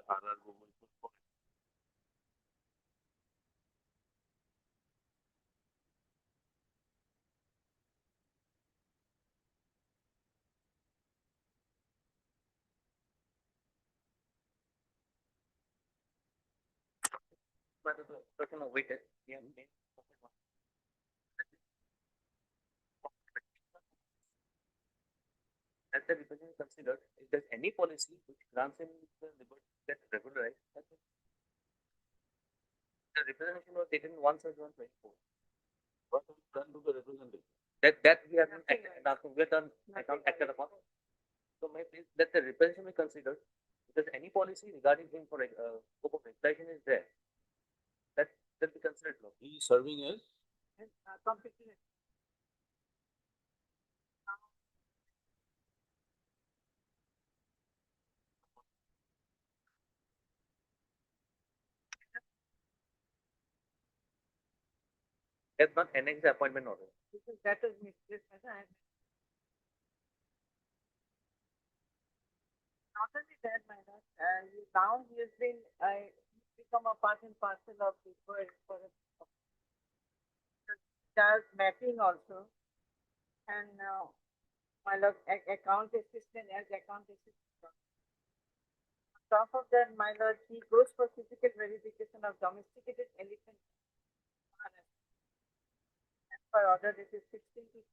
Speaker 2: RR movement.
Speaker 9: But the person awaited, yeah, as the revision is considered, if there's any policy which grants him the liberty that regularized, that is, the representation was taken 1/1/24.
Speaker 2: What is done to the representative?
Speaker 9: That we have been we have done account acted upon. So my place that the representation be considered, if there's any policy regarding him for scope of regulation is there, that be considered law.
Speaker 2: He is serving as
Speaker 5: Completely.
Speaker 9: They have not annexed the appointment order.
Speaker 5: Because that is misplaced. Not only that, my lord, now he has been, become a part and parcel of the world for does mapping also. And now, my lord, account assistant as account assistant. On top of that, my lord, he goes for physical verification of domesticated elephant. As per order, this is 16 to 16.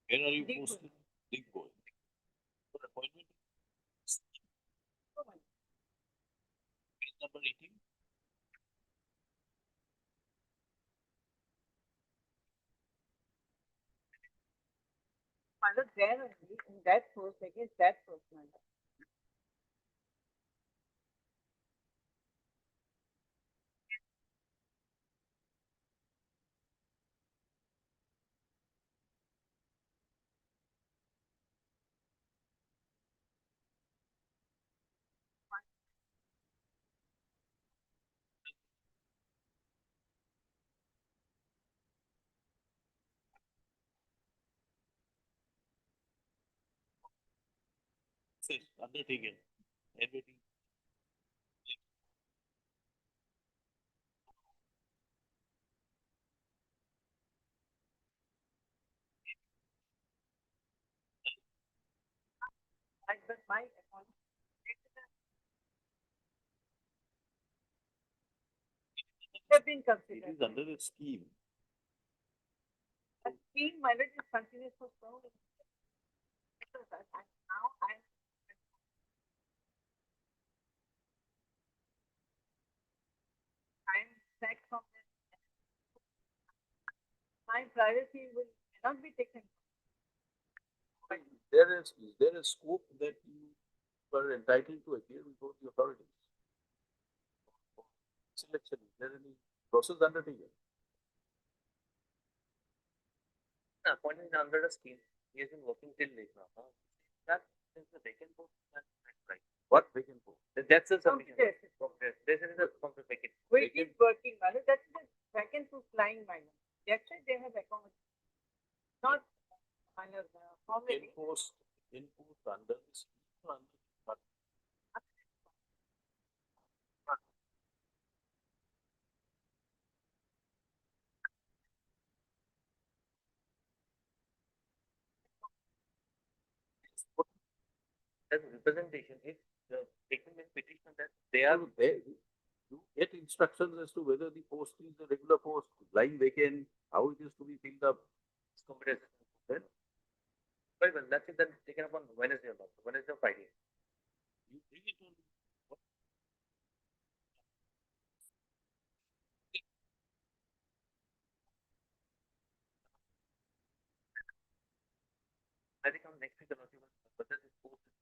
Speaker 2: where are you
Speaker 5: Big
Speaker 2: posted? Big boy. For appointment. Page number 18.
Speaker 5: My lord, there only, in that post, against that post, my lord.
Speaker 2: Says undertaken. Everything.
Speaker 5: But my account. Have been
Speaker 2: It
Speaker 5: considered.
Speaker 2: is under the scheme.
Speaker 5: A scheme, my lord, is continuous for so many. Now I'm sacked from this. My privacy will not be taken.
Speaker 2: Is there a scope that you are entitled to appear before the authorities? Selection, is there any process undertaken?
Speaker 9: The appointment is under the scheme. He has been working till late now. Huh? That is the vacant post. That's right.
Speaker 2: What vacant post?
Speaker 9: That's the submission.
Speaker 5: Computer.
Speaker 9: This is the complete vacant.
Speaker 5: We keep working, my lord. That's the second to flying, my lord. That's why they have accommodation. Not, my lord, formally.
Speaker 2: Enforced under the scheme or under the that representation is taken in petition that they are there. You get instructions as to whether the post is a regular post, lying vacant, how it is to be filled up. Then,
Speaker 11: Very well, that's it then taken up on Wednesday or not, Wednesday or Friday.
Speaker 2: you bring it on.
Speaker 11: I think on next week, the notice, whether this post is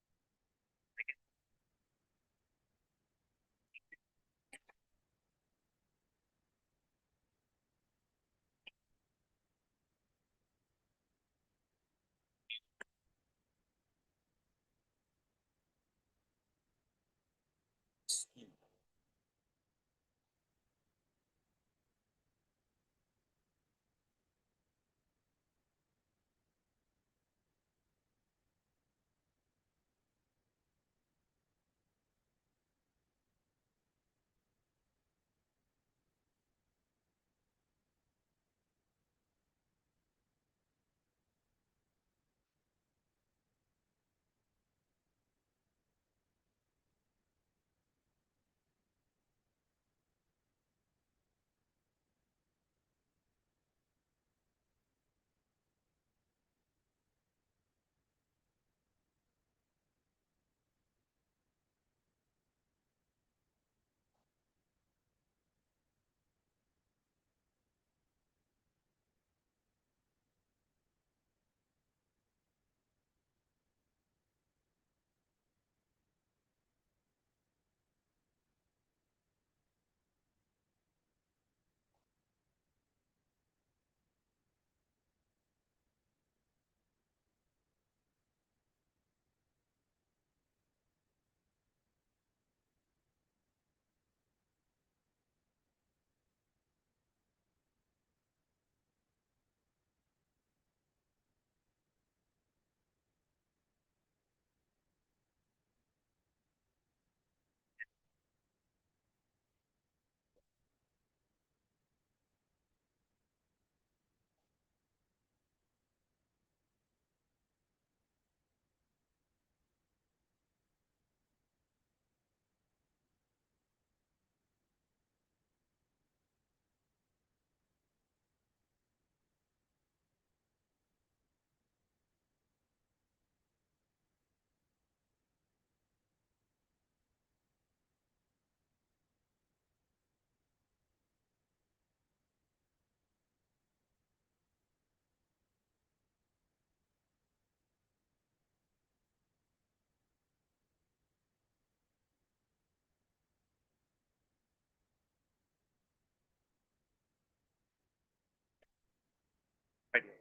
Speaker 11: Friday.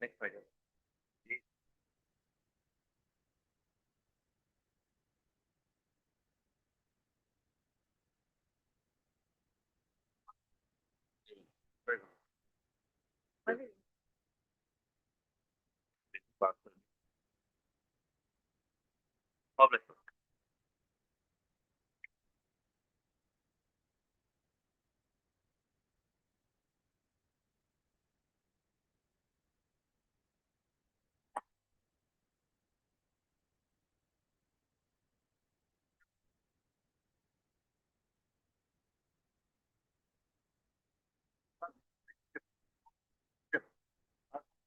Speaker 11: Next Friday. Very good. Public.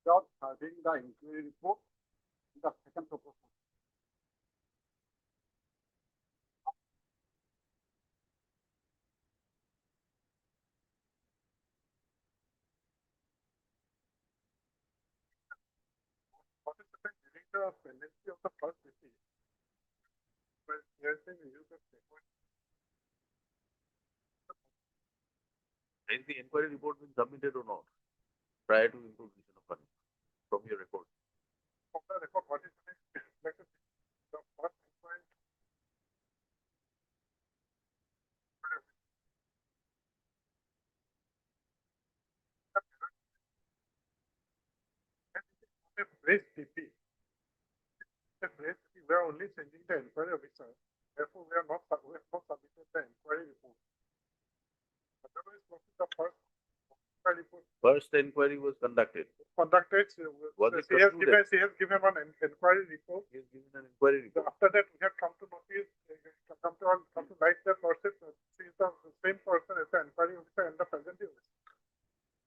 Speaker 1: Without having the inquiry report, the second proposal. Participant during the pendency of the first receipt, well, here's the use of statement.
Speaker 2: Has the inquiry report been submitted or not prior to imposition of punishment from your record?
Speaker 1: From the record, what is the next? Let us see. The first inquiry. A phrase TP. A phrase TP, we are only sending the inquiry officer. Therefore, we have not submitted the inquiry report. Otherwise, what is the first?
Speaker 2: First inquiry was conducted.
Speaker 7: Conducted.
Speaker 2: Was it
Speaker 7: She has
Speaker 2: concluded?
Speaker 7: given an inquiry report.
Speaker 2: He has given an inquiry report.
Speaker 7: After that, we have come to notice, come to light that person, she is the same person as the inquiry officer and the present officer.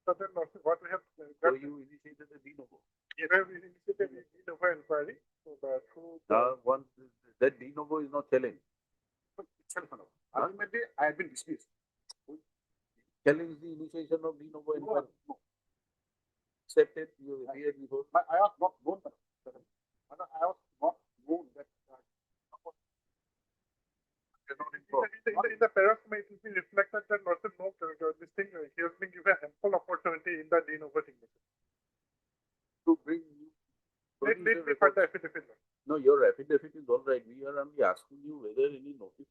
Speaker 7: So then, what we have
Speaker 2: So you initiated a de novo.
Speaker 7: we have initiated a de novo inquiry. So through
Speaker 2: Once that de novo is not telling.
Speaker 1: Ultimately, I have been dismissed.
Speaker 2: Telling is the initiation of de novo inquiry. Accepted, you appeared before.
Speaker 1: I was not known that. I was not known that.
Speaker 7: In the paragraph, it will be reflected that person no this thing he has been given ample opportunity in the de novo signature.
Speaker 2: To bring you.
Speaker 7: Let me find the affidavit.
Speaker 2: No, your affidavit is all right. We are only asking you whether any notice.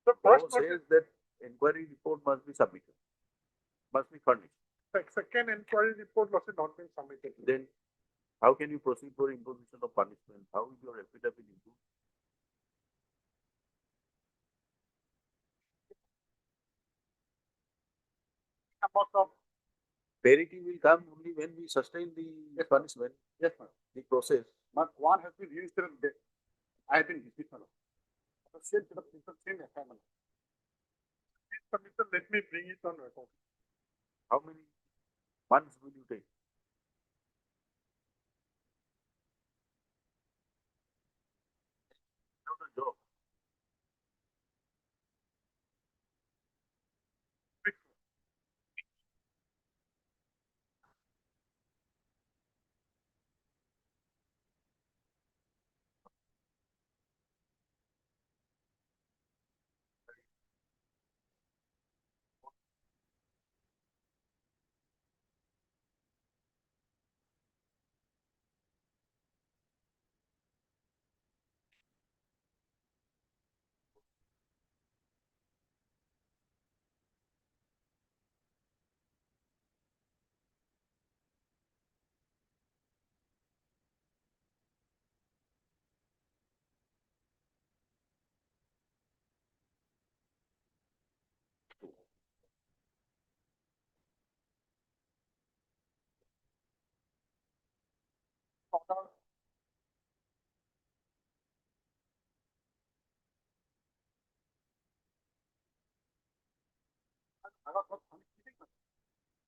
Speaker 7: The
Speaker 2: Law
Speaker 7: first
Speaker 2: says that inquiry report must be submitted, must be furnished.
Speaker 7: second inquiry report was not been submitted.
Speaker 2: Then how can you proceed for imposition of punishment? How is your affidavit improved? Parity will come only when we sustain the punishment.
Speaker 1: Yes, ma'am.
Speaker 2: The process.
Speaker 1: But one has been registered. I have been dismissed. Same set of people, same assignment.
Speaker 7: Let me bring it on record.
Speaker 2: How many months will you take? Not a job.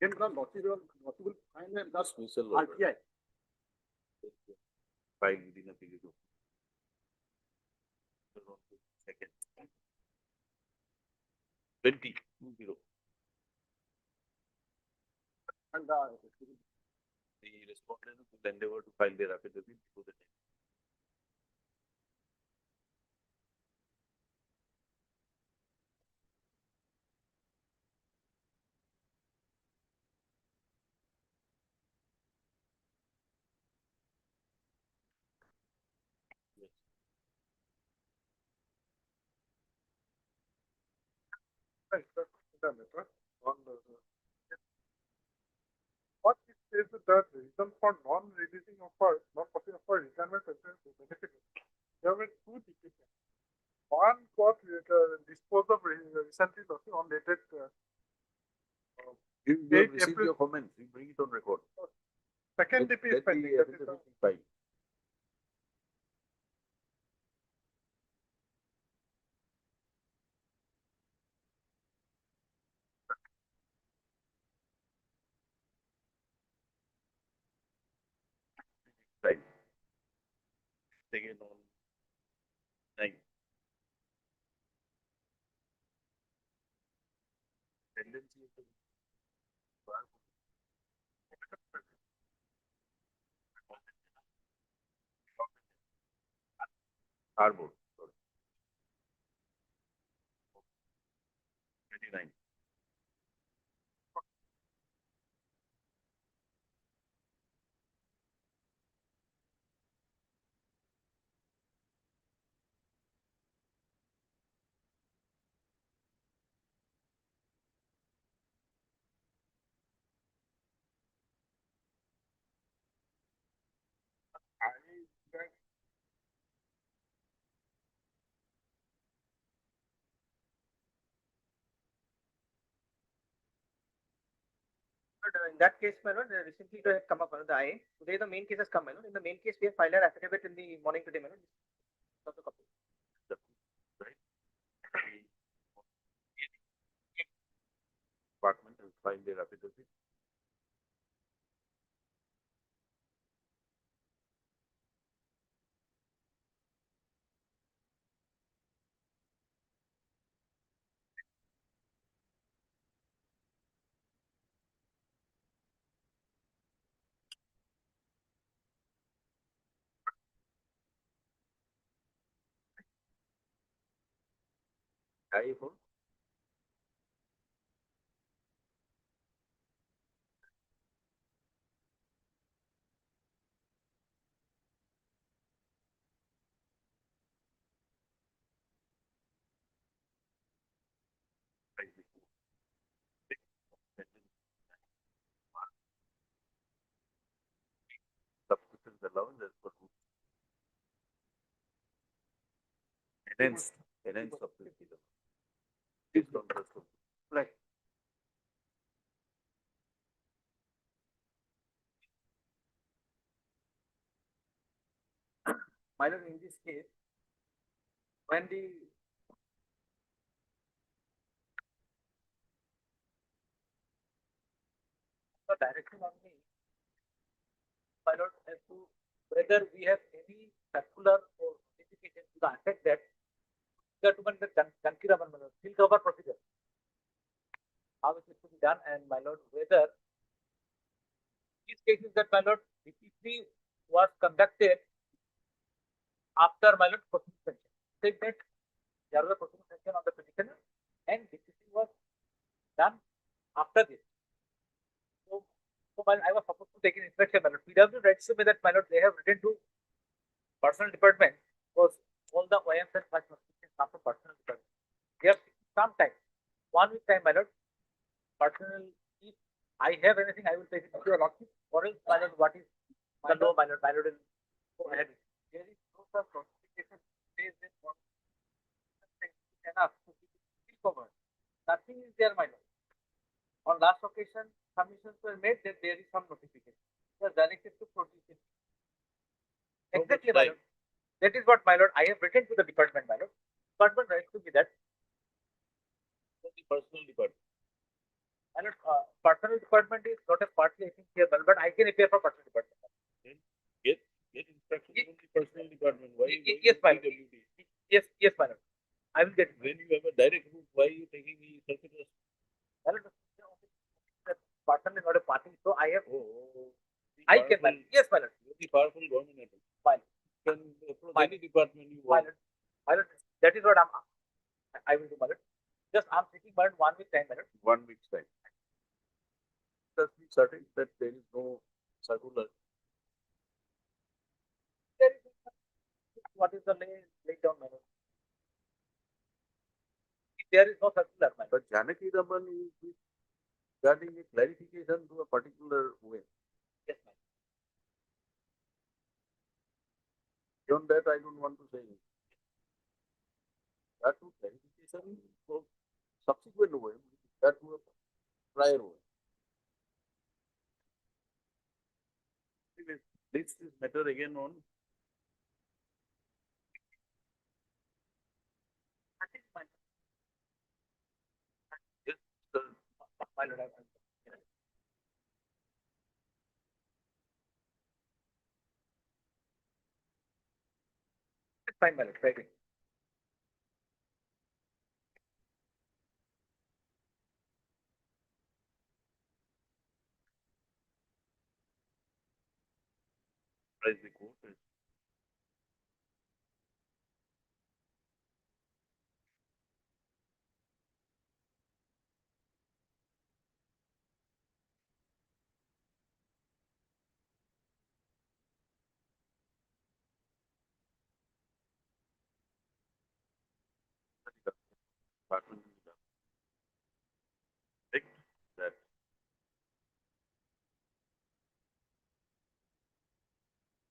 Speaker 1: Then the notable fine and thus
Speaker 2: Dismissal
Speaker 1: RTI.
Speaker 2: File within a period of second. 20.
Speaker 1: And
Speaker 2: The respondent will endeavor to file their affidavit before the time.
Speaker 7: What it says that the reason for non-releasing of her, non-passing of her retirement benefit, there were two decisions. One got disposed of recently on dated
Speaker 2: You have received
Speaker 7: April.
Speaker 2: your comments, you bring it on record.
Speaker 7: second DP is
Speaker 2: Let the
Speaker 7: pending. That is
Speaker 2: affidavit be filed. Right. Again on 9. Tendency of the Arbor. 29.
Speaker 3: in that case, my lord, recently it had come up, the IA. Today the main case has come, my lord. In the main case, we have filed our affidavit in the morning today, my lord. Not the copy.
Speaker 2: Right? Department will file their affidavit. I for substitutions allowance as per enhanced substitution. Based on the scope.
Speaker 3: Right. My lord, in this case, when the direction on me, my lord, as to whether we have any circular or notification to the effect that the Kankiraman, my lord, field cover procedure, how it is to be done, and my lord, whether these cases that my lord, DPC was conducted after my lord proceeding sanction. Take that there was a proceeding sanction on the petitioner, and DPC was done after this. So while I was supposed to take an inspection, my lord, PW writes to me that my lord, they have written to personal department because all the OMs and such notifications come from personal department. They have some time, 1 week time, my lord. Personal, if I have anything, I will take it to your lordship. Or else, my lord, what is the law, my lord? My lord will go ahead. There is no such notification says that enough to be covered. Nothing is there, my lord. On last occasion, submissions were made that there is some notification. It was directed to produce it. Exactly, my lord. That is what, my lord, I have written to the department, my lord. Department writes to me that
Speaker 2: the personal department.
Speaker 3: my lord, personal department is not a partly, I think, here, but I can appear for personal department.
Speaker 2: Then get instruction from the personal department. Why?
Speaker 3: Yes, my lord. Yes, my lord. I will get it.
Speaker 2: When you have a direct route, why are you taking the circular?
Speaker 3: My lord, the person is not a party, so I have.
Speaker 2: I
Speaker 3: I can, my lord. Yes, my lord.
Speaker 2: The powerful government entity.
Speaker 3: My lord.
Speaker 2: Can approach any department you
Speaker 3: My
Speaker 2: want.
Speaker 3: lord. My lord, that is what I will do, my lord. Just I'm taking, my lord, 1 week time, my lord.
Speaker 2: 1 week's time. Just be certain that there is no circular.
Speaker 3: There is what is the lay down, my lord? If there is no circular, my lord.
Speaker 2: But Janaki Raman is regarding a clarification to a particular way.
Speaker 3: Yes, my lord.
Speaker 2: Beyond that, I don't want to say anything. That to clarification for subsequent way, that to a prior way. This matter again on
Speaker 3: I think, my lord.
Speaker 2: yes,
Speaker 3: My lord, it's fine, my lord. Right.
Speaker 2: price the court. Department will take that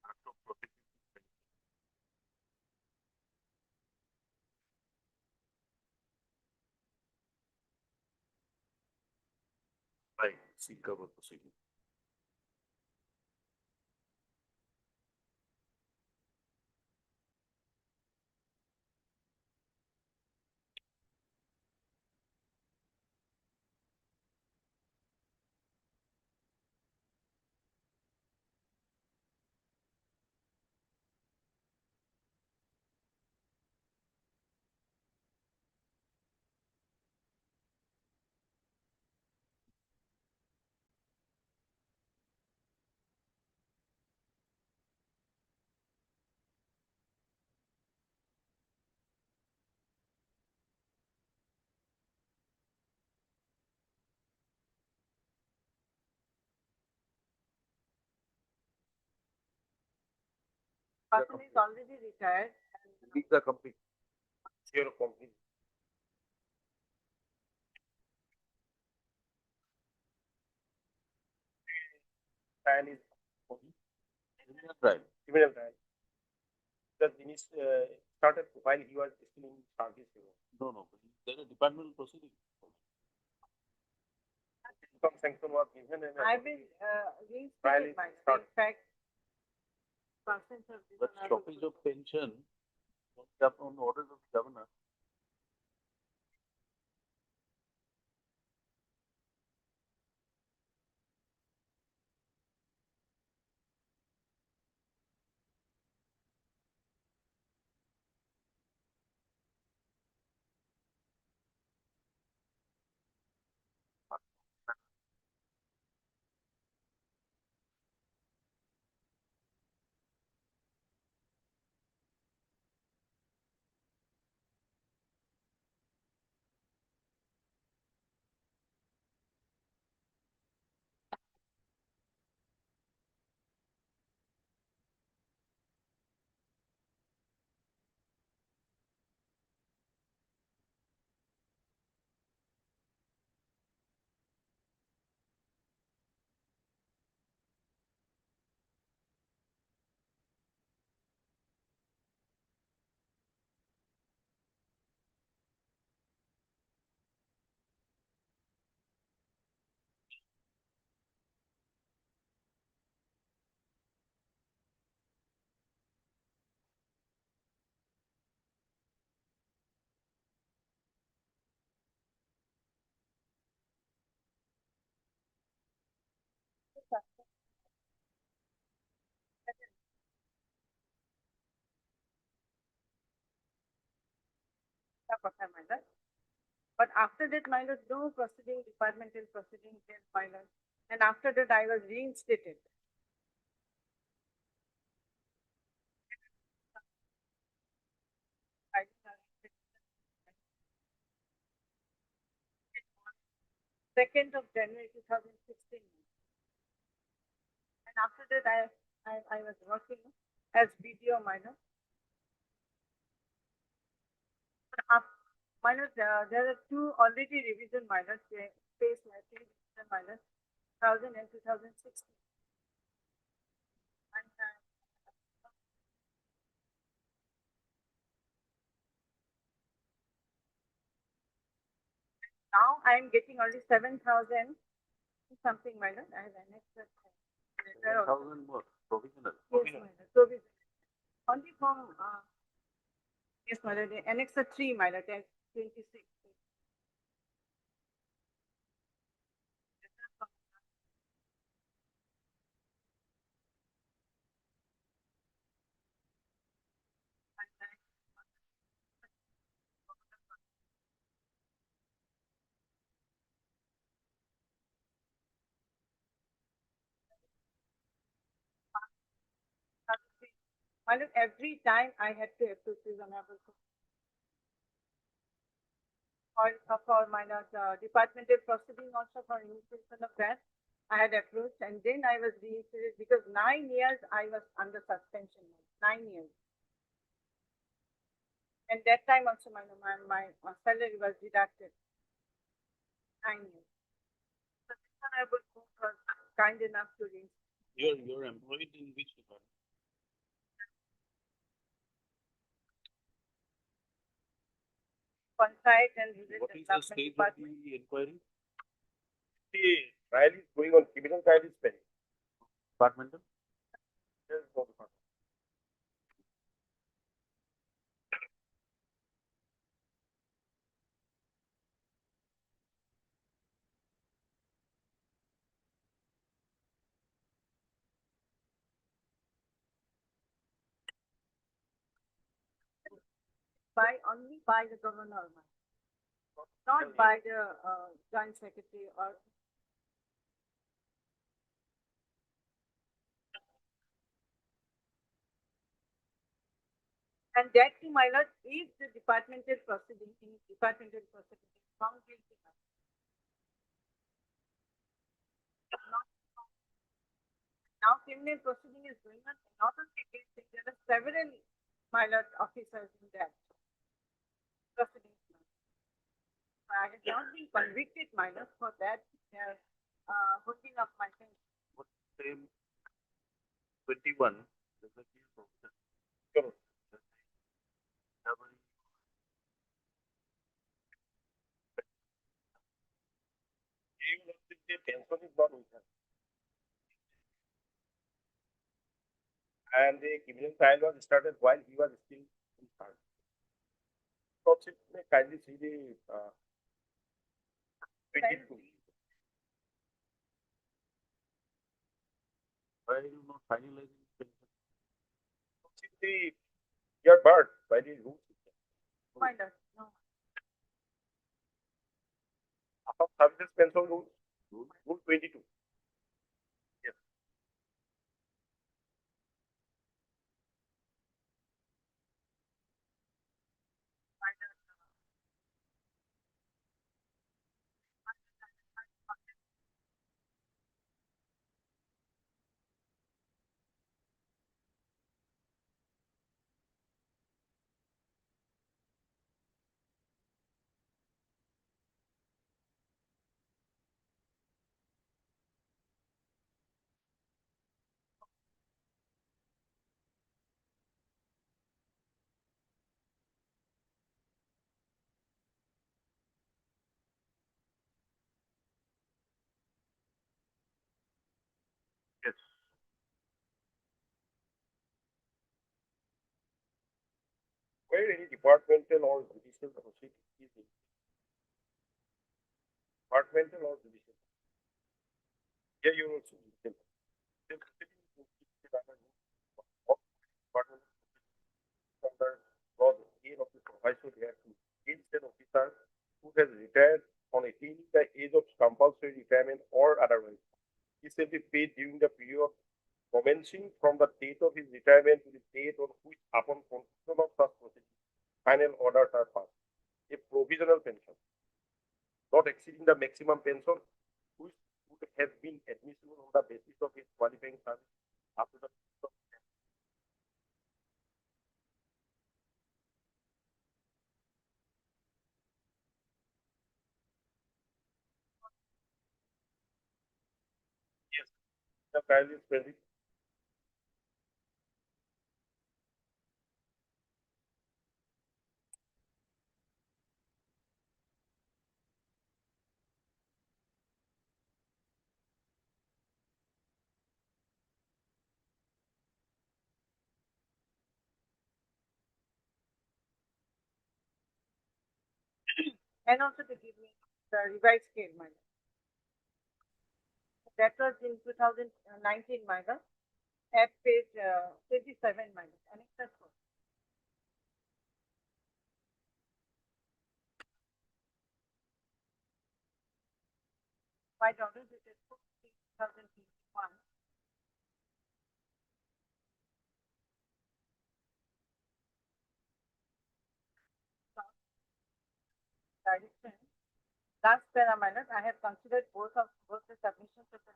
Speaker 2: act of prosecution by seeker proceeding.
Speaker 5: Person is already retired.
Speaker 2: Leave the company.
Speaker 7: Your company. Trial is
Speaker 2: Criminal trial.
Speaker 7: criminal trial. Because when he started while he was still in service.
Speaker 2: No. There are departmental proceedings.
Speaker 7: Income sanction was given and
Speaker 5: I've been
Speaker 7: Trial
Speaker 5: reinstated
Speaker 7: is
Speaker 5: minor.
Speaker 7: start.
Speaker 5: In fact, persons have been
Speaker 2: But
Speaker 5: unable
Speaker 2: stoppage
Speaker 5: to-
Speaker 2: of pension on orders of the governor.
Speaker 5: minor. But after that, minor, no proceeding, departmental proceeding, then minor. And after that, I was reinstated. I- 2nd of January 2016. And after that, I was working as BDO minor. Minors, there are two already revision minors, phase 3 revision minors, 2000 and 2016. And now I am getting only 7,000 something minor. I have annexed that.
Speaker 2: 7,000 more provisional.
Speaker 5: Yes, minor. Provision. Only from, yes, minor, the annex 3 minor, 10, 26. Minor, every time I had to approve this honorable court. For minor departmental proceeding also for initiation of that, I had approved, and then I was reinstated because 9 years I was under suspension. 9 years. And that time also my salary was deducted. 9 years. So this honorable court was kind enough to reinstate.
Speaker 2: You're employed in which department?
Speaker 5: Panchayat and
Speaker 2: What is the stage of the inquiry?
Speaker 7: The
Speaker 13: Trial is going on, criminal trial is pending.
Speaker 2: Departmental?
Speaker 13: There is no department.
Speaker 14: Only by the governor, not by the joint secretary or. And that too, my lord, if the departmental proceeding found guilty. Now criminal proceeding is going on, not only case, there are several my lord officers in that proceeding. I have not been convicted, my lord, for that holding up my thing.
Speaker 2: Same 21. There's a case provision.
Speaker 13: Sure. The pension is not with her. And the criminal trial was started while he was still in charge. Lordship, may kindly see the 22.
Speaker 2: Why are you not finalizing pension?
Speaker 13: Lordship, the year birth by the rules.
Speaker 14: My lord, no.
Speaker 13: Of services pension rule, rule 22. Yes.
Speaker 2: Yes.
Speaker 13: Where any departmental or judicial proceeding is in. Departmental or judicial. Here you will see. Under clause A of the proviso there to against an officer who has retired on attaining the age of compulsory retirement or otherwise. He shall be paid during the period commencing from the date of his retirement to the date on which, upon conclusion of such proceedings, final orders are passed. A provisional pension, not exceeding the maximum pension, which would have been admissible on the basis of his qualifying service after the yes, the trial is pending.
Speaker 14: And also to give me the revised scale, my lord. That was in 2019, my lord, at page 27, my lord. Annexure 4. My daughter, this is 2021. Direction. Last para, my lord, I have considered both the submissions of the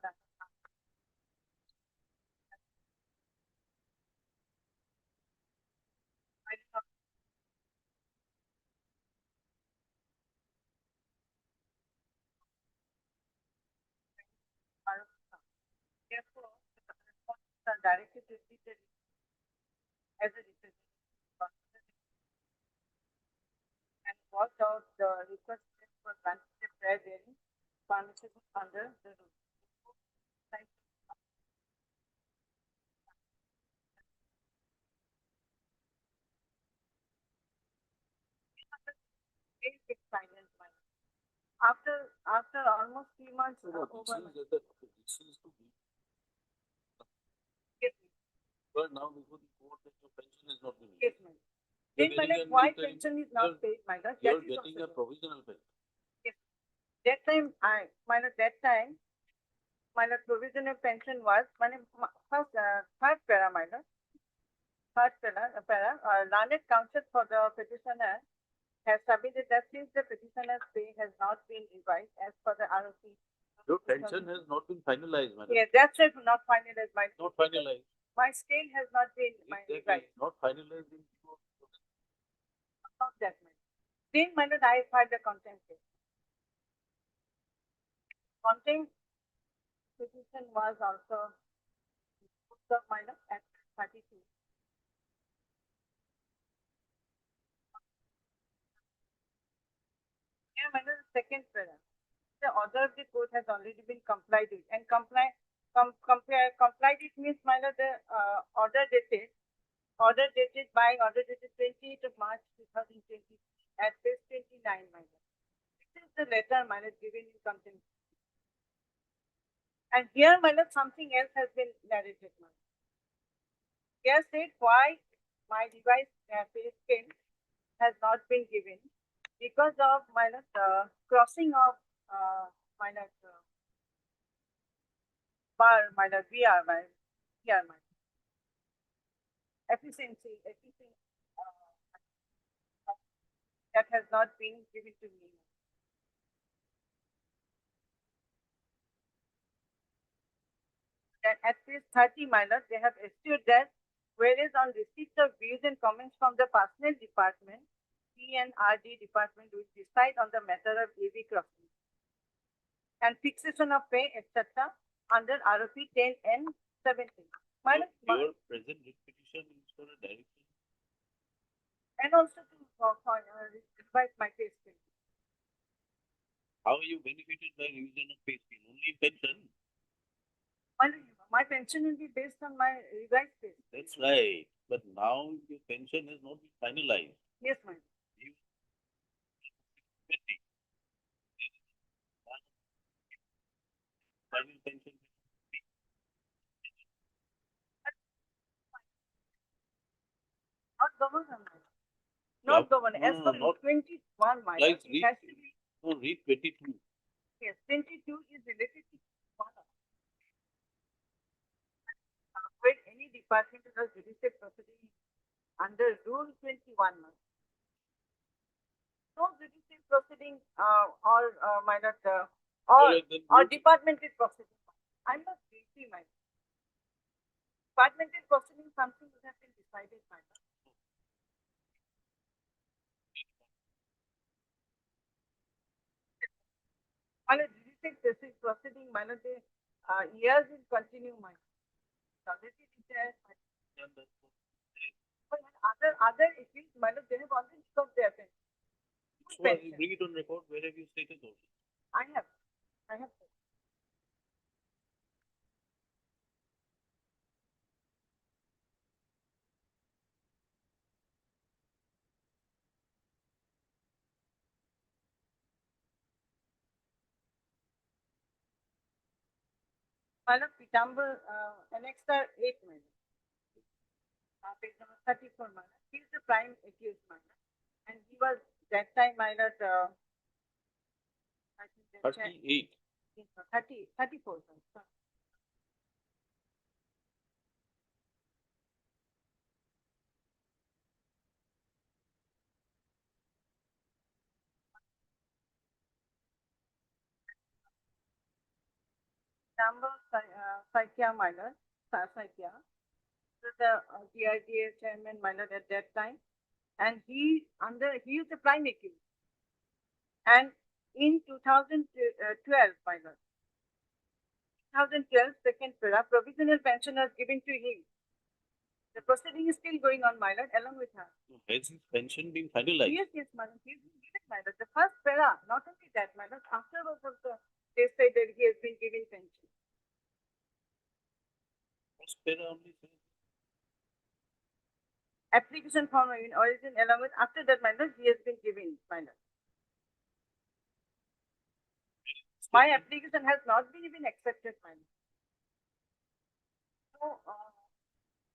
Speaker 14: therefore, the responses are directed to treated as a representative and worked out the request for granted a prior hearing permissible under the rule. Very big silence, my lord. After almost 3 months over, my lord. Yes,
Speaker 2: But now before the court that your pension is not being
Speaker 14: yes, my lord. Then, my lord, why pension is not paid, my lord?
Speaker 2: You're
Speaker 14: That is
Speaker 2: getting a
Speaker 14: also there.
Speaker 2: provisional pension.
Speaker 14: That time, my lord, that time, my lord, provisional pension was, first, third para, my lord. Third para, learned counsel for the petitioner has submitted that since the petitioner's pay has not been revised as per the ROP.
Speaker 2: Your pension has not been finalized, madam.
Speaker 14: Yes, that's it, not finalized, my
Speaker 2: Not finalized.
Speaker 14: My scale has not been
Speaker 2: Exactly.
Speaker 14: revised.
Speaker 2: Not finalized in
Speaker 14: Not that much. Then, my lord, I filed the contempt case. Contempt petition was also put up, my lord, at 32. Yeah, my lord, second para. The order of the court has already been complied with, and complied it means, my lord, the order dated by order dated 28th of March 2020 at page 29, my lord. This is the letter, my lord, given in contempt. And here, my lord, something else has been narrated, my lord. Here said why my revised pay scale has not been given because of, my lord, crossing of my lord, bar, my lord, VR, my lord. Efficiency, that has not been given to me. Then at page 30, my lord, they have assured that whereas on receipt of views and comments from the personnel department, PNRD department will decide on the matter of AV crossing and fixation of pay, etc. under ROP 10 and 17. My lord,
Speaker 2: your present petition is for a direction.
Speaker 14: and also to revise my pay scale.
Speaker 2: How are you benefited by revision of pay scale? Only in pension.
Speaker 14: My pension will be based on my revised pay.
Speaker 2: That's right. But now your pension has not been finalized.
Speaker 14: Yes, my lord.
Speaker 2: You final pension.
Speaker 14: Not governor, my lord. Not governor.
Speaker 2: No,
Speaker 14: As per
Speaker 2: not
Speaker 14: 21, my
Speaker 2: like
Speaker 14: lord, it has to be.
Speaker 2: no, read 22.
Speaker 14: Yes, 22 is related to governor. When any department does judicial proceeding under Rule 21, no judicial proceeding or my lord, or departmental proceeding. I'm not guilty, my lord. Departmental proceeding something that has been decided, my lord. My lord, judicial proceeding, my lord, the years will continue, my lord. Already retired, my lord. But other issues, my lord, they have already stopped their pension.
Speaker 2: So you bring it on record. Where have you stated those?
Speaker 14: I have. My lord, Pitambar, annexer 8, my lord. Page number 34, my lord. He is the prime accused, my lord. And he was that time, my lord, I think that
Speaker 2: 38.
Speaker 14: 34, sir. Number Saikia, my lord, Saikia. The DRDA chairman, my lord, at that time. And he is the prime accused. And in 2012, my lord, 2012, second para, provisional pension was given to him. The proceeding is still going on, my lord, along with her.
Speaker 2: Has his pension been finalized?
Speaker 14: Yes, my lord. He's been given, my lord. The first para, not only that, my lord, afterwards also, they say that he has been given pension.
Speaker 2: First para only says
Speaker 14: Application form in origin along with, after that, my lord, he has been given, my lord. My application has not been even accepted, my lord. So,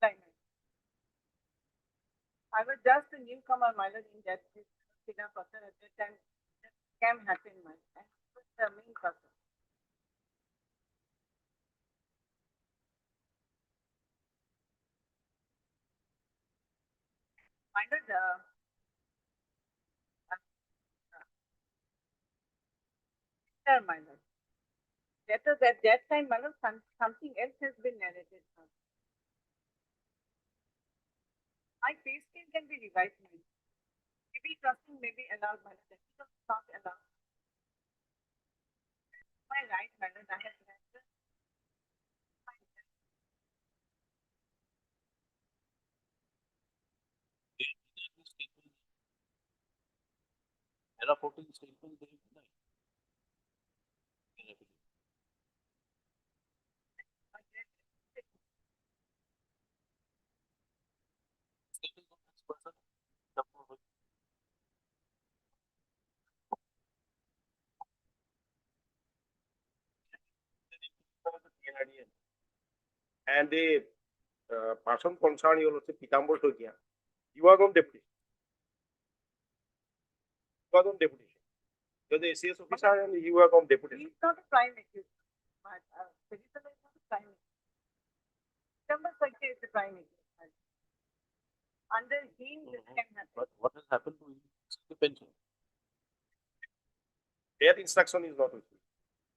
Speaker 14: like, I was just a newcomer, my lord, in that person at that time. That scam happened, my lord, and it was the main person. My lord, my lord. That was at that time, my lord, something else has been narrated. My pay scale can be revised, my lord. Maybe trusting may be allowed, my lord. That is not allowed. My right, my lord, I have read.
Speaker 2: There are 14 statements they have denied.
Speaker 13: And the person concerned, you know, Pitambur Sokia, you are on deputy. You are on deputy. You are the ACS officer and you are on deputy.
Speaker 14: He is not a prime accused. But Procedural is not a prime accused. Number Sakya is the prime accused. Under him, this can happen.
Speaker 2: But what has happened to the pension?
Speaker 13: Their instruction is not with you.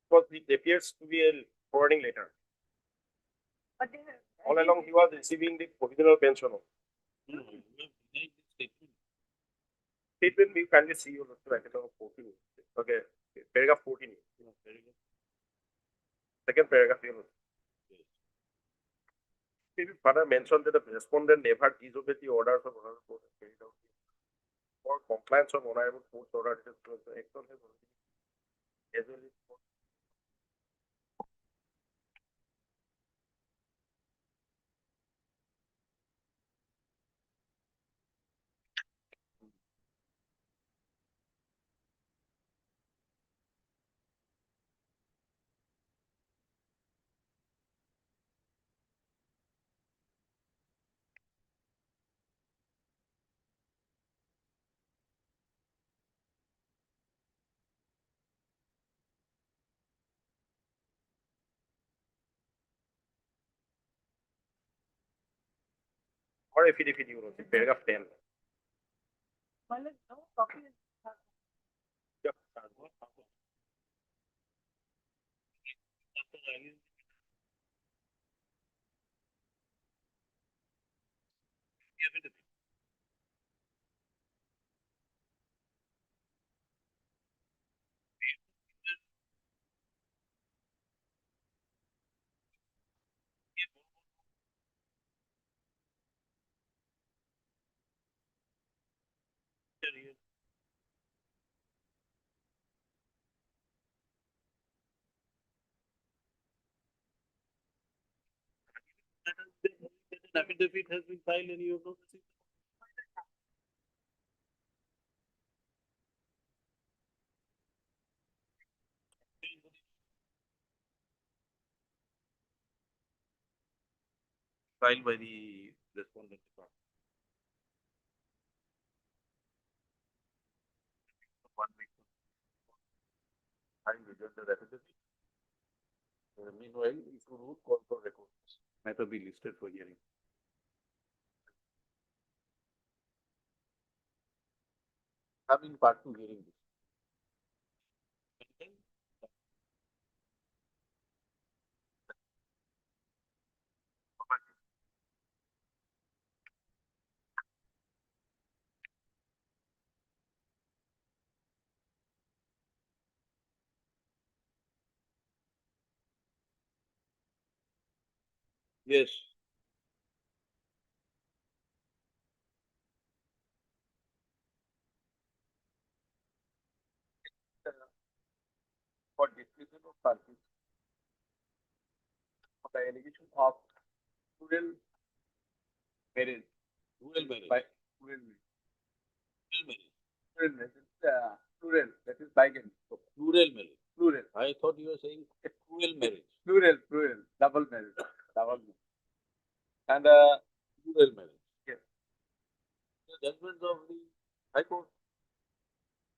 Speaker 13: Because it appears to be a forwarding letter.
Speaker 14: But they
Speaker 13: All along, he was receiving the provisional pension.
Speaker 2: No, you have denied the statement.
Speaker 13: Statement we kindly see you right now 14. Okay, paragraph 14. Second paragraph, you know. It is further mentioned that the respondent never disobeyed the orders of honorable court and carried out for compliance of honorable court's order. The action has already as well as or affidavit, you know, paragraph 10.
Speaker 14: Well, no copy is
Speaker 13: Yeah.
Speaker 2: An affidavit has been filed and you have not received. Filed by the respondent. One week. Time result the affidavit. Meanwhile, if you would call for records, matter be listed for hearing. Coming part to hearing this. Yes.
Speaker 11: For discussion of purpose for the allegation of cruel marriage
Speaker 2: Rural marriage.
Speaker 11: by cruel
Speaker 2: Rural marriage.
Speaker 11: marriage, plural, that is bygamy.
Speaker 2: Rural marriage.
Speaker 1: Plural.
Speaker 2: I thought you were saying a cruel marriage.
Speaker 1: Plural. Double marriage. And
Speaker 2: Cruel marriage.
Speaker 1: yes.
Speaker 2: The judgments of the High Court.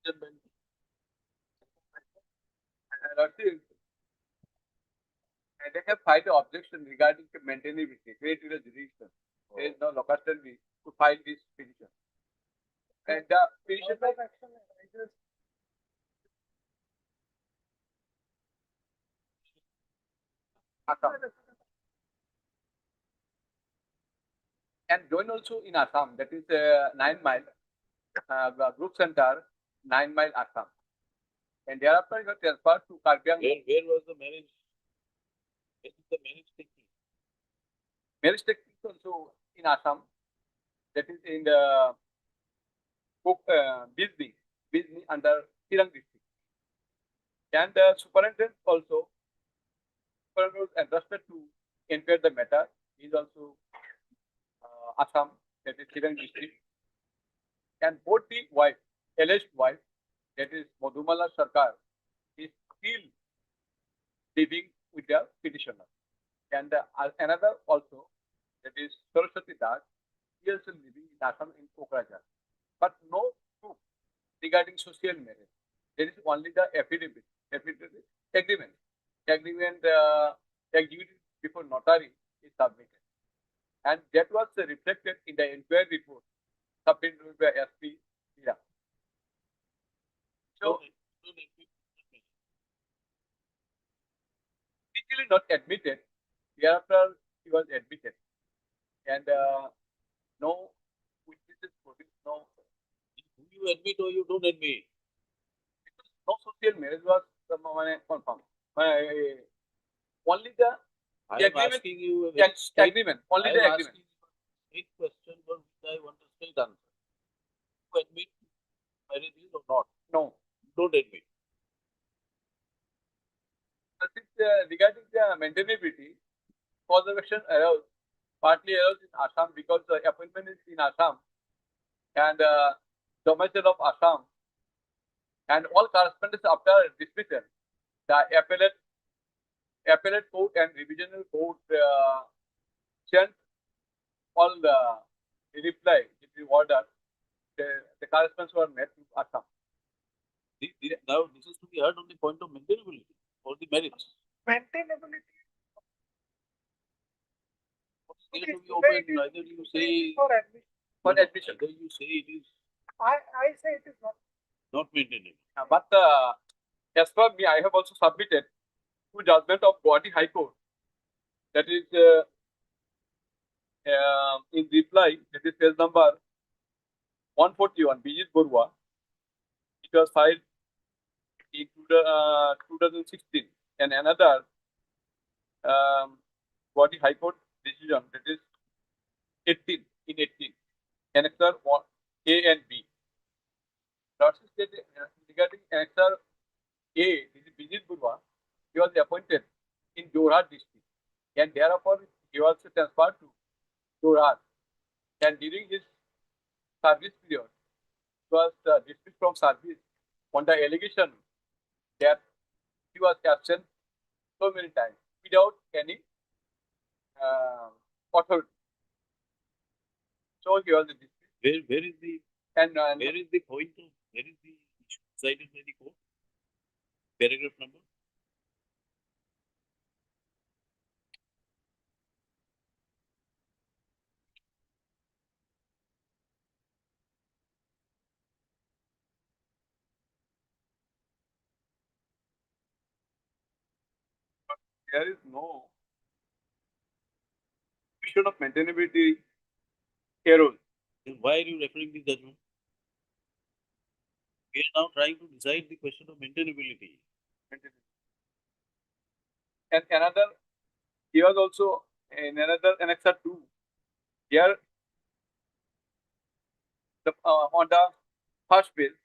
Speaker 2: Judgment.
Speaker 1: And I think they have filed an objection regarding the maintainability. Great jurisdiction. There is no locus standi to file this petition. And the petition
Speaker 6: Cause of action arises
Speaker 1: Assam. And join also in Assam, that is 9 mile group center, 9 mile Assam. And thereafter you are transferred to Karbi Anglong.
Speaker 2: Where was the marriage? Where is the marriage taking?
Speaker 1: Marriage technique also in Assam, that is in the Bizni under Tirang district. And the superintendent also was entrusted to inquire the matter. He is also Assam, that is Tirang district. And both the wife, alleged wife, that is Madhumala Sarkar, is still living with the petitioner. And another also, that is Saraswati Das, he is also living in Assam in Kokrajhar. But no proof regarding social marriage. There is only the affidavit agreement. Executed before notary is submitted. And that was reflected in the inquiry report submitted by SP Hira. So, initially not admitted, thereafter he was admitted. And no witnesses produced, no.
Speaker 2: You admit or you don't admit?
Speaker 1: No social marriage was confirmed. Only the
Speaker 2: I am
Speaker 1: agreement,
Speaker 2: asking you a very straight,
Speaker 1: agreement. Only
Speaker 2: I
Speaker 1: the
Speaker 2: am
Speaker 1: agreement.
Speaker 2: asking you a straight question for which I want a straight answer. You admit marriage is or not?
Speaker 1: No.
Speaker 2: Don't admit.
Speaker 1: Regarding the maintainability, cause of action partly arose in Assam because the appointment is in Assam and domicile of Assam, and all correspondence after dismissal, the appellate court and revisional court sent all the reply in the order. The correspondence were made to Assam.
Speaker 2: Now this is to be heard on the point of maintainability or the merits.
Speaker 6: maintainability.
Speaker 2: It is to be
Speaker 6: Where
Speaker 2: open.
Speaker 6: it is
Speaker 2: Either you say
Speaker 6: for admission.
Speaker 1: For
Speaker 2: no,
Speaker 1: admission.
Speaker 2: either you say it is
Speaker 6: I say it is not.
Speaker 2: maintainable.
Speaker 1: But as per me, I have also submitted two judgment of Gauhati High Court. That is in reply, that is case number 141, Bijit Borua. It was filed in 2016. And another Gauhati High Court decision, that is 18, Annexer A and B. Regarding Annexer A, this is Bijit Borua, he was appointed in Gauhati district, and therefore he was transferred to Gauhati. And during his service period, he was dismissed from service on the allegation that he was absent so many times without any authority. So he was dismissed.
Speaker 2: Where is the where is the point of where is the issue decided by the court? Paragraph number?
Speaker 1: There is no question of maintainability arose.
Speaker 2: Then why are you referring the judgment? We are now trying to decide the question of maintainability.
Speaker 1: And another, he was also in another Annexer 2. Here, on the first page,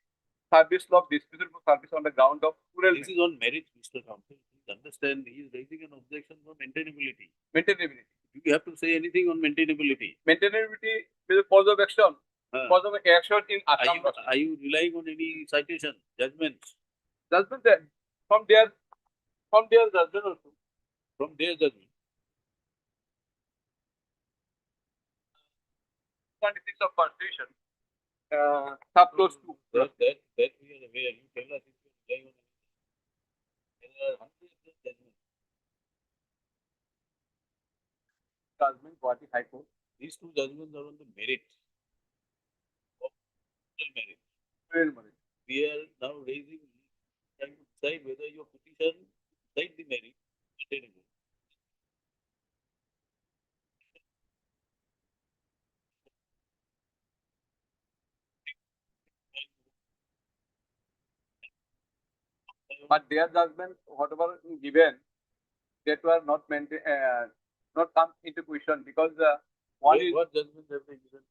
Speaker 1: service law dismissal for service on the ground of plural
Speaker 2: This is on merits, Mr. Counsel. Please understand, he is raising an objection for maintainability.
Speaker 1: maintainability.
Speaker 2: Do you have to say anything on maintainability?
Speaker 1: Maintainability with cause of action. Cause of action in Assam.
Speaker 2: Are you relying on any citation, judgments?
Speaker 1: Judgment from their judgment also.
Speaker 2: From their judgment.
Speaker 1: 26 of Constitution, subclause 2.
Speaker 2: That we are aware. You tell us if you rely on it. There are hundreds of judgments.
Speaker 1: Judgment, Gauhati High Court.
Speaker 2: These two judgments are on the merits of criminal merit.
Speaker 1: Criminal merit.
Speaker 2: We are now trying to decide whether your petition decide the merit is maintainable.
Speaker 1: But their judgment, whatever given, that were not maintained, not come into question because one is
Speaker 2: What judgment have they given?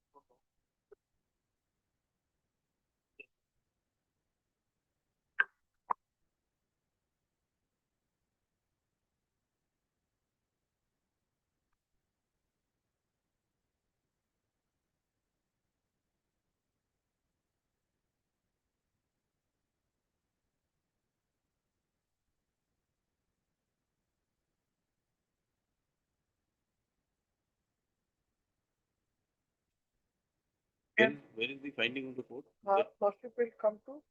Speaker 2: Where is the finding of the court?
Speaker 6: Lordship will come to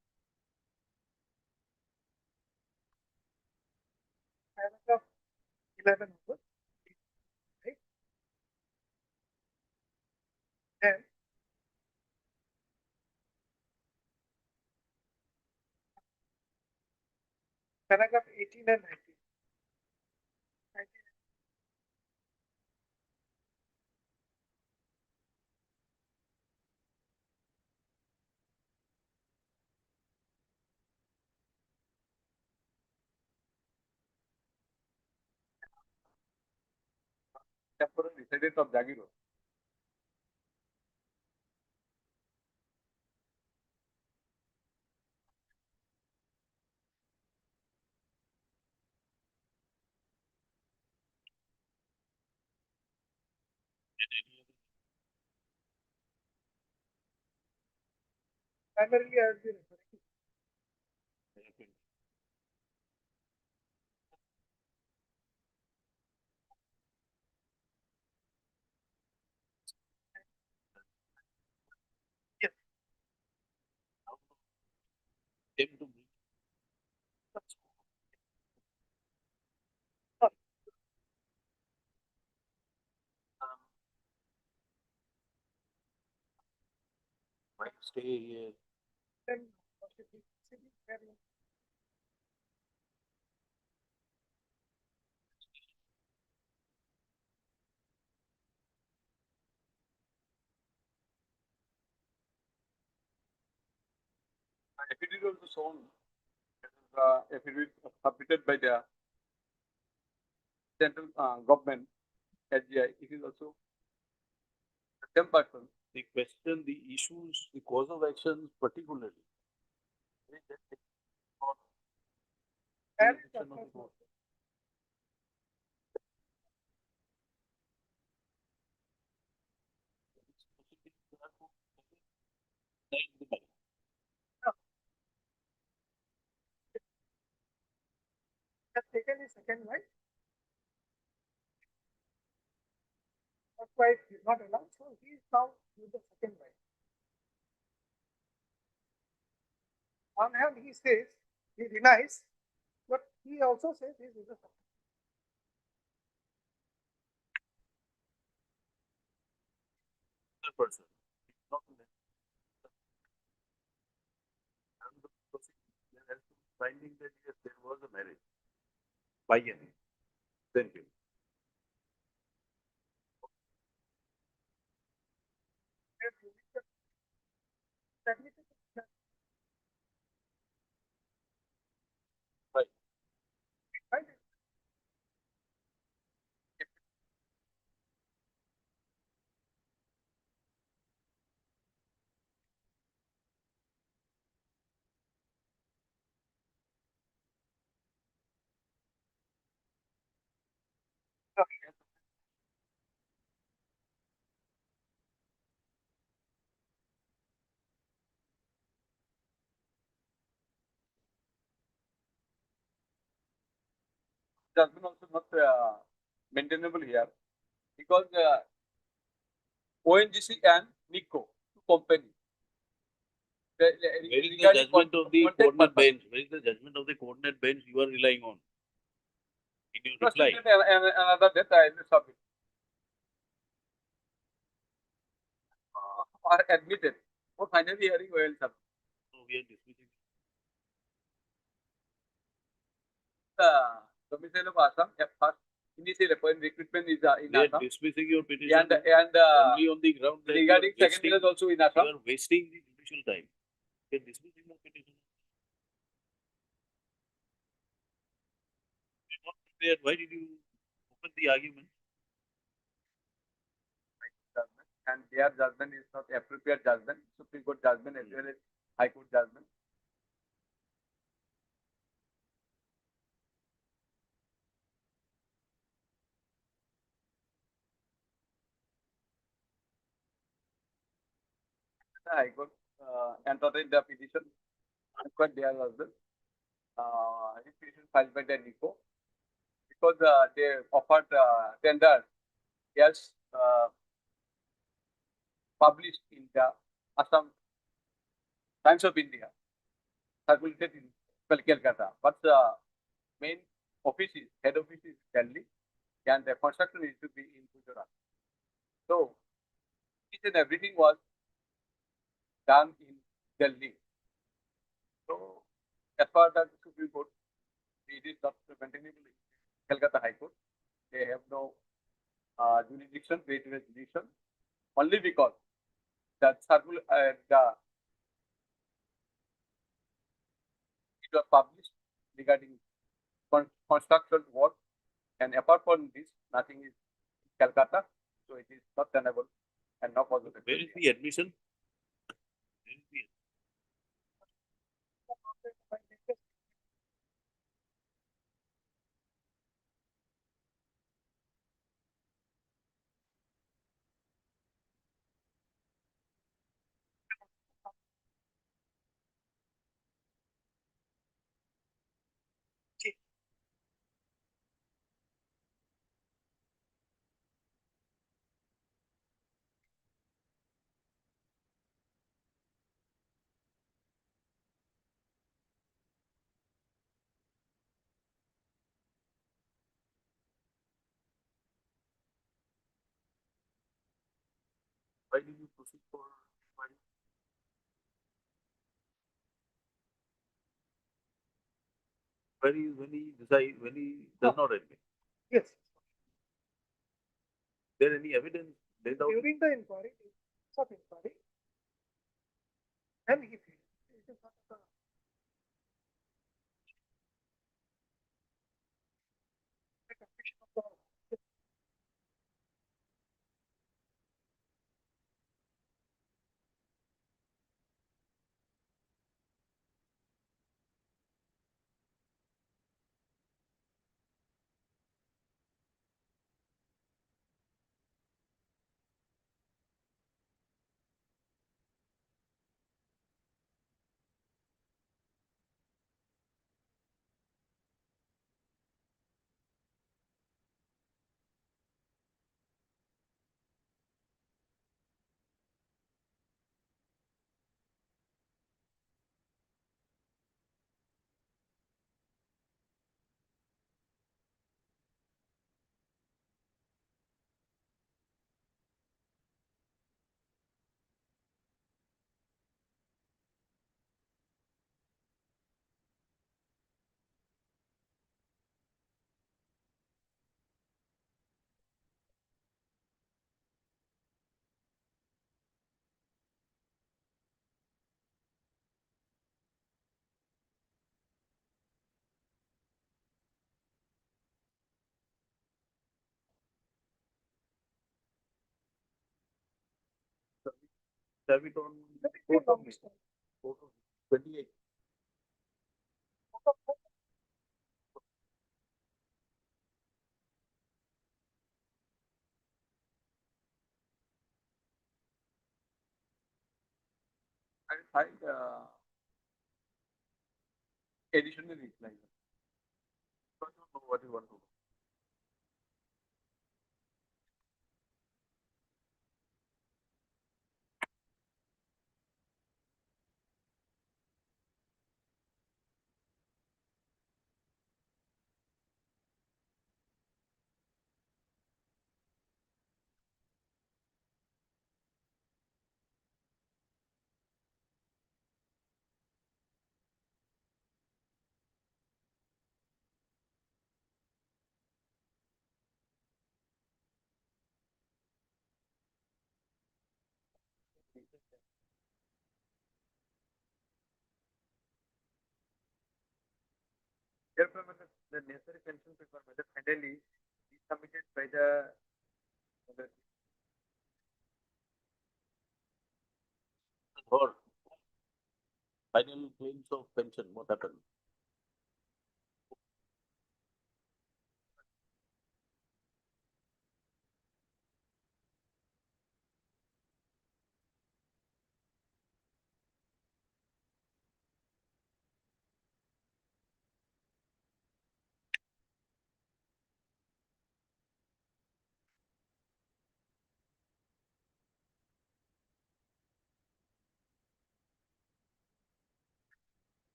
Speaker 6: paragraph 11 onwards, right? And paragraph 18 and 19.
Speaker 1: temporary resident of Jagiru.
Speaker 6: Primarily, I will be referring to
Speaker 2: Came to me. Why stay here?
Speaker 6: then lordship will proceed where you
Speaker 1: Affidavit also shown, affidavit submitted by the central government, SGI. It is also the same person.
Speaker 2: The question, the issues, the cause of action particularly.
Speaker 6: That is
Speaker 2: Jurisdiction
Speaker 6: of
Speaker 2: of the
Speaker 6: course
Speaker 2: court. Decide the matter.
Speaker 6: has taken his second wife. First wife is not allowed, so he is now with the second wife. On hand, he says, he denies, but he also says he is with the second.
Speaker 2: Other person. Not the and the proceeding. There has to be finding that yes, there was a marriage. By any. Thank you. Right.
Speaker 6: Right?
Speaker 1: judgment also not maintainable here because ONGC and NICO, two companies.
Speaker 2: Where is the judgment of the coordinate bench? Where is the judgment of the coordinate bench you are relying on? In your reply.
Speaker 1: Another death I will submit. Are admitted. For final hearing, we will submit.
Speaker 2: So we are dismissing.
Speaker 1: The domicile of Assam, first initial appointment recruitment is in
Speaker 2: They are
Speaker 1: Assam.
Speaker 2: dismissing your petition
Speaker 1: And
Speaker 2: only on the ground that
Speaker 1: regarding second is also in
Speaker 2: you
Speaker 1: Assam.
Speaker 2: are wasting the judicial time. They are dismissing your petition. You are not prepared. Why did you open the argument?
Speaker 1: Judgment, and their judgment is not appropriate judgment. Supreme Court judgment as well as High Court judgment. The High Court entertained the petition and quite their judgment. This petition filed by the NICO because they offered tender as published in the Assam Times of India, circulated in Calcutta. But the main office is, head office is Delhi, and the construction is to be in Gujarat. So, each and everything was done in Delhi. So, as far as the Supreme Court, it is not maintainable in Calcutta High Court. They have no jurisdiction, creative jurisdiction, only because the it was published regarding construction work, and apart from this, nothing is in Calcutta, so it is not tenable and not possible.
Speaker 2: Where is the admission? Where is the Why did you proceed for inquiry? When he does not admit?
Speaker 6: Yes.
Speaker 2: Is there any evidence laid out?
Speaker 6: During the inquiry, sub inquiry, and he feels it is not a conviction of the
Speaker 2: Have it on 4th of May. 4th of 28.
Speaker 1: I find additional reply.
Speaker 2: I don't know what you want to do.
Speaker 11: Therefore, the necessary pension paper whether finally is submitted by the
Speaker 2: Or final claims of pension, what happened?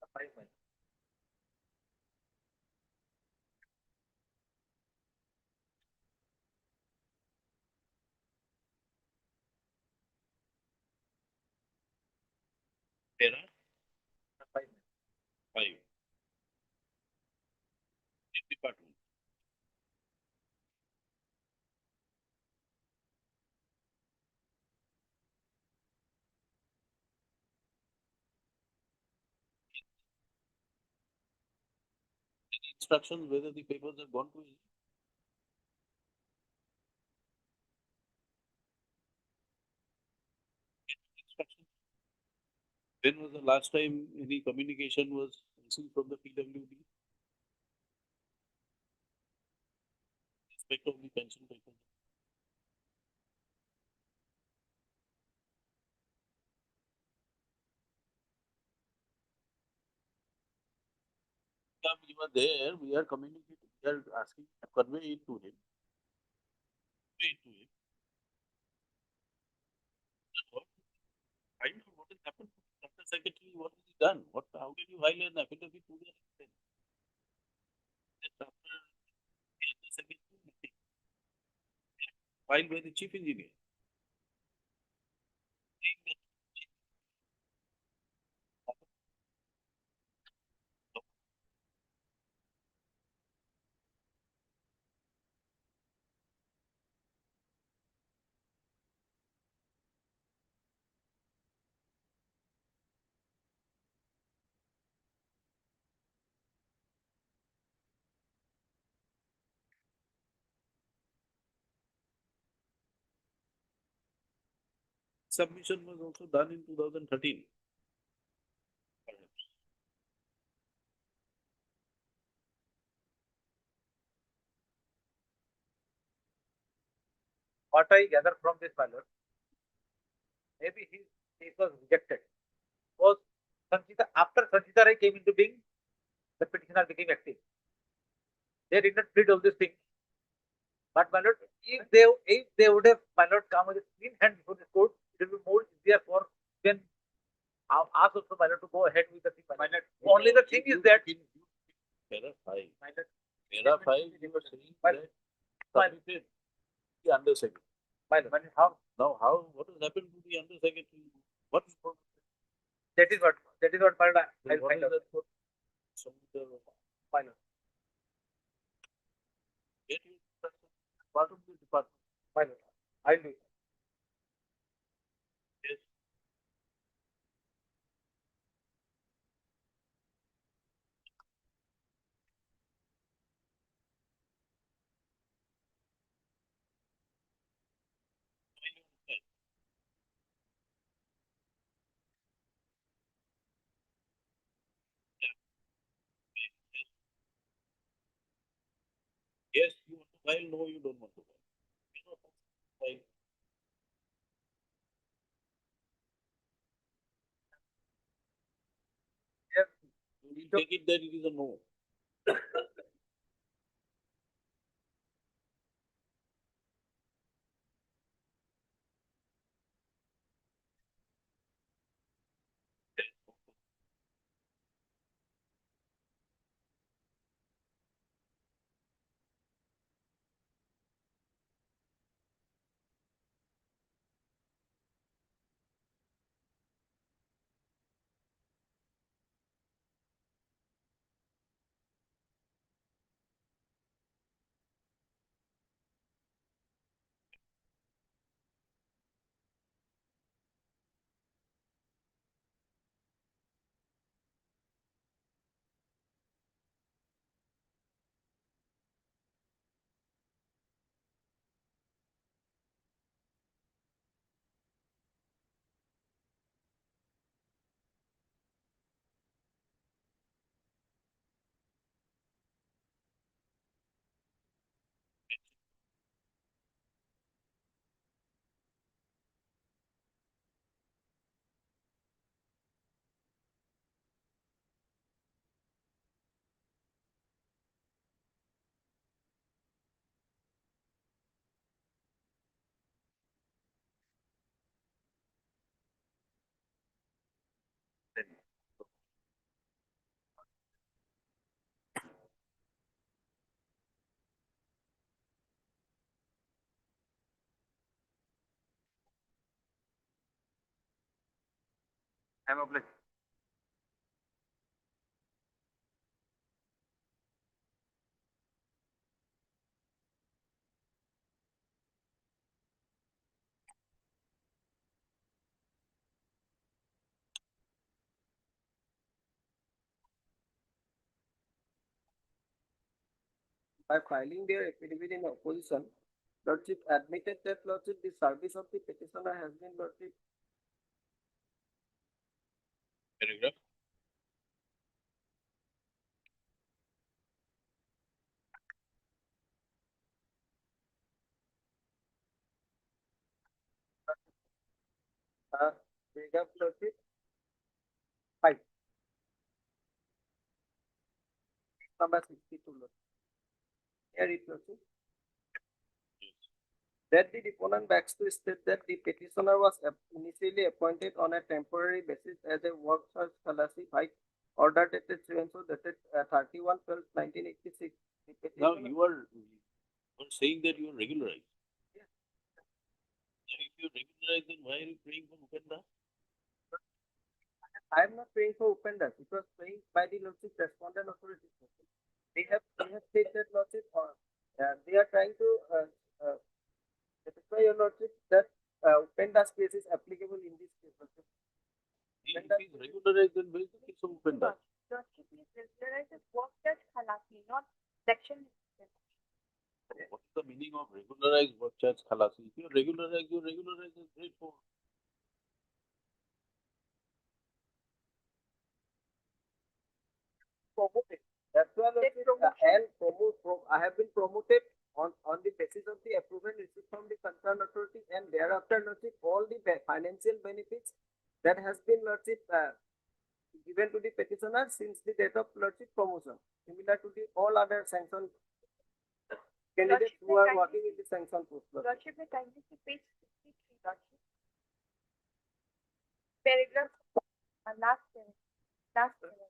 Speaker 11: assignment.
Speaker 2: There are
Speaker 11: Assignment.
Speaker 2: 5. Department. Any instructions whether the papers have gone to him? Instructions. When was the last time any communication was received from the PWD? Respect of the pension papers. You are there, we are communicating, we are asking, convey it to him. Convey it to him. What? Find out what has happened to the Under Secretary, what has he done? What, how can you file an affidavit to the extent? That after the Under Secretary, nothing. Filed by the Chief Engineer. Saying that submission was also done in 2013. Perhaps.
Speaker 12: What I gather from this ballot, maybe his case was rejected. Was Sanchita, after Sanchita Rai came into being, the petitioner became active. They did not plead all these things. But my lord, if they would have, my lord, come with a clean hand before the court, it will be more easier for then ask also my lord to go ahead with the thing. My lord. Only the thing is that
Speaker 2: Para 5.
Speaker 12: my lord,
Speaker 2: Para 5, you were saying
Speaker 12: My-
Speaker 2: that submitted the Under Secretary.
Speaker 12: my lord, how
Speaker 2: Now, how, what has happened to the Under Secretary? What is
Speaker 12: that is what my lord I'll
Speaker 2: what
Speaker 12: find
Speaker 2: is
Speaker 12: out.
Speaker 2: that for? Some of the
Speaker 12: My lord,
Speaker 2: get you part of the department.
Speaker 12: my lord, I'll do it.
Speaker 2: Yes. Yes, you want to file, no, you don't want to file. You know, file. take it that it is a no.
Speaker 11: I'm obliged. By filing their affidavit in opposition, Lordship admitted that Lordship the service of the petitioner has been Lordship
Speaker 2: Paragraph.
Speaker 11: paragraph Lordship 5. Number 62 Lordship. Here it Lordship. That the deponent begs to state that the petitioner was initially appointed on a temporary basis as a work search scholarship by order dated so and so dated 31/12/1986.
Speaker 2: Now you are saying that you are regularized.
Speaker 11: Yes.
Speaker 2: Now if you regularize, then why are you praying for Upenda?
Speaker 11: I am not paying for Upenda. It was paying by the Lordship respondent authority. They have said that Lordship they are trying to satisfy your Lordship that Upenda's case is applicable in this case. Lordship.
Speaker 2: If he is regularized, then where is the case of Upenda?
Speaker 4: Lordship is regularized as work judge Khalasi, not section.
Speaker 2: What is the meaning of regularized work charge Khalasi? If you are regularized, you are regularized as grade 4.
Speaker 11: Promoted. That's why I have been promoted on the basis of the approval received from the concerned authority, and thereafter Lordship all the financial benefits that has been Lordship given to the petitioner since the date of Lordship promotion, similar to the all other sanctioned candidates who are working in the sanctioned post.
Speaker 4: Lordship may kindly see page 63, Lordship. Paragraph, last paragraph.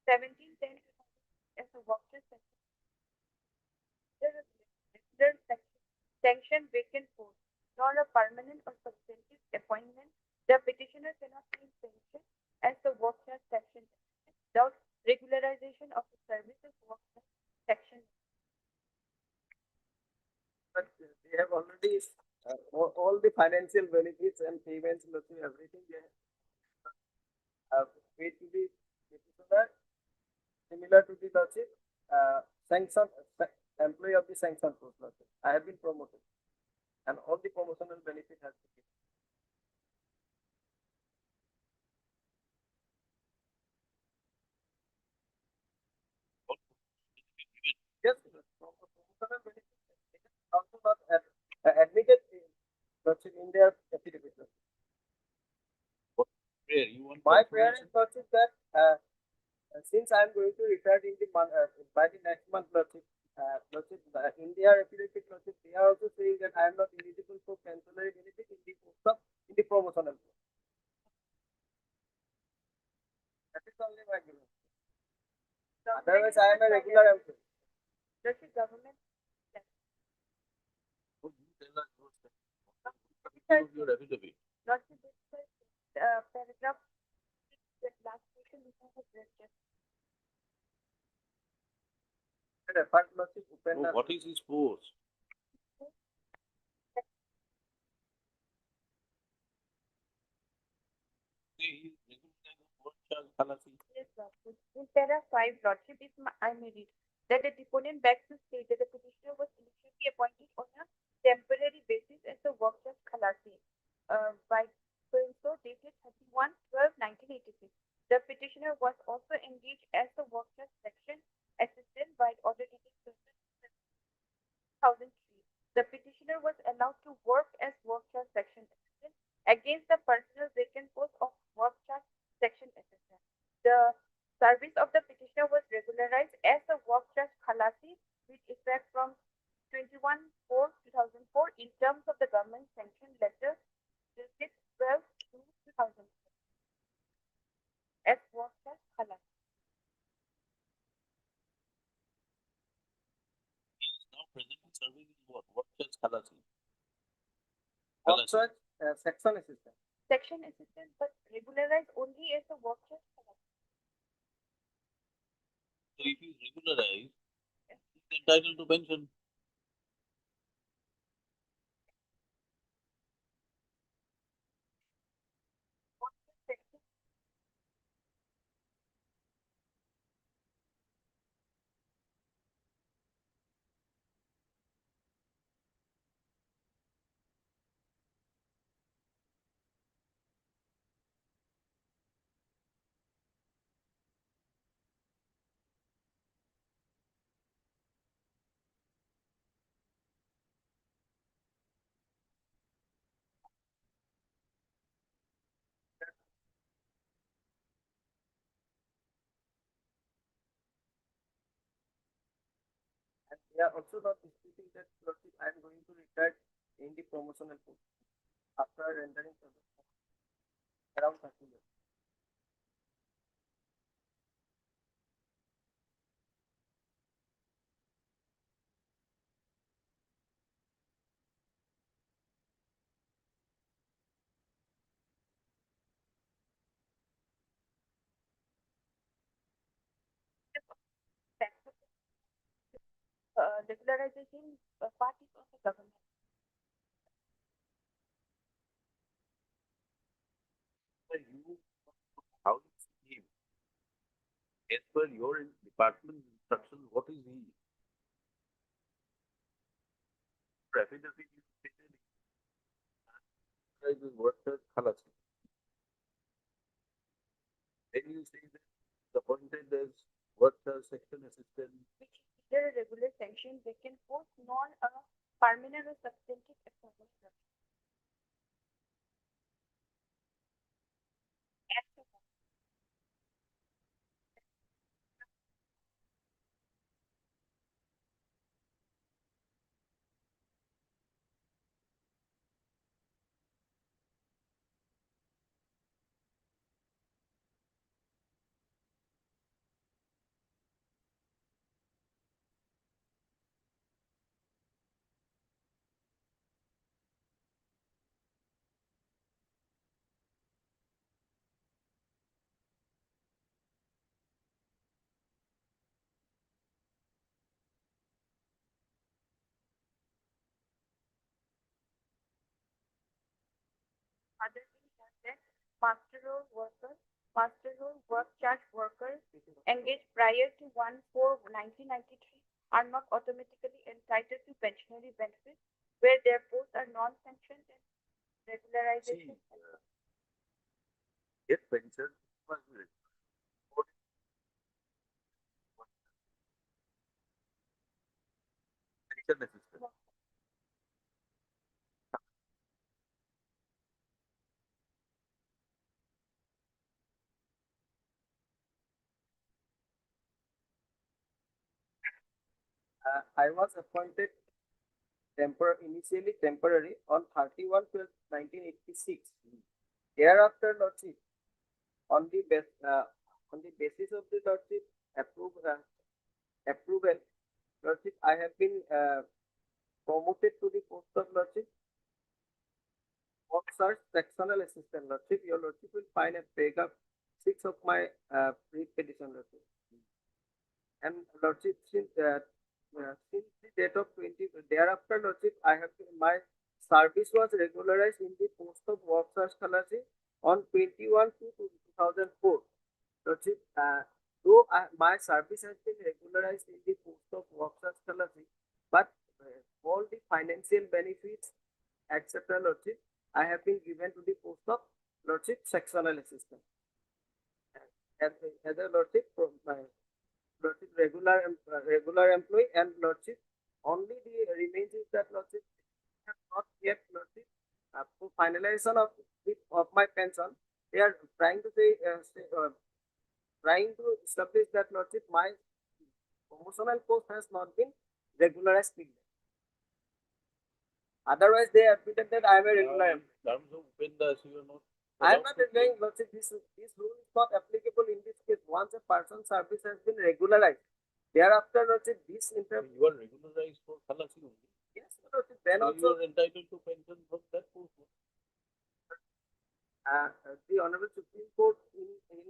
Speaker 4: 1710 as a workers section. Regular sanction vacant post, nor a permanent or substantive appointment. The petitioner cannot be sanctioned as the workers section without regularization of the services workers section.
Speaker 11: But they have already all the financial benefits and payments, everything they have paid to the petitioner, similar to the Lordship sanctioned employee of the sanctioned post. Lordship. I have been promoted, and all the promotional benefit has been given. Yes, promotional benefit also not admitted. Lordship, in their affidavit.
Speaker 2: Prayer, you want
Speaker 11: My prayer
Speaker 2: confirmation?
Speaker 11: is, Lordship, that since I am going to retire in the month, by the next month, Lordship, Lordship, in their affidavit, Lordship, they are also saying that I am not eligible for pensionary benefit in the post of in the promotional post. That is only my argument. Otherwise, I am a regular employee.
Speaker 4: Lordship, government.
Speaker 2: Oh, you tell us your step. Of your affidavit.
Speaker 4: Lordship, this is paragraph the last portion we have read just.
Speaker 11: Referred, Lordship,
Speaker 2: Oh,
Speaker 11: Upendra.
Speaker 2: what is his post? He is recognized as what charge Khalasi?
Speaker 4: Yes, Lordship. In para 5, Lordship, if I may read, that the deponent begs to state that the petitioner was initially appointed on a temporary basis as a work judge Khalasi. By doing so, dated 31/12/1986. The petitioner was also engaged as a work judge section assistant by auditing person 2003. The petitioner was allowed to work as work judge section assistant against the personal vacant post of work judge section assistant. The service of the petitioner was regularized as a work judge Khalasi with effect from 21/4/2004 in terms of the government sanctioned letter 6/12/2004 as work judge Khalasi.
Speaker 2: He is now presently serving in what? What charge Khalasi?
Speaker 11: Work judge section assistant.
Speaker 4: Section assistant, but regularized only as a work judge Khalasi.
Speaker 2: So if he is regularized, he is entitled to pension.
Speaker 4: Section
Speaker 11: And they are also not disputing that Lordship, I am going to retire in the promotional post after rendering service around 30 years.
Speaker 4: regularization part is on the government.
Speaker 2: So you, how you see him? As per your department instruction, what is he? Your affidavit is stated as work as Khalasi. Then you say that the appointed as work as section assistant.
Speaker 4: Which is either a regular sanction vacant post nor a permanent or substantive appointment. Other things are that master role work charge workers engaged prior to 1/4/1993 are not automatically entitled to pensionary benefits where their posts are non-sanctioned and regularization.
Speaker 2: Get pension must be section assistant.
Speaker 11: I was appointed initially temporary on 31/12/1986. Thereafter, Lordship, on the basis of the Lordship approval, Lordship, I have been promoted to the post of Lordship Officer Sectional Assistant. Lordship, your Lordship will find a paragraph 6 of my petition, Lordship. And Lordship, since the date of 20, thereafter, Lordship, my service was regularized in the post of Workers Scholarship on 21/2/2004. Lordship, though my service has been regularized in the post of Workers Scholarship, but all the financial benefits, etc., Lordship, I have been given to the post of Lordship Sectional Assistant. As a Lordship, Lordship regular employee, and Lordship, only the remains is that Lordship have not yet Lordship for finalization of my pension. They are trying to trying to establish that Lordship my promotional post has not been regularized. Otherwise, they admitted that I am a regular employee.
Speaker 2: Terms of Upendas, you are not.
Speaker 11: I am not agreeing, Lordship. This rule is not applicable in this case. Once a person's service has been regularized, thereafter, Lordship, this interview.
Speaker 2: You are regularized for Khalasi only.
Speaker 11: Yes, Lordship. Then
Speaker 2: so
Speaker 11: also,
Speaker 2: you are entitled to pension from that post.
Speaker 11: the Honorable Supreme Court in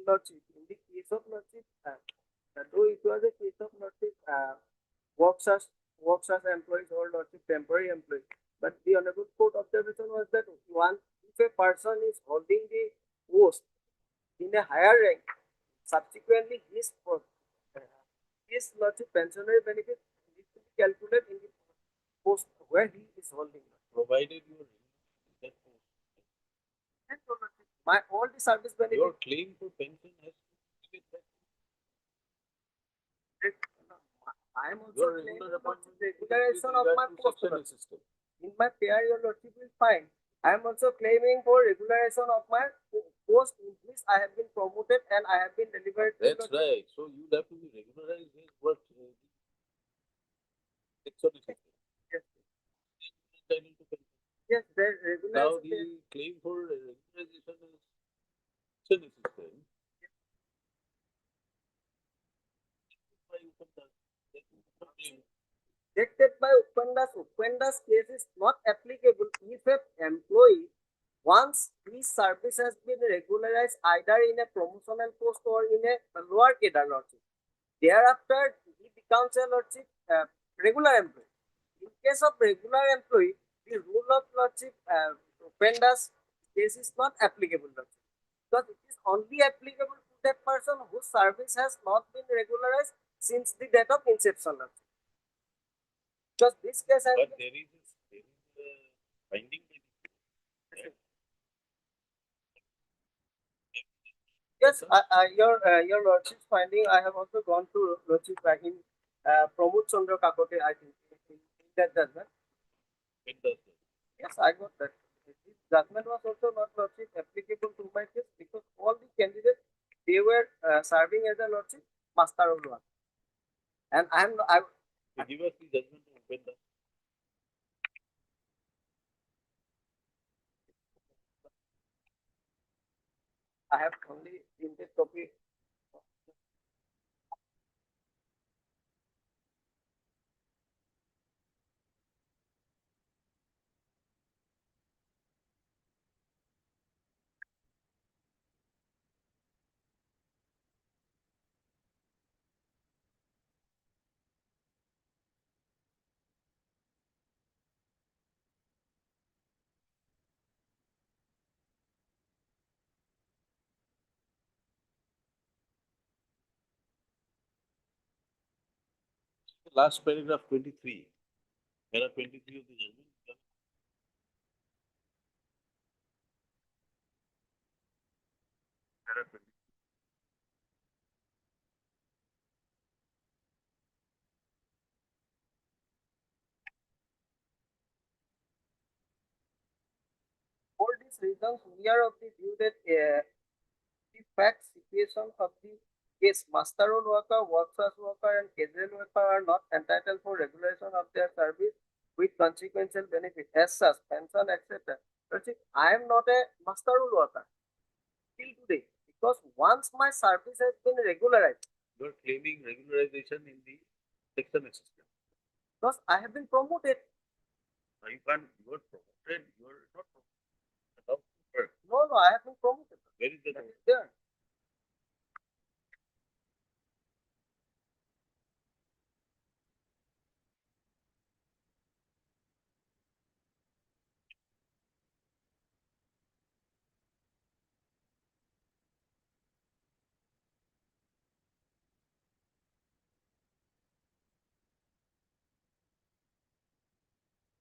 Speaker 11: Lordship, in the case of Lordship, though it was a case of Lordship, works as employees or Lordship temporary employees, but the Honorable Court observation was that if a person is holding the post in a higher rank, subsequently his Lordship pensionary benefit needs to be calculated in the post where he is holding.
Speaker 2: Provided you are that post.
Speaker 11: And my all the service benefit.
Speaker 2: Your claim for pension has to be that.
Speaker 11: I am also claiming regularization of my post. In my pair, your Lordship will find. I am also claiming for regularization of my post in which I have been promoted and I have been delivered.
Speaker 2: That's right. So you have to be regularized as what
Speaker 11: Yes. Yes, the regularization.
Speaker 2: Now the claim for regularization is pension system.
Speaker 11: Rejected by Upendas case is not applicable if an employee, once his service has been regularized either in a promotional post or in a lower cadre Lordship. Thereafter, he becomes a Lordship regular employee. In case of regular employee, the rule of Lordship Upendas case is not applicable Lordship, because it is only applicable to that person whose service has not been regularized since the date of inception Lordship. Because this case has
Speaker 2: but there is a binding.
Speaker 11: Yes, your Lordship's finding, I have also gone through Lordship back in Pramod Chandra Kakote, I think, in that judgment. Yes, I got that. This judgment was also not Lordship applicable to my case because all the candidates, they were serving as a Lordship master of law. And
Speaker 2: give us the judgment to open the.
Speaker 11: I have only printed copy.
Speaker 2: Last paragraph 23. Paragraph 23 of the judgment.
Speaker 11: For these reasons, we are of the view that the fact situation of the Yes, master road worker, workforce worker, and casual worker are not entitled for regulation of their service with consequential benefit as such, pension, etc. But see, I am not a master road worker till today because once my service has been regularized,
Speaker 2: You are claiming regularization in the section assistant.
Speaker 11: because I have been promoted.
Speaker 2: Now you are promoted, you are not allowed to work.
Speaker 11: No, I have been promoted.
Speaker 2: Where is
Speaker 11: That
Speaker 2: that?
Speaker 11: is there.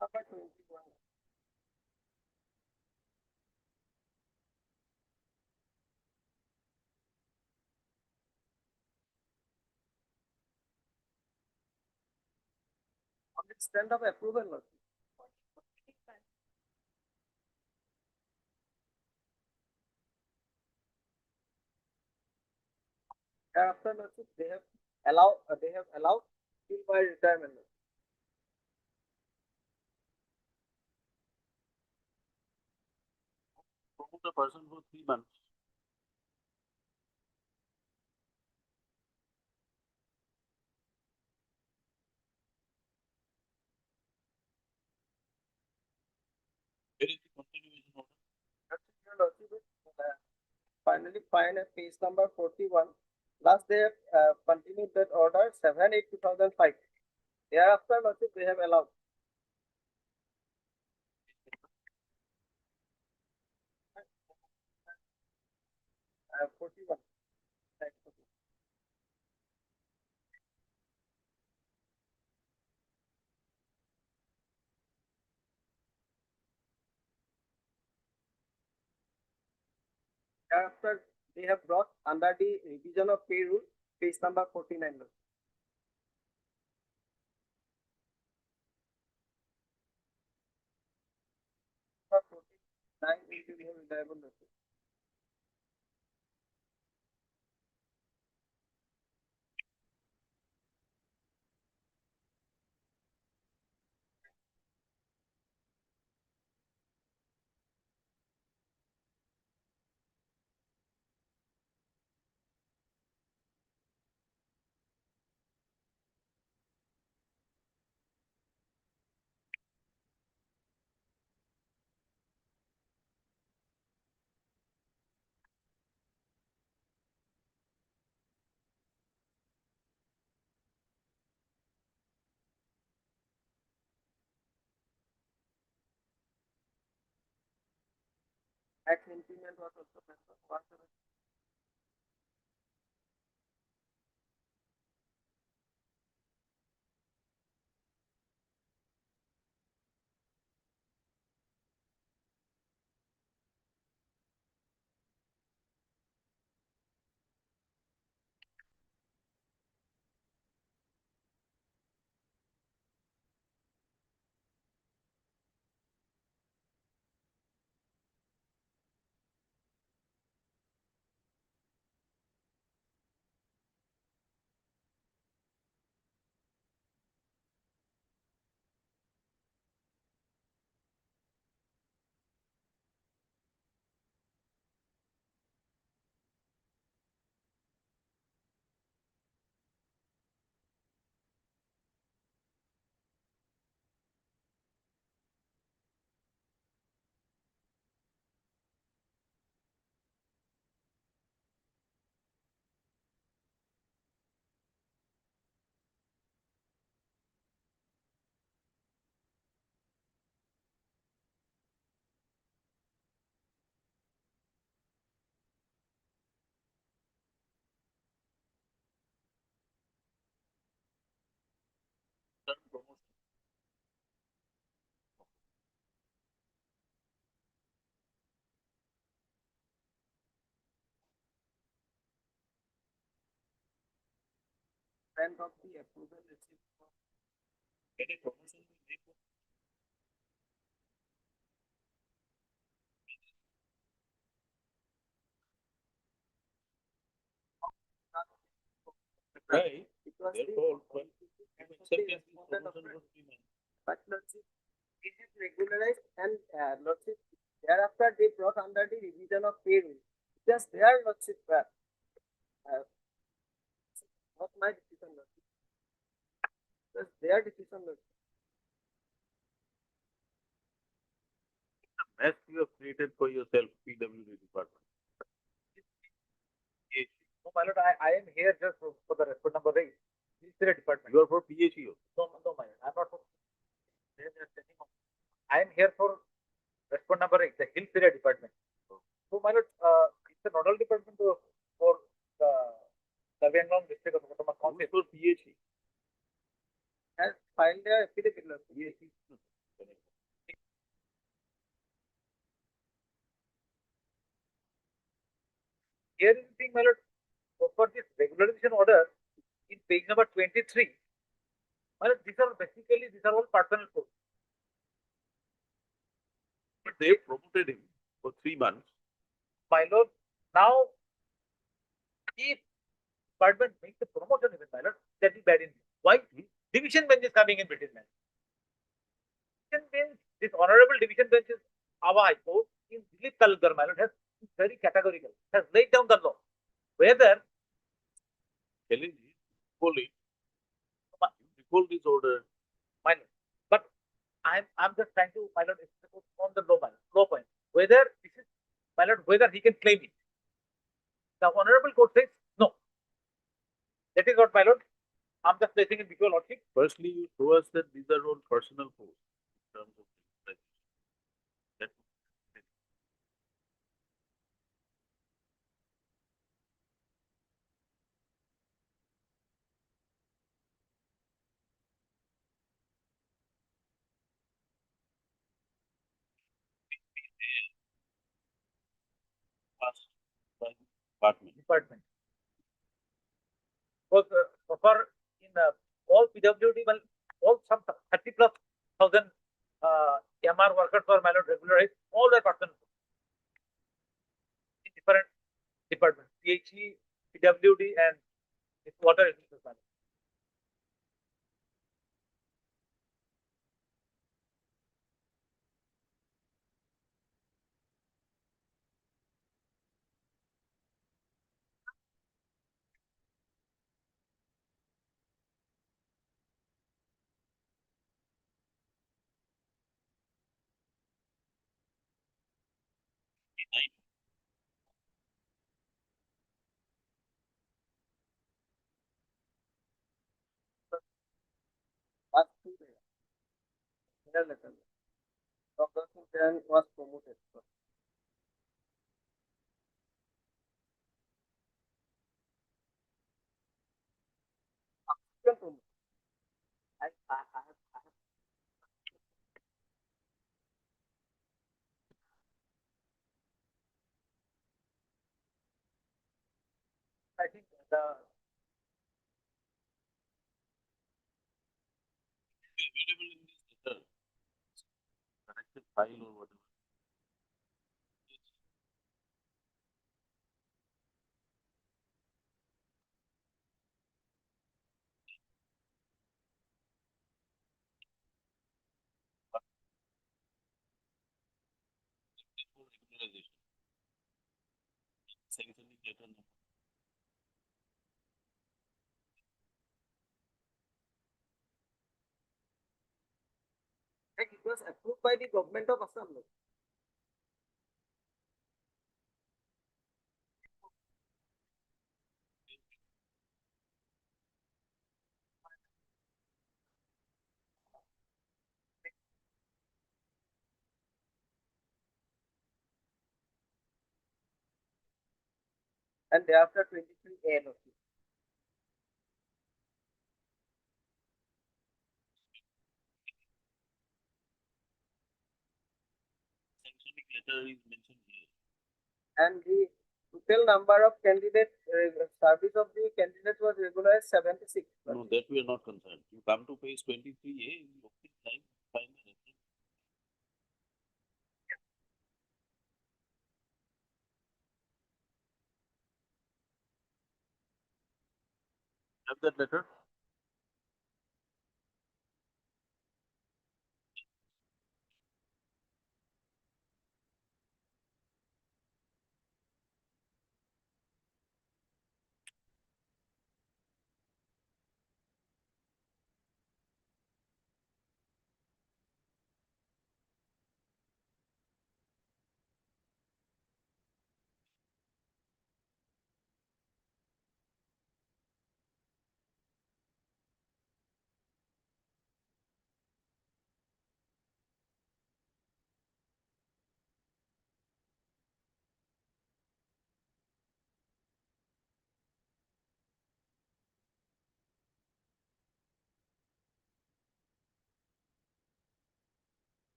Speaker 11: Number 21. On the stand of approval notice. Thereafter notice they have allowed till my retirement notice.
Speaker 2: Promote a person for 3 months. Where is the continuation order?
Speaker 11: Finally find at page number 41. Last they have continued that order 7/8/2005. Thereafter notice they have allowed. 41. Thereafter they have brought under the revision of pay rule, page number 49. Number 49 is we have reliable notice. Act implement was also mentioned.
Speaker 2: Promotion.
Speaker 11: Grant of the approval received for
Speaker 2: Any promotion will make Right.
Speaker 11: It was the
Speaker 2: Therefore, when
Speaker 11: and
Speaker 2: accept
Speaker 11: the
Speaker 2: this
Speaker 11: respondent of
Speaker 2: promotion was 3 months.
Speaker 11: but Lordship, it is regularized and Lordship, thereafter they brought under the revision of pay rule. Just their Lordship, not my decision, Lordship. Just their decision, Lordship.
Speaker 2: The mess you have created for yourself, PWD department.
Speaker 12: No, my lord, I am here just for the respond number 8. This is the department.
Speaker 2: You are for PHEO.
Speaker 12: No, my lord, I'm not for. I am here for respond number 8, the Hill Area department. So, my lord, it's a nodal department for the Lavianglong district of Kottama
Speaker 2: Who's
Speaker 12: Council.
Speaker 2: for PHE?
Speaker 11: Has filed their affidavit, Lordship.
Speaker 2: PHE.
Speaker 12: Here is the thing, my lord, for this regularization order in page number 23, my lord, these are all personal posts.
Speaker 2: But they promoted him for 3 months.
Speaker 12: My lord, now if department makes the promotion even, my lord, that is bad in me. Why? Division bench is coming in between, man. Division bench, this honorable division bench is our High Court in Dilip Talukdar, my lord, has very categorical, has laid down the law. Whether
Speaker 2: Telling you, recall this order.
Speaker 12: my lord, but I'm just trying to, my lord, on the law, my lord, law point. Whether this is, my lord, whether he can claim it. The honorable court says no. That is what, my lord, I'm just placing it before your lordship.
Speaker 2: Firstly, you show us that these are all personal posts in terms of that. Passed by the department.
Speaker 12: Because so far in all PWD, well, all some 30 plus thousand MR workers were my lord regularized, all were persons in different departments, PHE, PWD, and water resources management.
Speaker 11: Was to their letter. Dr. Singh was promoted.
Speaker 12: I think the
Speaker 2: Available in this letter. Corrected file or whatever. Regularization. Sanctioning letter number.
Speaker 11: And it was approved by the government of Assam. And thereafter 23A.
Speaker 2: Sanctioning letter is mentioned here.
Speaker 11: And the total number of candidates, service of the candidates was regularized 76.
Speaker 2: No, that we are not concerned. You come to page 23A, in the opening line, find the reference. Have that letter?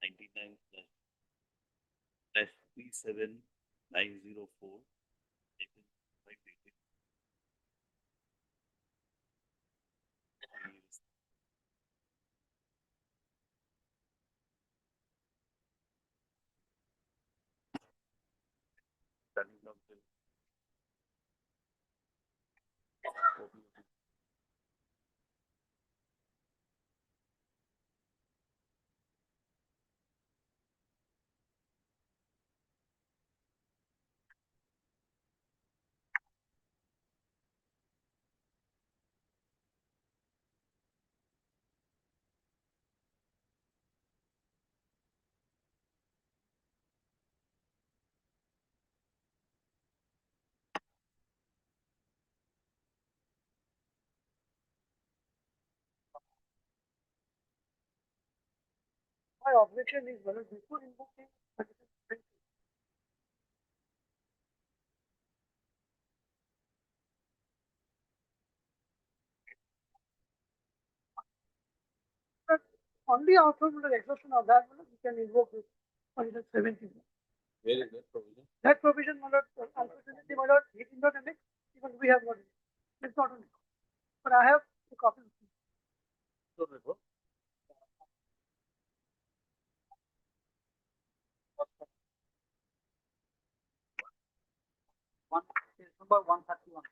Speaker 2: '99 /37904. Turning down the copy of it.
Speaker 6: My objection is whether before invoking only after the exhaustion of that we can invoke this Provision 17.
Speaker 2: Where is that provision?
Speaker 6: That provision, my lord, unfortunately, my lord, he did not annex, even we have not. It's not on. But I have a copy.
Speaker 2: So, therefore,
Speaker 9: One, number 131.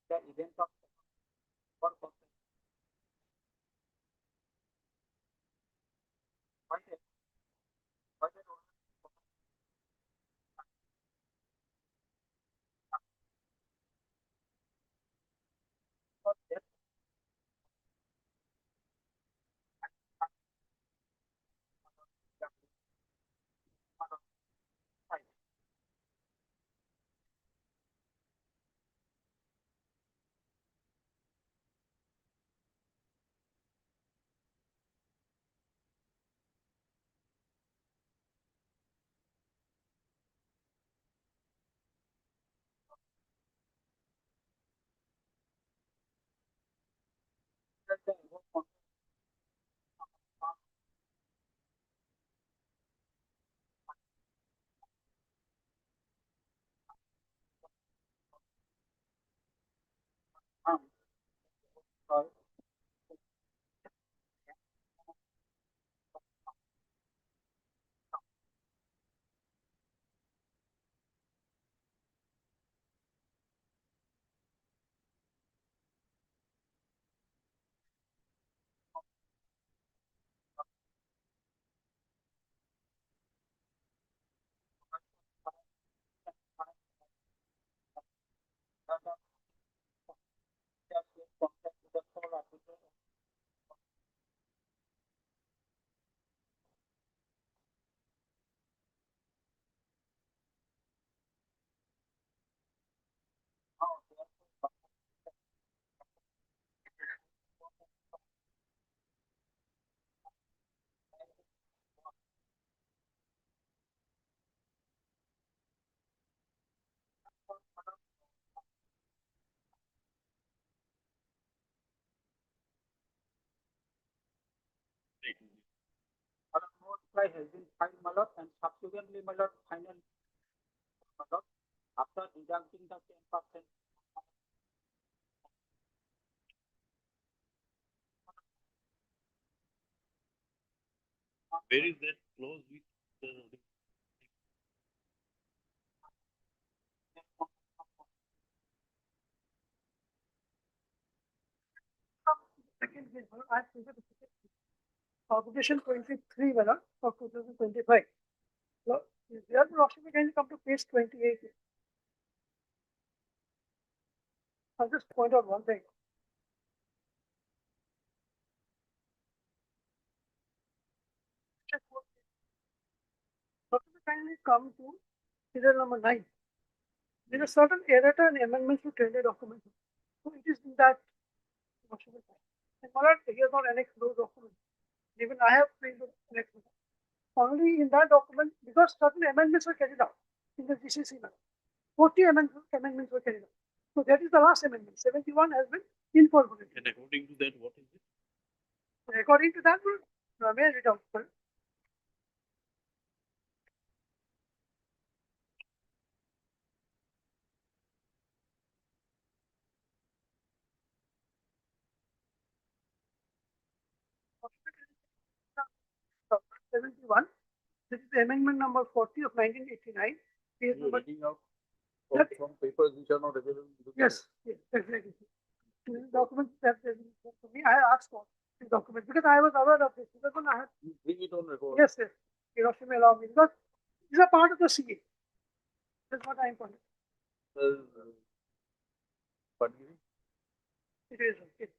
Speaker 9: The event of or multiply has been filed malot and subsequently malot final malot after deducting the 10%.
Speaker 2: Where is that clause with the
Speaker 6: Second case, I presented the second case. Obligation 23 of 2025. So, there will also can come to page 28. I'll just point out one thing. So, kindly come to serial number 9. There is a certain errata and amendments to tender documents. So, it is in that document. And here are annexed those documents. Even I have printed annexed. Only in that document, because certain amendments were carried out in the GCC. 40 amendments were carried out. So that is the last amendment. 71 has been incorporated.
Speaker 2: and according to that, what is it?
Speaker 6: According to that, may I read out? Sir. 71. This is the amendment number 40 of 1989. Page number.
Speaker 10: Out from papers which are not available.
Speaker 6: Yes, yes, exactly. This is document that for me, I asked for this document because I was aware of this. Because when I had.
Speaker 10: Bring it on record.
Speaker 6: Yes, yes. Hiroshima allow me because these are part of the CA. That's what I am calling.
Speaker 10: But
Speaker 6: It is. Okay.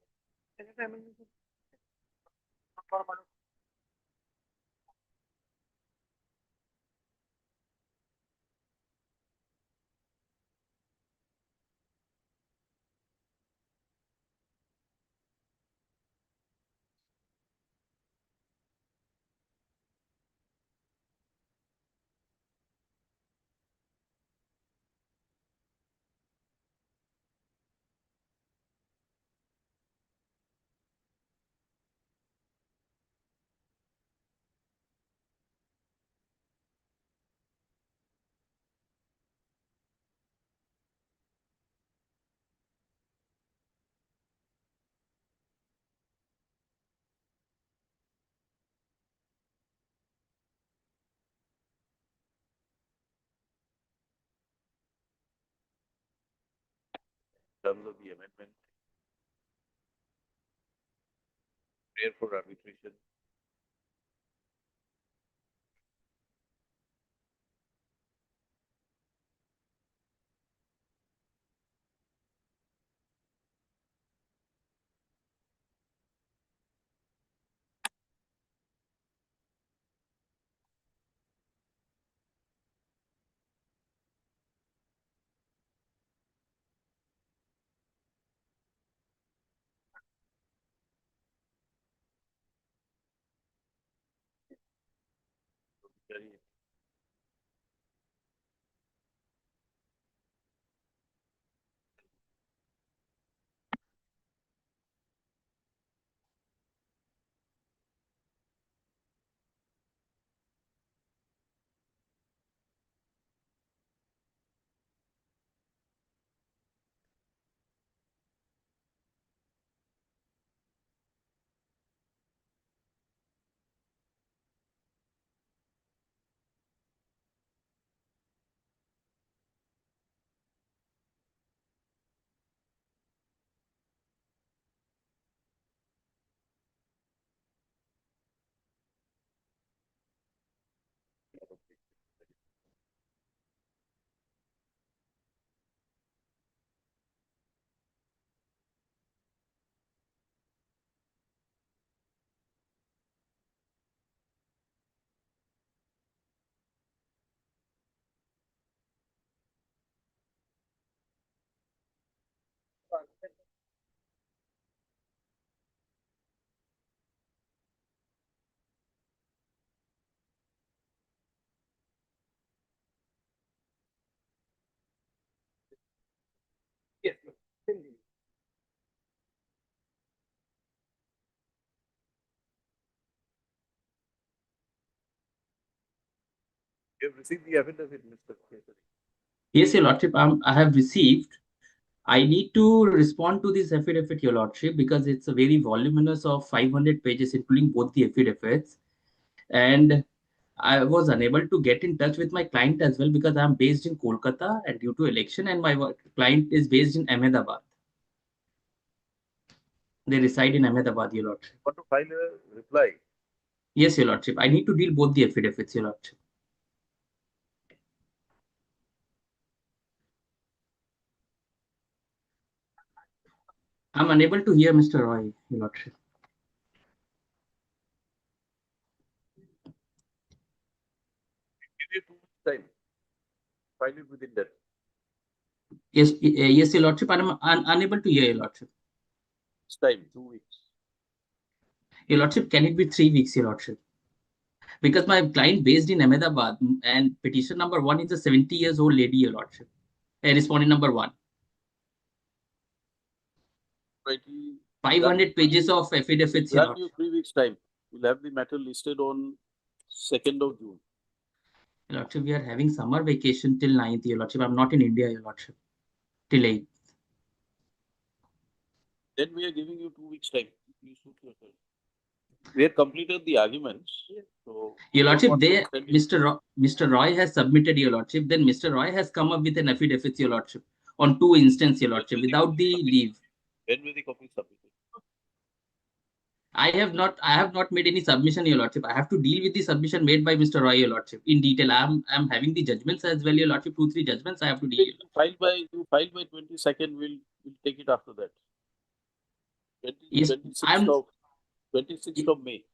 Speaker 2: terms of the amendment, prayer for arbitration. Very
Speaker 3: Yes.
Speaker 2: You have received the affidavit, Mr. Kesari.
Speaker 15: Yes, Your Lordship, I have received. I need to respond to this affidavit, Your Lordship, because it's a very voluminous of 500 pages, including both the affidavits. And I was unable to get in touch with my client as well because I'm based in Kolkata and due to election, and my client is based in Ahmedabad. They reside in Ahmedabad, Your Lordship.
Speaker 2: Want to file a reply?
Speaker 15: Yes, Your Lordship. I need to deal both the affidavits, Your Lordship. I'm unable to hear Mr. Roy, Your Lordship.
Speaker 2: Give you 2 weeks time. File it within that.
Speaker 15: Yes, yes, Your Lordship. I'm unable to hear, Your Lordship.
Speaker 2: It's time, 2 weeks.
Speaker 15: Your Lordship, can it be 3 weeks, Your Lordship? Because my client based in Ahmedabad and petition number 1 is a 70 years old lady, Your Lordship. Respondent number 1.
Speaker 2: Right.
Speaker 15: 500 pages of affidavits, Your
Speaker 2: Grant you
Speaker 15: Lordship.
Speaker 2: 3 weeks time. We'll have the matter listed on 2nd of June.
Speaker 15: Your Lordship, we are having summer vacation till 9th, Your Lordship. I'm not in India, Your Lordship. Till 8th.
Speaker 2: Then we are giving you 2 weeks time. You suit yourself. We have completed the arguments. So
Speaker 15: Your Lordship,
Speaker 2: Mr.
Speaker 15: Roy has submitted, Your Lordship. Then Mr. Roy has come up with an affidavit, Your Lordship, on 2 instances, Your Lordship, without the leave.
Speaker 2: When will the copy submitted?
Speaker 15: I have not made any submission, Your Lordship. I have to deal with the submission made by Mr. Roy, Your Lordship, in detail. I'm having the judgments as well, Your Lordship. 2-3 judgments I have to deal.
Speaker 2: You file by 22nd. We'll take it after that.
Speaker 15: Yes,
Speaker 2: 26th of May.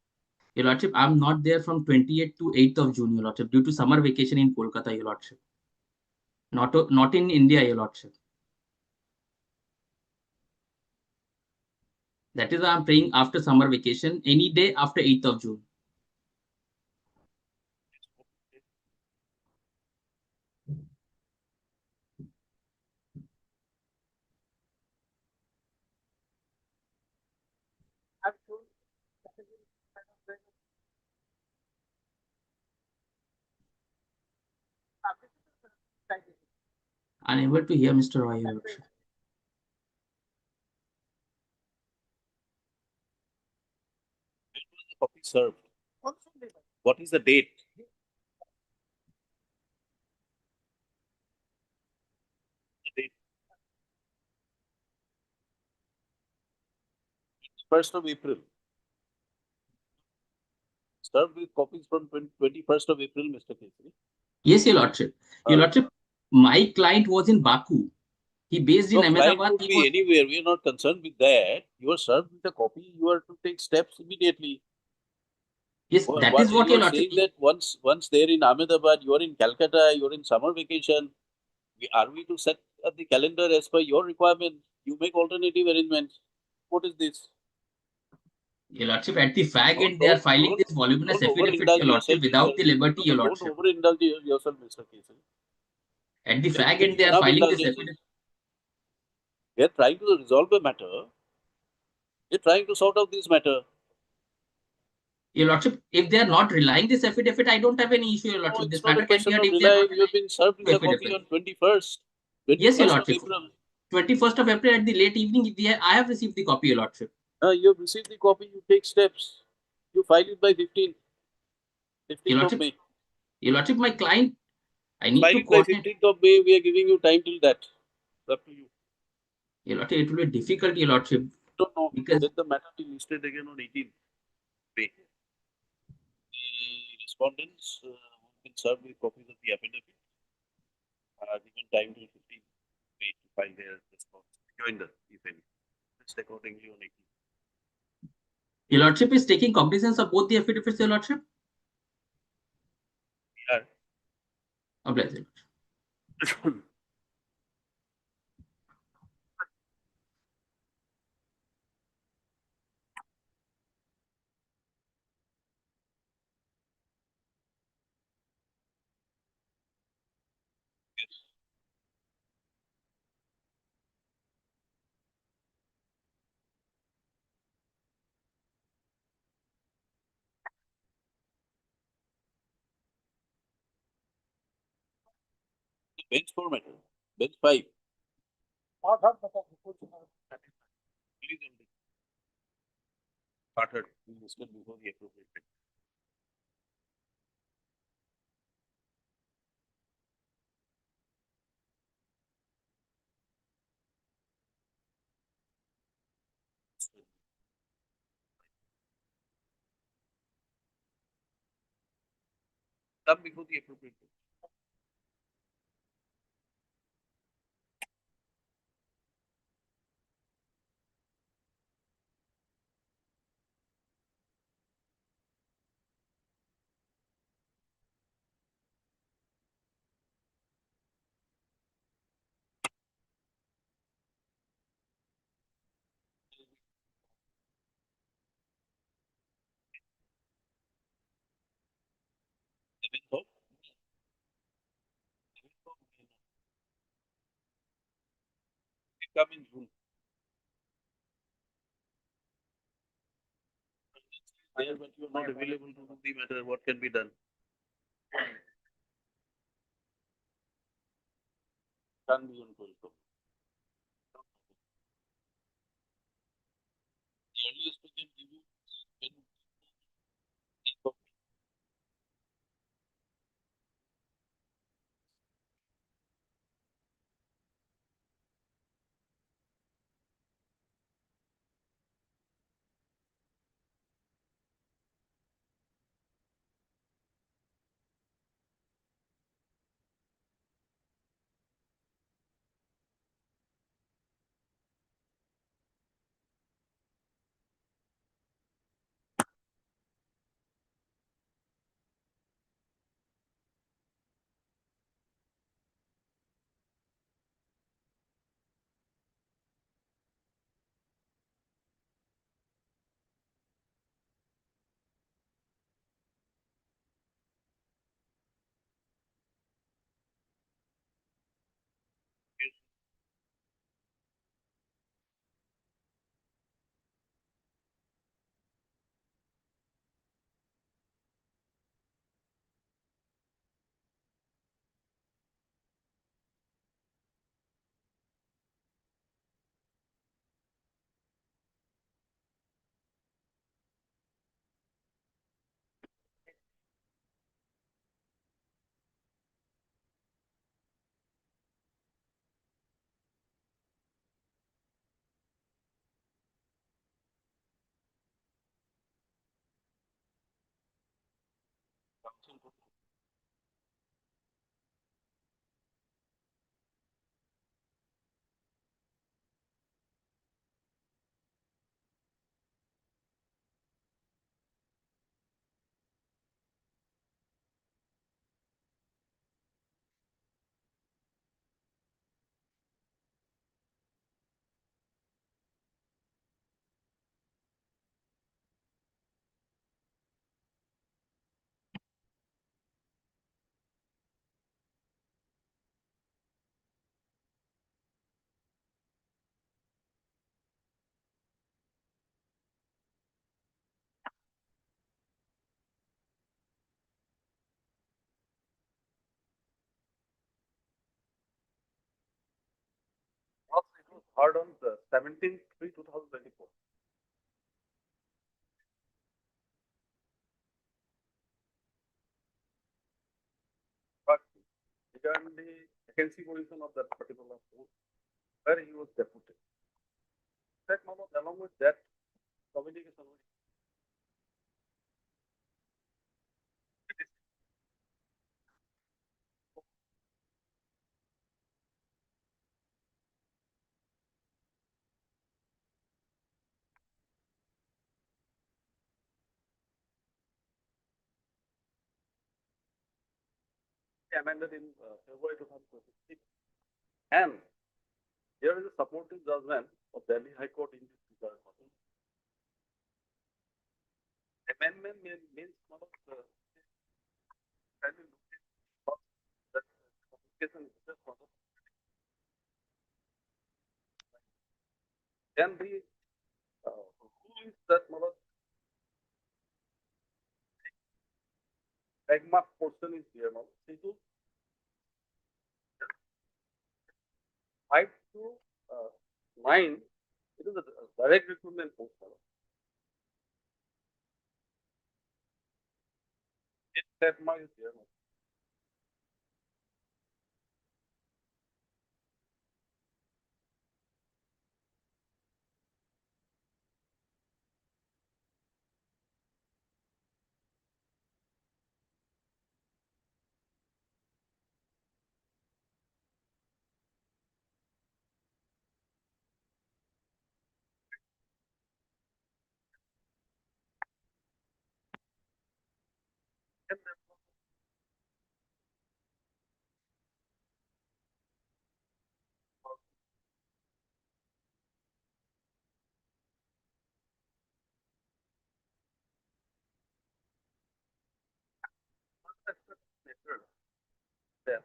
Speaker 15: Your Lordship, I'm not there from 28th to 8th of June, Your Lordship, due to summer vacation in Kolkata, Your Lordship. Not in India, Your Lordship. That is why I'm praying after summer vacation, any day after 8th of June. Unable to hear Mr. Roy, Your Lordship.
Speaker 2: When was the copy served? What is the date? The date. 21st of April. Served with copies from 21st of April, Mr. Kesari.
Speaker 15: Yes, Your Lordship. Your Lordship, my client was in Baku. He based in
Speaker 2: No, client
Speaker 15: Ahmedabad.
Speaker 2: could be anywhere. We are not concerned with that. You are served with a copy. You are to take steps immediately.
Speaker 15: Yes, that is what
Speaker 2: you
Speaker 15: Your
Speaker 2: are
Speaker 15: Lordship.
Speaker 2: saying that once they're in Ahmedabad, you are in Calcutta, you are in summer vacation. Are we to set up the calendar as per your requirement? You make alternative arrangements. What is this?
Speaker 15: Your Lordship, at the fag end, they are filing this voluminous
Speaker 2: don't
Speaker 15: affidavit, Your
Speaker 2: overindulge
Speaker 15: Lordship,
Speaker 2: yourself,
Speaker 15: without the liberty, Your
Speaker 2: Don't
Speaker 15: Lordship.
Speaker 2: overindulge yourself, Mr. Kesari.
Speaker 15: At the
Speaker 2: They are
Speaker 15: fag
Speaker 2: giving
Speaker 15: end, they
Speaker 2: you
Speaker 15: are
Speaker 2: enough
Speaker 15: filing this
Speaker 2: indulgences.
Speaker 15: affidavit.
Speaker 2: They are trying to resolve a matter. They are trying to sort out this matter.
Speaker 15: Your Lordship, if they are not relying this affidavit, I don't have any issue, Your
Speaker 2: No,
Speaker 15: Lordship.
Speaker 2: it's
Speaker 15: This
Speaker 2: not a
Speaker 15: matter can be
Speaker 2: question
Speaker 15: heard
Speaker 2: of
Speaker 15: if they are
Speaker 2: relying.
Speaker 15: not
Speaker 2: You have been served with
Speaker 15: relying
Speaker 2: a
Speaker 15: the
Speaker 2: copy
Speaker 15: affidavit.
Speaker 2: on 21st.
Speaker 15: Yes, Your
Speaker 2: 21st of
Speaker 15: Lordship.
Speaker 2: April.
Speaker 15: 21st of April at the late evening, I have received the copy, Your Lordship.
Speaker 2: You have received the copy, you take steps. You file it by 15th
Speaker 15: Your
Speaker 2: of
Speaker 15: Lordship,
Speaker 2: May.
Speaker 15: Your Lordship, my client, I need
Speaker 2: File
Speaker 15: to
Speaker 2: it by
Speaker 15: coordinate.
Speaker 2: 15th of May. We are giving you time till that. It's up to you.
Speaker 15: Your Lordship, it will be difficult, Your Lordship,
Speaker 2: Don't know.
Speaker 15: because
Speaker 2: Let the matter be listed again on 18th May. The respondents who have been served with copies of the affidavit are given time till 15th May to file their response. Join us, if any. List accordingly on 18th.
Speaker 15: Your Lordship is taking cognizance of both the affidavits, Your Lordship.
Speaker 2: We are.
Speaker 15: Obliged, Your Lordship.
Speaker 2: Bench 4 matter. Bench 5. Please only. Started. We listed before the appropriate date. Come before the appropriate date. Seventh of May. We come in June. There, but you are not available to do the matter. What can be done? Can be on 12th of May. The earliest we can give you is 10th of May. It was heard on the 17/3/2024. But regarding the vacancy position of that particular post, where he was deputed. That moment, along with that communication with amended in February 2026. And there is a supporting judgment of Delhi High Court in this regard. Amendment means one of the that communication is just one of then the rule is that one of magma portion is there now. So 5 to 9, it is a direct recruitment post. This magma is there now. And then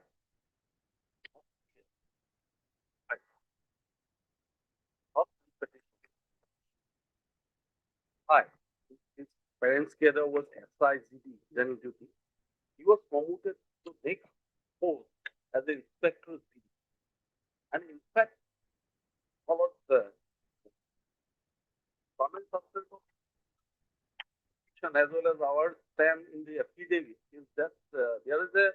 Speaker 2: Hi. His parents' cadre was SIGD, general duty. He was promoted to next post as an inspector. And in fact, one of the comments of the as well as our stand in the affidavit is that there is a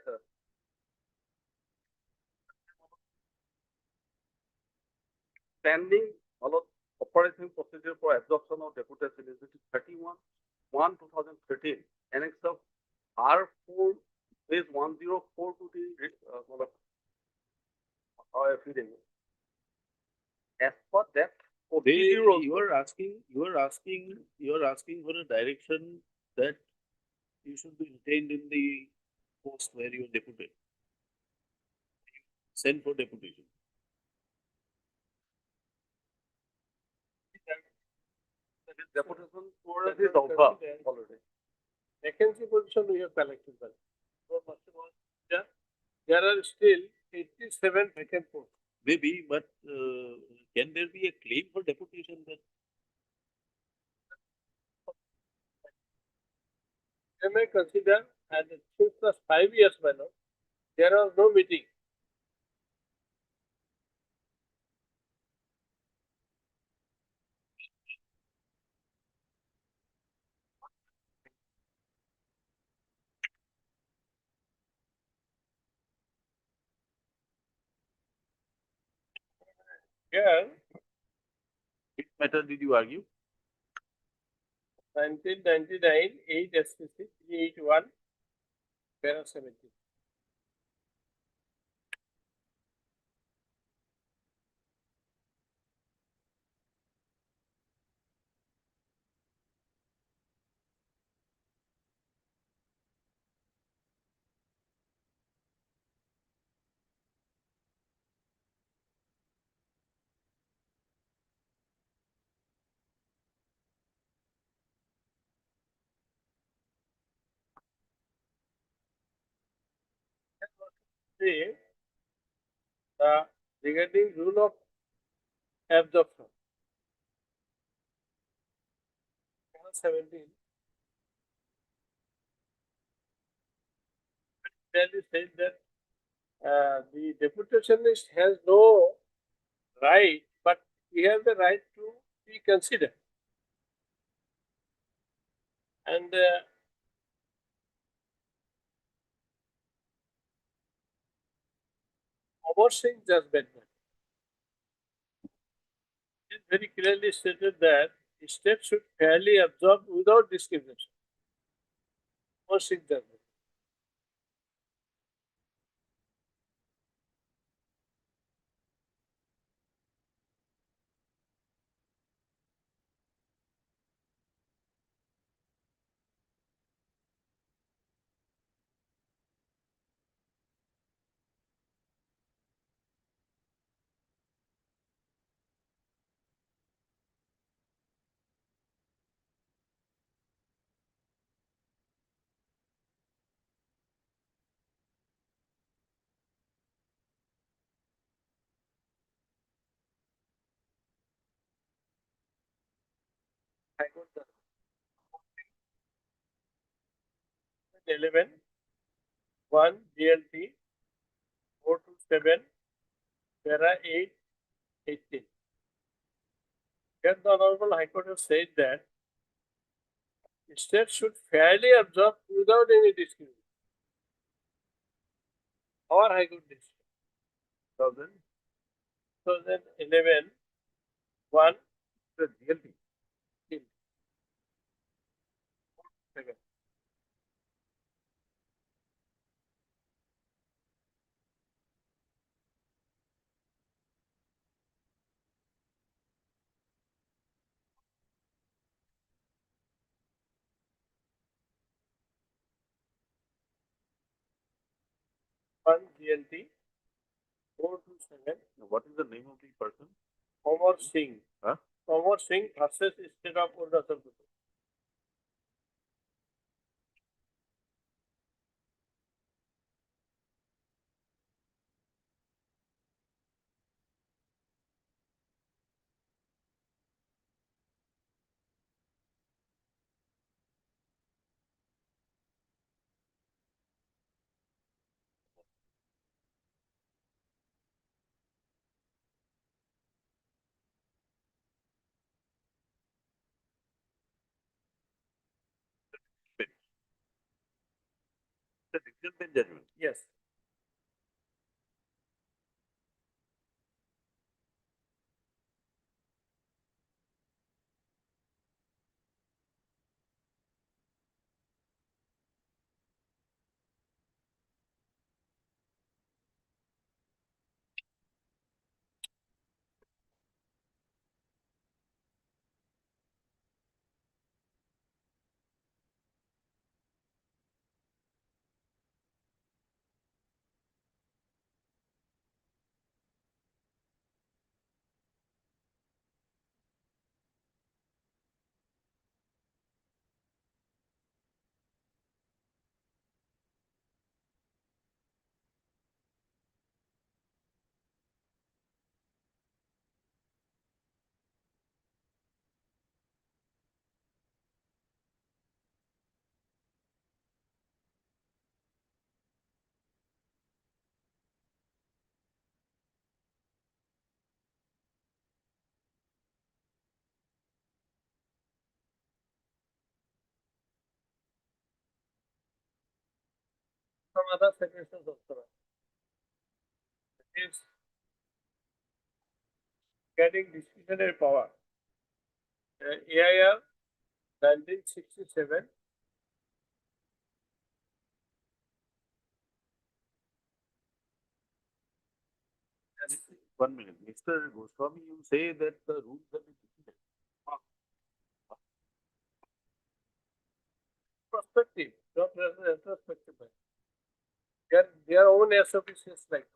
Speaker 2: pending operating procedure for absorption of deputation is 31/1/2013, annex of R4 page 104 to the our affidavit. As per that,
Speaker 16: You are asking for a direction that you should be retained in the post where you are deputed. Send for deputation.
Speaker 2: Deputation for this offer already.
Speaker 7: Vacancy position we have collected. So first of all, there are still 87 vacant posts.
Speaker 16: Maybe, but can there be a claim for deputation then?
Speaker 7: They may consider, and since the 5 years by now, there was no meeting. Here,
Speaker 16: Which matter did you argue?
Speaker 7: 1999, 8 SPC 381,
Speaker 10: para 17. See, the regarding rule of absorption. 17 clearly says that the deputationist has no right, but he has the right to be considered. And overseeing judgment. It is very clearly stated that the state should fairly absorb without discrimination. Overseeing judgment. High Court judgment. 11, 1 GLT 427, para 8, 18. Here the Honorable High Court has said that the state should fairly absorb without any discrimination. Our High Court decision. 2011, 1 the GLT. 1 GLT 427.
Speaker 2: What is the name of the person?
Speaker 10: Omar Singh.
Speaker 2: Huh?
Speaker 10: Omar Singh versus State of Arunachal Pradesh.
Speaker 2: The decision bench judgment.
Speaker 10: Yes. Some other sentences also. It is getting discretionary power. AIR 1967
Speaker 16: 1 minute. Mr. Goswami, you say that the rules have been different.
Speaker 10: Perspective, not retrospective. Their own SOP says like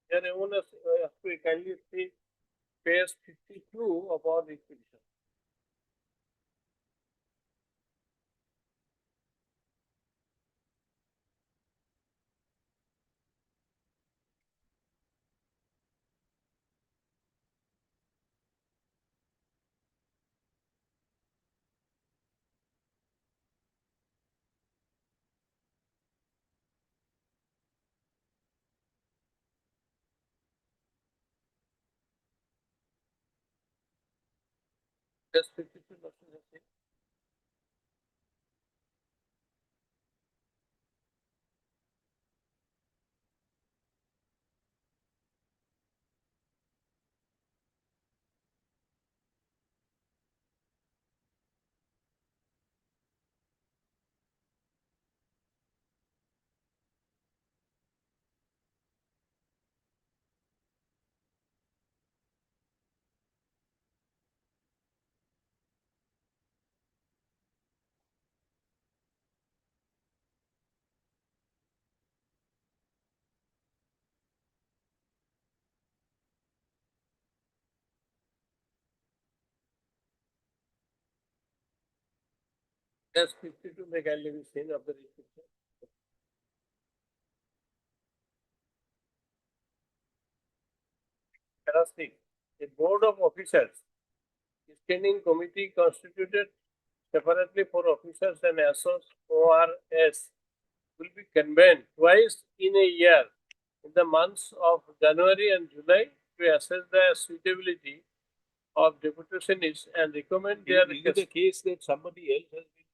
Speaker 10: their own SOP. Kindly see page 52 of our petition. Page 52 nothing has said. Page 52 may kindly be seen of the restriction. Parastic. A board of officers, standing committee constituted separately for officers and associates ORS will be convened twice in a year in the months of January and July to assess the suitability of deputationists and recommend their
Speaker 16: Is it the case that somebody else has been?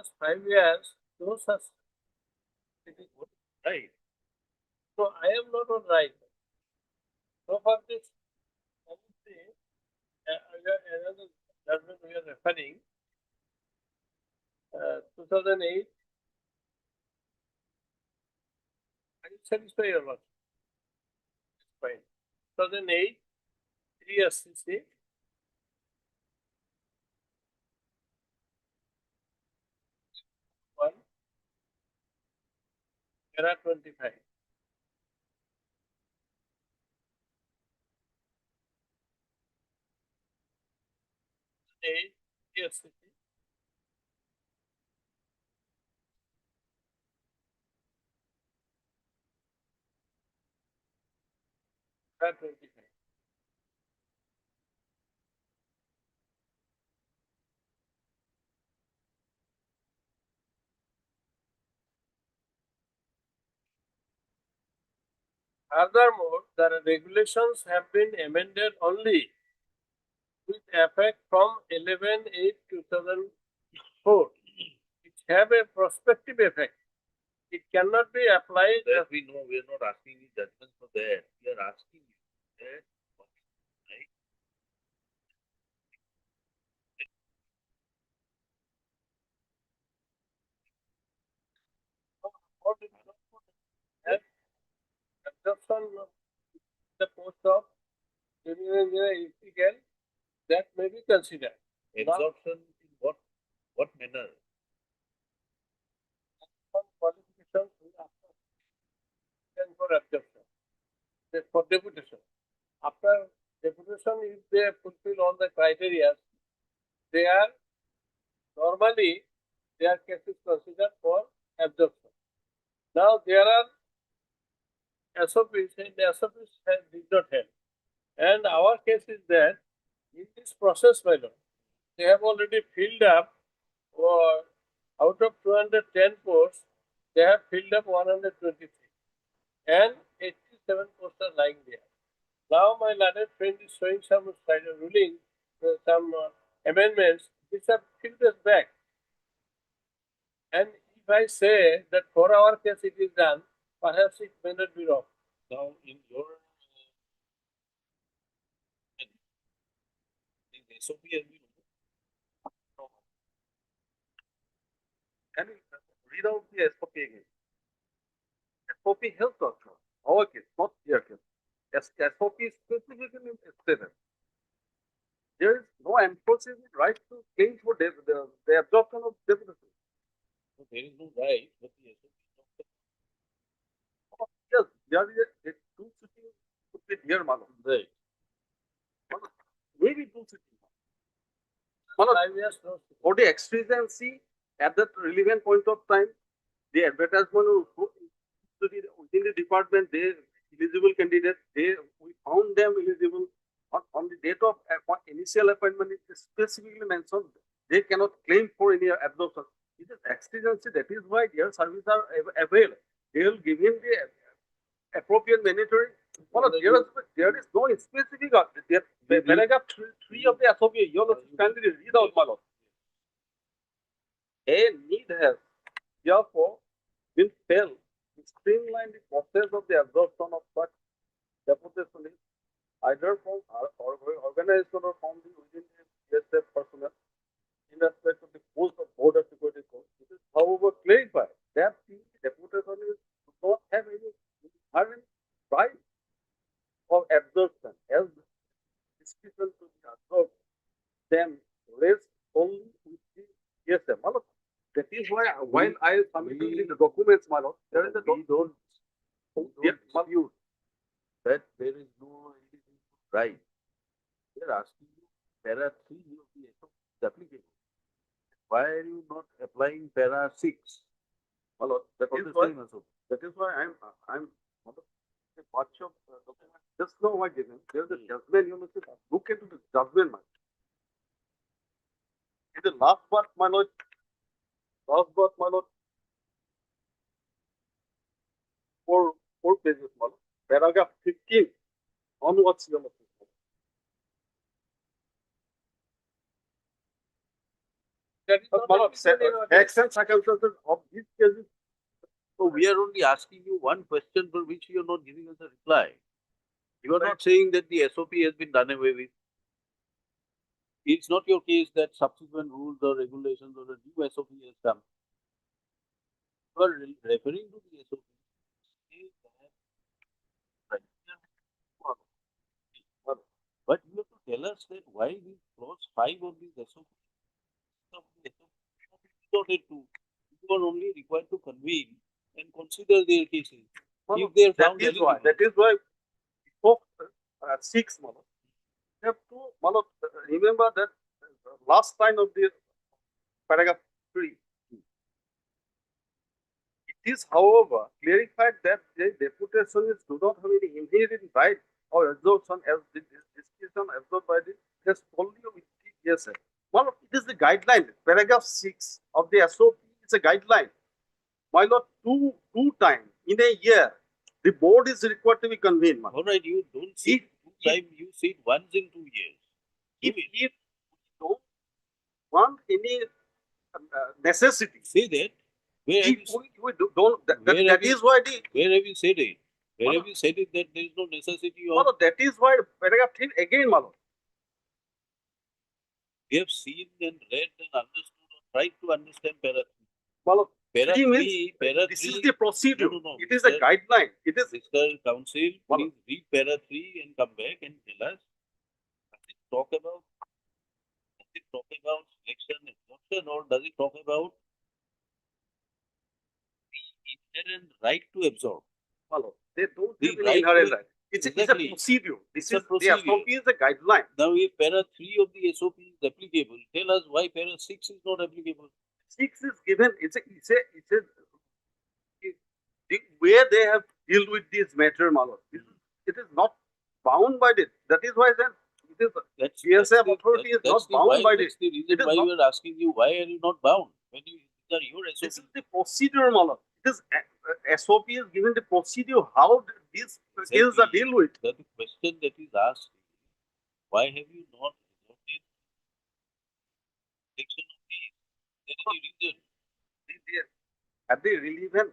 Speaker 10: last 5 years. Those are
Speaker 16: Right.
Speaker 10: so I am not on right. So for this, I would say another judgment we are referring 2008. Are you satisfied or not? It's fine. 2008, 3 SCC. 1, era 25. 8, 3 SCC. Era 25. Furthermore, the regulations have been amended only with effect from 11/8/2004, which have a prospective effect. It cannot be applied.
Speaker 16: That we know, we are not asking the judgment for that. We are asking you that. Right?
Speaker 10: Absorption of the post of junior engineer electrical, that may be considered.
Speaker 16: Absorption in what manner?
Speaker 10: Some qualifications will after and for absorption, for deputation. After deputation, if they fulfill all the criteria, they are normally their case is considered for absorption. Now there are SOPs and the SOPs did not help. And our case is that in this process, my lord, they have already filled up out of 210 posts, they have filled up 123 and 87 posts are lying there. Now my learned friend is showing some side of ruling, some amendments which are few days back. And if I say that for our case it is done, perhaps it may not be wrong.
Speaker 16: Now, in your SOP has been
Speaker 13: Can you read out the SOP again? SOP health doctor. Our case, not their case. SOP specifically stated. There is no enforceable right to claim for the absorption of deputation.
Speaker 2: So there is no right, but the SOP is not
Speaker 13: Yes, there is a two sitting could be there, Mano.
Speaker 2: right.
Speaker 13: Maybe two sitting. Mano, for the exigency at that relevant point of time, the advertisement within the department, they eligible candidates, we found them eligible on the date of initial appointment. It is specifically mentioned they cannot claim for any absorption. It is exigency. That is why their services are available. They will give him the appropriate mandatory. There is no specific. Paragraph 3 of the SOP. You will kindly read out, my lord. A need has therefore been felt to streamline the process of the absorption of such deputation either from organization or from the within the PSF personnel in respect of the post of border security force. It is, however, clarified that the deputation do not have any inherent right of absorption as discretion to be absorbed them rests only with the PSF. That is why while I submitted the documents, my lord, there is a
Speaker 2: We don't dispute that there is no right. We are asking you, para 3 of the SOP is applicable. Why are you not applying para 6?
Speaker 13: my lord, that
Speaker 2: For
Speaker 13: is
Speaker 2: the
Speaker 13: why
Speaker 2: same SOP?
Speaker 13: I'm watch of document. Just now I given. There is a judgment. You must look into the judgment, man. In the last part, my lord. Four pages, my lord. Paragraph 15 onwards, you must.
Speaker 1: That is
Speaker 13: But,
Speaker 1: not
Speaker 13: my lord,
Speaker 1: applicable in our
Speaker 13: facts
Speaker 1: case.
Speaker 13: and circumstances of these cases.
Speaker 2: So we are only asking you one question for which you are not giving us a reply. You are not saying that the SOP has been done away with. It's not your case that subsequent rules or regulations or a new SOP has come. You are referring to the SOP. But you have to tell us that why this clause 5 of this SOP resorted to. You are only required to convene and consider their cases. If they are found eligible.
Speaker 13: That is why before 6 months. You have to remember that last line of the paragraph 3. It is, however, clarified that the deputationists do not have any inherent right or absorption as the discretion absorbed by the just only with the PSF. Well, it is the guideline. Paragraph 6 of the SOP is a guideline. Why not two times in a year? The board is required to be convened.
Speaker 2: All right, you don't sit 2 times, you sit once in 2 years.
Speaker 13: If you don't want any necessity,
Speaker 2: Say that. Where have you,
Speaker 13: we don't. That is why the.
Speaker 2: where have you said it? Where have you said it that there is no necessity of?
Speaker 13: Malo, that is why paragraph 3 again, Malo.
Speaker 2: We have seen and read and understood or tried to understand para 3.
Speaker 13: Malo,
Speaker 2: Para
Speaker 13: 3 means
Speaker 2: 3, para 3.
Speaker 13: this is the procedure.
Speaker 2: No.
Speaker 13: It is a guideline. It is.
Speaker 2: Mr. Council,
Speaker 13: Malo.
Speaker 2: please read para 3 and come back and tell us. Does it talk about selection, absorption, or does it talk about the inherent right to absorb?
Speaker 13: Malo, they don't
Speaker 2: The
Speaker 13: have any
Speaker 2: right
Speaker 13: inherent
Speaker 2: to-
Speaker 13: right. It's a
Speaker 2: Exactly.
Speaker 13: procedure.
Speaker 2: It's a procedure.
Speaker 13: The SOP is a guideline.
Speaker 2: Now, if para 3 of the SOP is applicable, tell us why para 6 is not applicable.
Speaker 13: 6 is given. It's where they have dealt with this matter, Malo. It is not bound by this. That is why then it is
Speaker 2: That's
Speaker 13: PSF
Speaker 2: the-
Speaker 13: authority is
Speaker 2: that's
Speaker 13: not
Speaker 2: the
Speaker 13: bound
Speaker 2: why-
Speaker 13: by
Speaker 2: that's
Speaker 13: this.
Speaker 2: the
Speaker 13: It
Speaker 2: reason
Speaker 13: is
Speaker 2: why
Speaker 13: not-
Speaker 2: we are asking you, why are you not bound? When you, these are your
Speaker 13: This
Speaker 2: SOP.
Speaker 13: is the procedure, Malo. It is SOP is given the procedure how these cases are dealt with.
Speaker 2: The question that is asked, why have you not resorted to section of these? There is a reason.
Speaker 13: At the relevant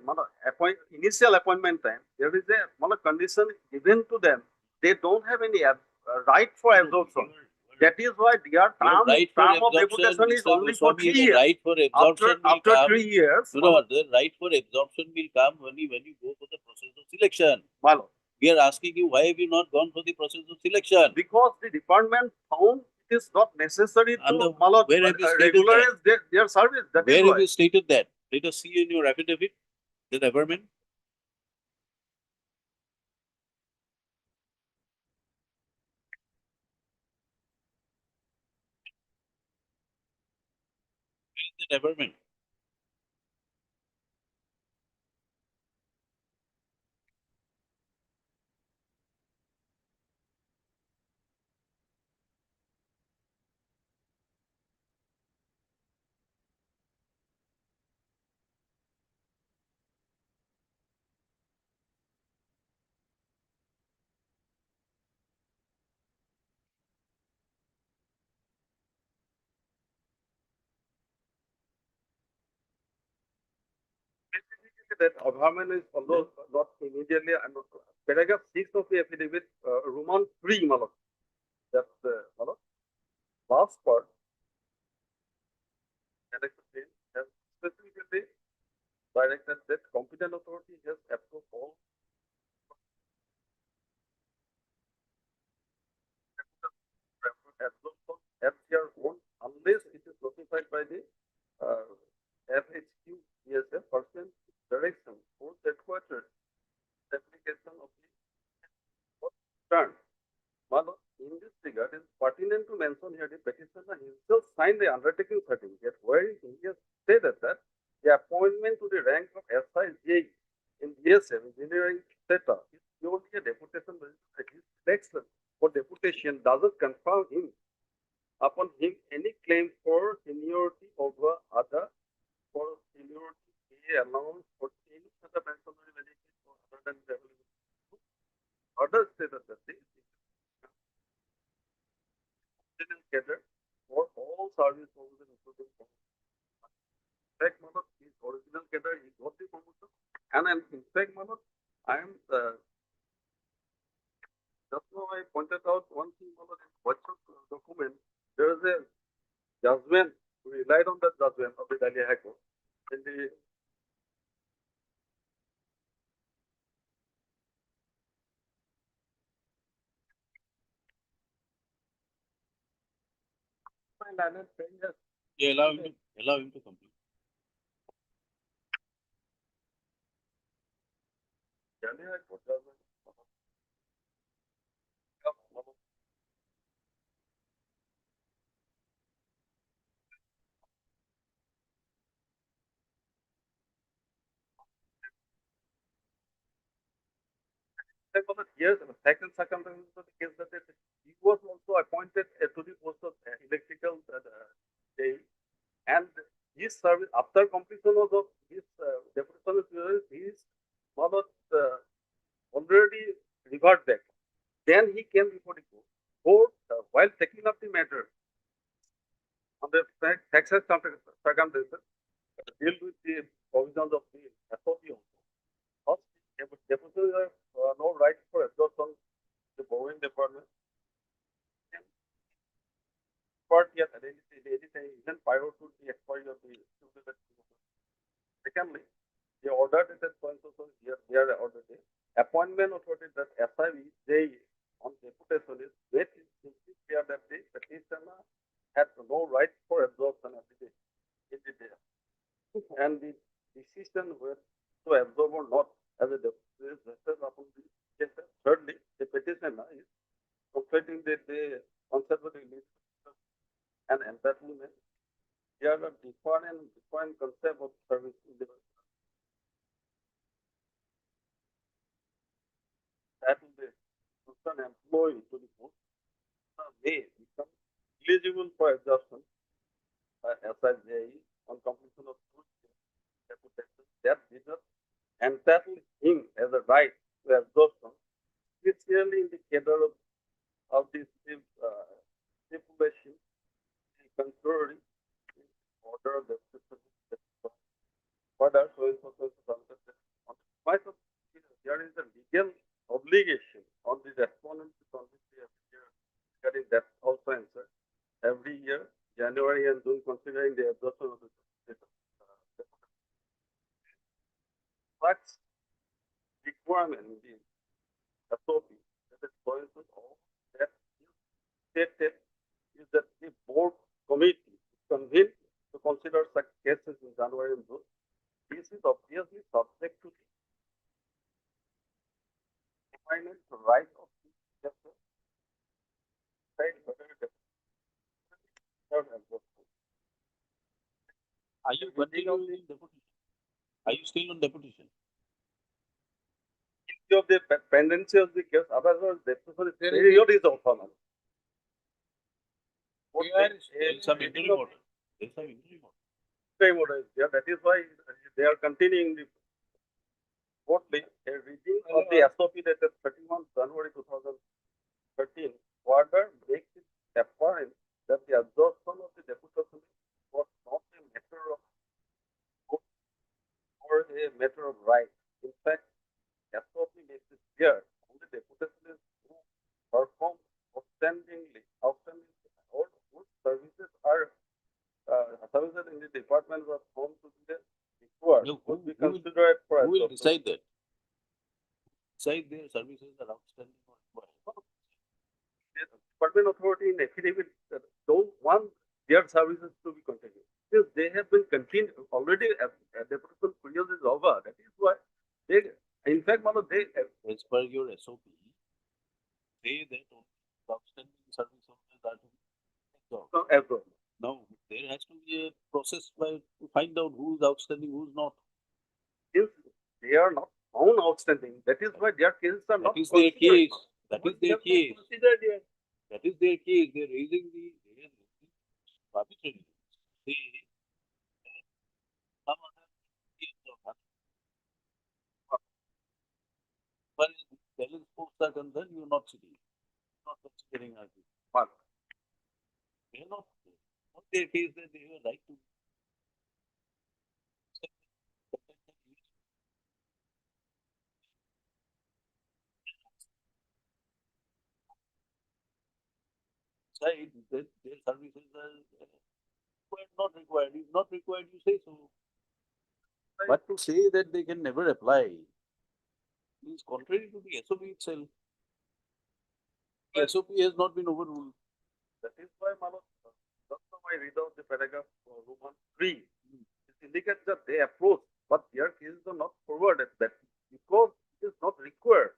Speaker 13: initial appointment time, there is a condition given to them. They don't have any right for absorption.
Speaker 2: You are
Speaker 16: That is why their
Speaker 2: Your
Speaker 16: term,
Speaker 2: right for
Speaker 16: term of
Speaker 2: absorption,
Speaker 16: deputation is
Speaker 2: Mr.
Speaker 16: only for
Speaker 2: Goswami,
Speaker 16: 3
Speaker 2: the
Speaker 16: years.
Speaker 2: right for absorption will
Speaker 16: After
Speaker 2: come.
Speaker 16: 3 years,
Speaker 2: No, the right for absorption will come when you go for the process of selection.
Speaker 16: Malo,
Speaker 2: We are asking you, why have you not gone for the process of selection?
Speaker 16: because the department found it is not necessary to
Speaker 2: where have you stated
Speaker 16: regularize their service. That
Speaker 2: Where
Speaker 16: is
Speaker 2: have
Speaker 16: why.
Speaker 2: you stated that? Let us see in your affidavit, the government. The government.
Speaker 16: That government is although not immediately, paragraph 6 of the affidavit, Roman 3, Malo. That's Malo. Last part. And has specifically directed that competent authority has approved all absorption at their own unless it is notified by the FHQ ESF person direction for the headquarters application of the term. Malo, in this regard, it is pertinent to mention here the petitioner himself signed the undertaking certificate where he has stated that the appointment to the rank of SIJ in DSM engineering sector is purely a deputation. His selection for deputation doesn't confirm him upon him any claim for seniority over other, for seniority pay allowance, for any other pensionary benefit or other than the available. Others stated that the cadre for all service provision including fact Manoj, his original cadre, he got the promotion. And in fact, Manoj, I am just now I pointed out one thing, Manoj, in WhatsApp document, there is a judgment, we relied on that judgment of the Delhi High Court. In the my landed saying that
Speaker 2: Yeah, allow him to complete.
Speaker 16: Delhi High Court judgment. Yes, the second circumstance of the case that he was also appointed to the post of electrical day, and his service after completion of his deputation service, he is not already revert back. Then he came before the court. Court, while taking up the matter on the success circumstances, deal with the provisions of the SOP also. Deputation have no right for absorption the borrowing department. But yet, anything even prior to the expiry of the secondly, the order that is going to here order the appointment authority that SIV on deputation is very clear that the petitioner had no right for absorption of the in the day. And the decision whether to absorb or not as a deputy is vested upon the case. Thirdly, the petitioner is conflicting the concept of the and entitlement. There are different concept of service in the that will be an employee to the post may become eligible for adjustment SIJ on completion of deputation that did not entitle him as a right to absorption, especially in the cadre of this stipulation, contrary order of the further there is a legal obligation on the respondent to convince the getting that also answered.
Speaker 13: January and June, considering the absorption of the tax requirement in the SOP that is going to all that is stated is that the board committee is convened to consider such cases in January and June. This is obviously subject to the defining right of the cases.
Speaker 2: Are you continuing deputation? Are you still on deputation?
Speaker 13: Of the pendency of the case, otherwise the period is autonomous.
Speaker 2: There is some interim order. There is some interim order.
Speaker 13: Interim order is there. That is why they are continuing the fourthly, a reading of the SOP dated 31 January 2013 order makes it apparent that the absorption of the deputation was not a matter of good or a matter of right. In fact, SOP makes it clear only deputation who perform outstanding or good services are services in the department were found to be the required
Speaker 2: No,
Speaker 13: would be
Speaker 2: who will-
Speaker 13: considered for
Speaker 2: Who will
Speaker 13: absorption.
Speaker 2: decide that? Decide their services are outstanding or required.
Speaker 13: The department authority in affidavit don't want their services to be continued. Since they have been continued already, a deputation period is over. That is why they, in fact, they
Speaker 2: As per your SOP, say that only outstanding service orders are to be absorbed.
Speaker 13: absorb.
Speaker 2: Now, there has to be a process by to find out who is outstanding, who is not.
Speaker 13: Since they are not found outstanding, that is why their cases are
Speaker 2: That
Speaker 13: not
Speaker 2: is their
Speaker 13: considered.
Speaker 2: case. That is their case. That is their case. They are raising the arbitrary. Say that some other case of but as balance posts are concerned, you are not sitting. Not considering argument. They are not their case that they have a right to decide that their services are required, not required. If not required, you say so. But to say that they can never apply is contrary to the SOP itself. The SOP has not been overruled.
Speaker 13: That is why, just now I read out the paragraph Roman 3. It indicates that they approach, but their cases are not forwarded that because it is not required.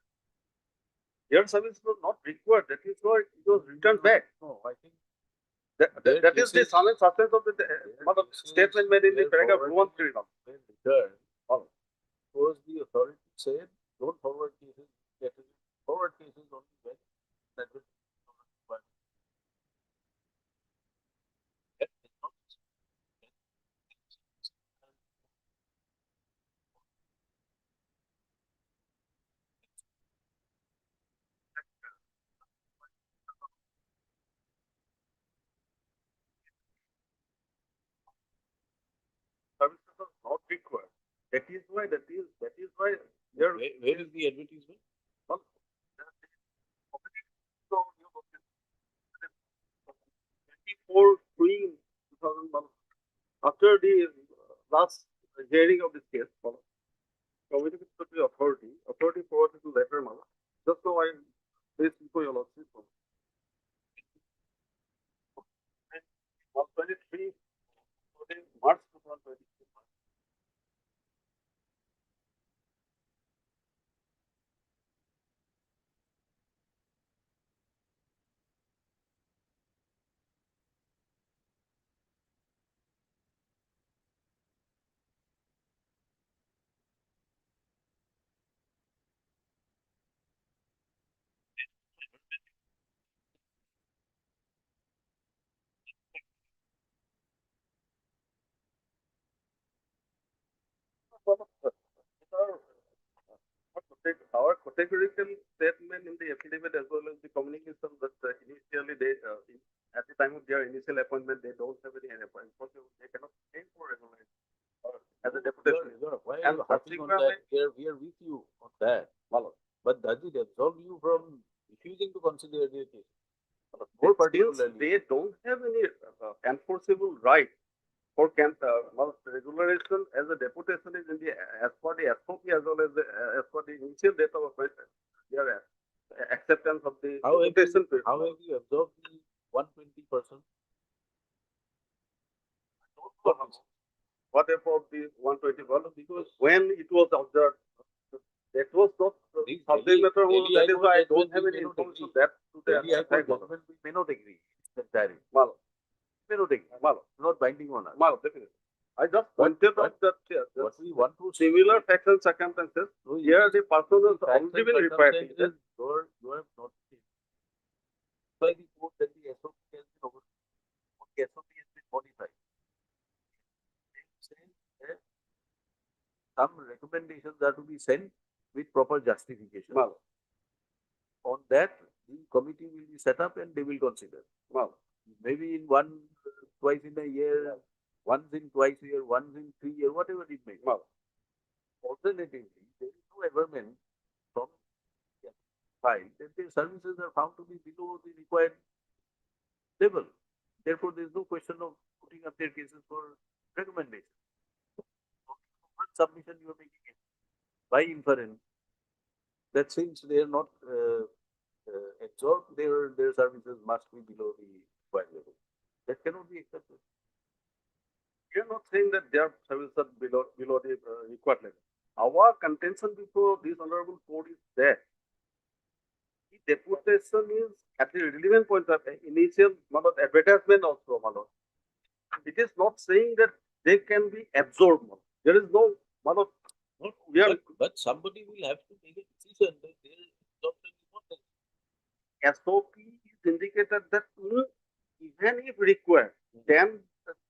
Speaker 13: Their service was not required. That is why it was returned back.
Speaker 2: No, I think
Speaker 13: that is the substance of the statement made in the paragraph 1 3.
Speaker 2: Return. Suppose the authority said, don't forward cases, forward cases only when that will
Speaker 13: Services are not required. That is why there.
Speaker 2: Where is the advertisement?
Speaker 13: Well, so, 24 Queen 2001, after the last hearing of this case, communicated to the authority forwarded to letter Mala. Just so I place before your lordship. 23 March 2023. Our categorical statement in the affidavit as well as the communication that initially they, at the time of their initial appointment, they don't have any appointment. They cannot pay for regulation as a deputation.
Speaker 2: Why
Speaker 13: And
Speaker 2: are you harping on that? We are with you on that. But does it absolve you from refusing to consider their case? More particularly,
Speaker 13: they don't have any enforcement enforceable right for regularization as a deputation is in the as per the SOP as well as as per the initial date of their acceptance of the deputation.
Speaker 2: How have you absorbed the 120%?
Speaker 13: What about the 120? Because when it was observed, that was not subject matter. That is why I don't have any information that to the
Speaker 2: judgment we may not agree. Entirely.
Speaker 13: Malo.
Speaker 2: May not agree. Not binding on us.
Speaker 13: Malo, definitely. I just pointed out that
Speaker 2: what we want to
Speaker 13: similar facts and circumstances. Here the person has already been required.
Speaker 2: You have not seen. By the court that the SOP has been over. The SOP has been modified. Some recommendations are to be sent with proper justification.
Speaker 13: Malo.
Speaker 2: On that, the committee will be set up and they will consider.
Speaker 13: Malo.
Speaker 2: Maybe in twice in a year, once in twice a year, once in 3 years, whatever it may be.
Speaker 13: Malo.
Speaker 2: Alternatively, there is no averment from the file that their services are found to be below the required level. Therefore, there is no question of putting up their cases for recommendation. One submission you are making it by inference that since they are not absorbed, their services must be below the required level. That cannot be accepted.
Speaker 13: We are not saying that their services are below the required level. Our contention before this honorable court is that the deputation is at the relevant point of initial advertisement also. It is not saying that they can be absorbed. There is no
Speaker 2: but somebody will have to make a decision that their absorption is not necessary.
Speaker 13: SOP is indicated that even if required, then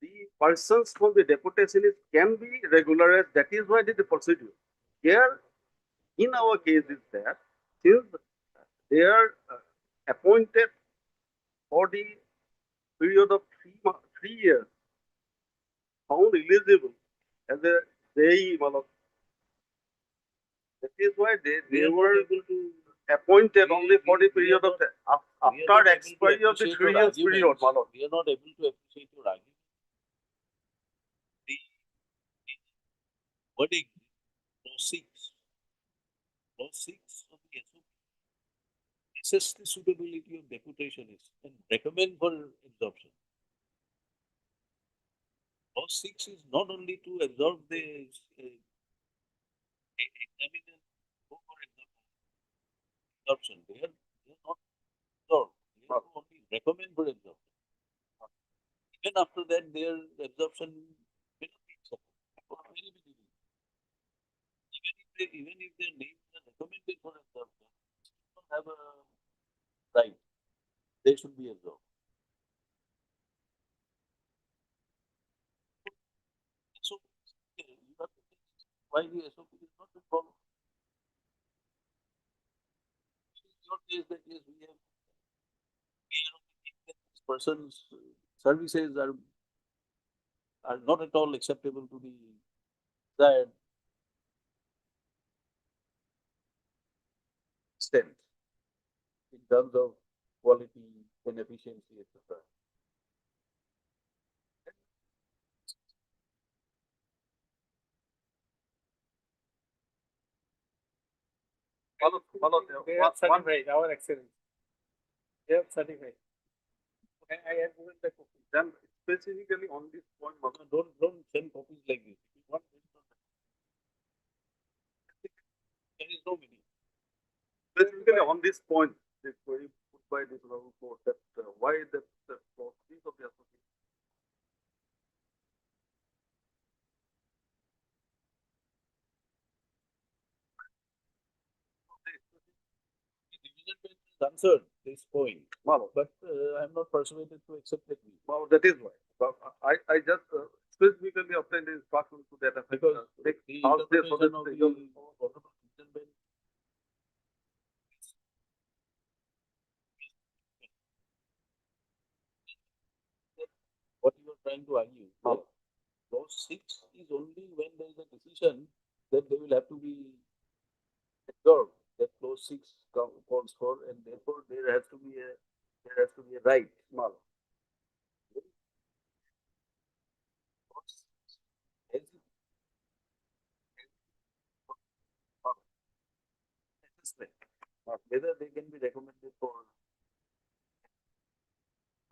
Speaker 13: the persons from the deputation can be regularized. That is why the procedure. Here, in our case, is that since they are appointed for the period of 3 years, found eligible as a JE, that is why they were
Speaker 2: able to
Speaker 13: appointed only for the period of after expiry of the 3 years period.
Speaker 2: We are not able to appreciate your argument. The wording, clause 6 of the SOP, assess the suitability of deputation and recommend for absorption. Clause 6 is not only to absorb the examiner go for absorption. They are not absorbed. They are only recommend for absorption. Even after that, their absorption will not be accepted. Even if their names are recommended for absorption, they don't have a right. They should be absorbed. SOP, you have to think why the SOP is not been followed. In your case, that yes, we are this person's services are not at all acceptable to the desired extent in terms of quality and efficiency, etc.
Speaker 7: They have certified our excellence. They have certified. I have given the copy.
Speaker 13: Then specifically on this point,
Speaker 2: Don't send copies like this. If you want, there is no meaning.
Speaker 13: specifically on this point, this query put by this honorable court that why that clause 3 of the association.
Speaker 2: The division bench has answered this point,
Speaker 13: Malo.
Speaker 2: but I am not persuaded to accept that view.
Speaker 13: Well, that is why. But I just specifically obtained the instruction to that effect.
Speaker 2: Because the interpretation of the honorable division bench what you are trying to argue.
Speaker 13: No.
Speaker 2: Clause 6 is only when there is a decision that they will have to be absorbed. That clause 6 calls for, and therefore there has to be a right.
Speaker 13: Malo.
Speaker 2: aspect. Whether they can be recommended for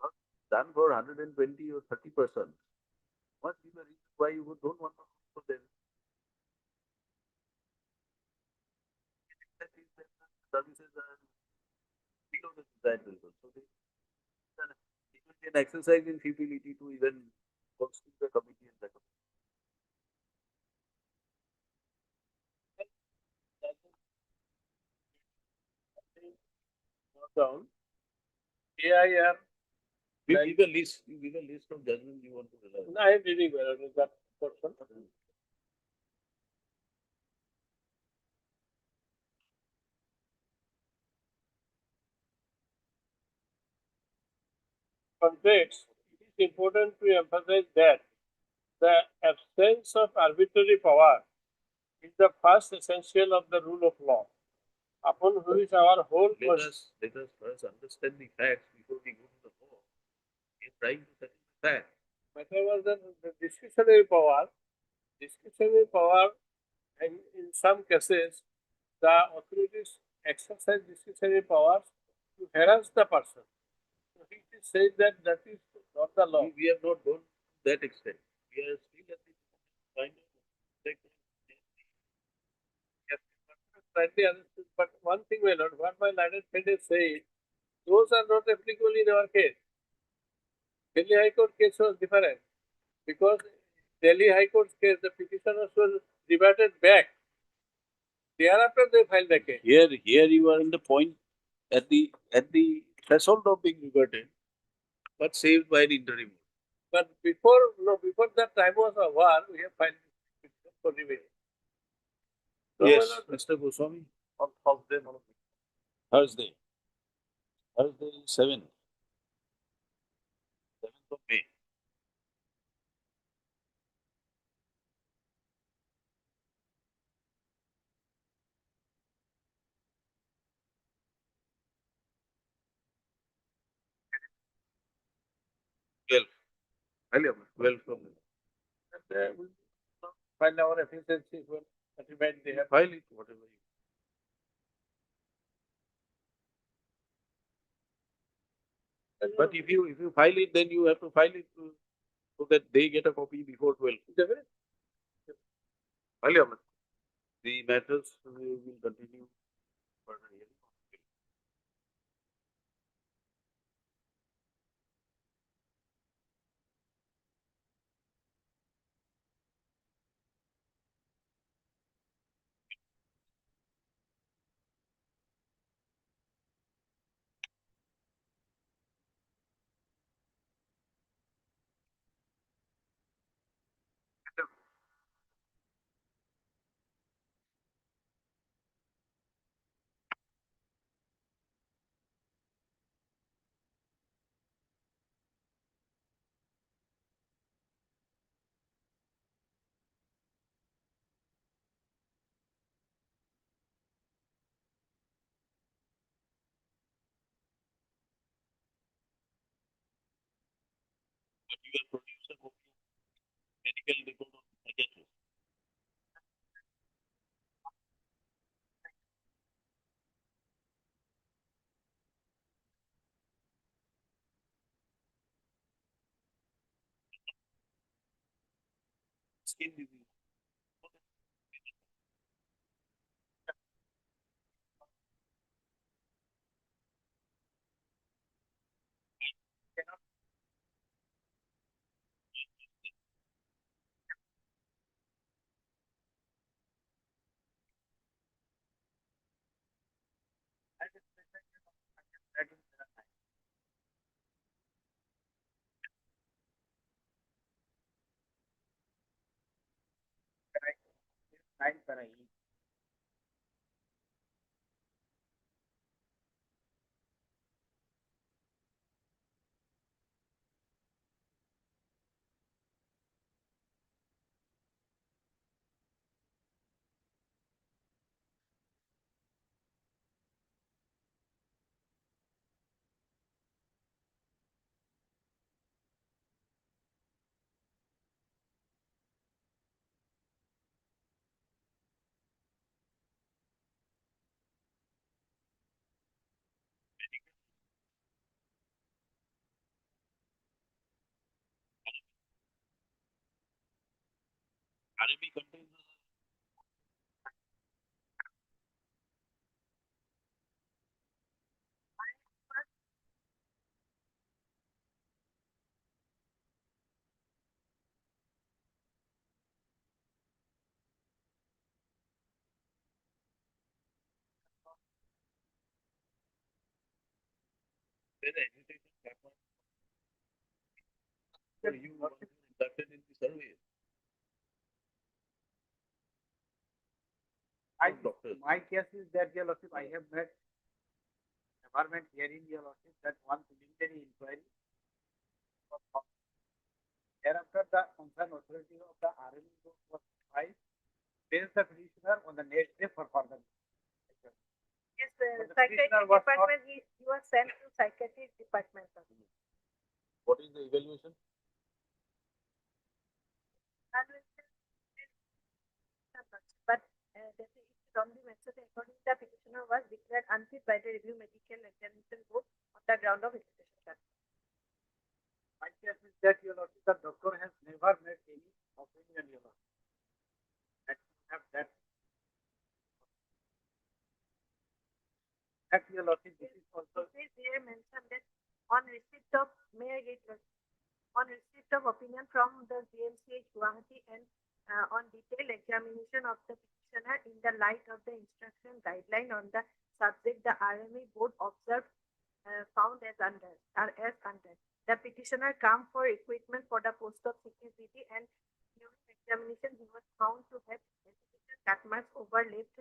Speaker 2: not done for 120 or 30%. What is the reason why you don't want to do for them? That is that the services are below the desired level. So it will be an exercise in futility to even constitute the committee and recommend.
Speaker 10: Down. AIR.
Speaker 2: You give a list. You give a list of judgments you want to rely on.
Speaker 10: No, I am reading well that portion. Context, it is important to emphasize that the absence of arbitrary power is the first essential of the rule of law, upon which our whole
Speaker 2: Let us first understand the facts before we go to the law. We are trying to settle the facts.
Speaker 10: matter was the discretionary power. Discretionary power, and in some cases, the authorities exercise discretionary powers to harass the person. So it is said that that is not the law.
Speaker 2: We have not gone to that extent. We are still at the kind of
Speaker 10: Yes, slightly understood. But one thing, my lord, what my learned friend is saying, those are not applicable in our case. Delhi High Court case was different because Delhi High Court case, the petitioners were reverted back. Thereafter, they filed the case.
Speaker 2: here you are in the point at the threshold of being reverted, but saved by an interim.
Speaker 10: But before that time was over, we have filed petition for review. So,
Speaker 2: Yes,
Speaker 10: my lord,
Speaker 2: Mr. Goswami.
Speaker 10: on Thursday,
Speaker 2: Thursday. Thursday is 7th. 7th of May. Well from
Speaker 10: and we find our efficiency when remain they have.
Speaker 2: file it, whatever you. But if you file it, then you have to file it so that they get a copy before 12.
Speaker 10: Definitely.
Speaker 2: File the matters will continue further hearing. But you have produced a copy of medical report of the psychiatrist. Skin disease. RME contains the agitation happen. So you were inducted in the survey.
Speaker 17: My case is that, Your Lordship, I have made environment hearing, Your Lordship, that one preliminary inquiry. Thereafter, the concerned authority of the RME was advised, placed the petitioner on the next day for further.
Speaker 4: Yes,
Speaker 17: the
Speaker 4: psychiatric
Speaker 17: petitioner was
Speaker 4: department, he was sent to psychiatric department.
Speaker 2: What is the evaluation?
Speaker 4: But that is only mentioned according to the petitioner was declared unfit by the review medical examination board on the ground of education.
Speaker 17: My case is that, Your Lordship, the doctor has never made any opinion, Your Lordship. That you have that. That, Your Lordship, this is also.
Speaker 4: It is here mentioned that on receipt of, may I get on receipt of opinion from the GMCH Gauhati and on detailed examination of the petitioner in the light of the instruction guideline on the subject, the RME board observed found as under. The petitioner come for equipment for the post of security and during examination he was found to have significant cut marks over left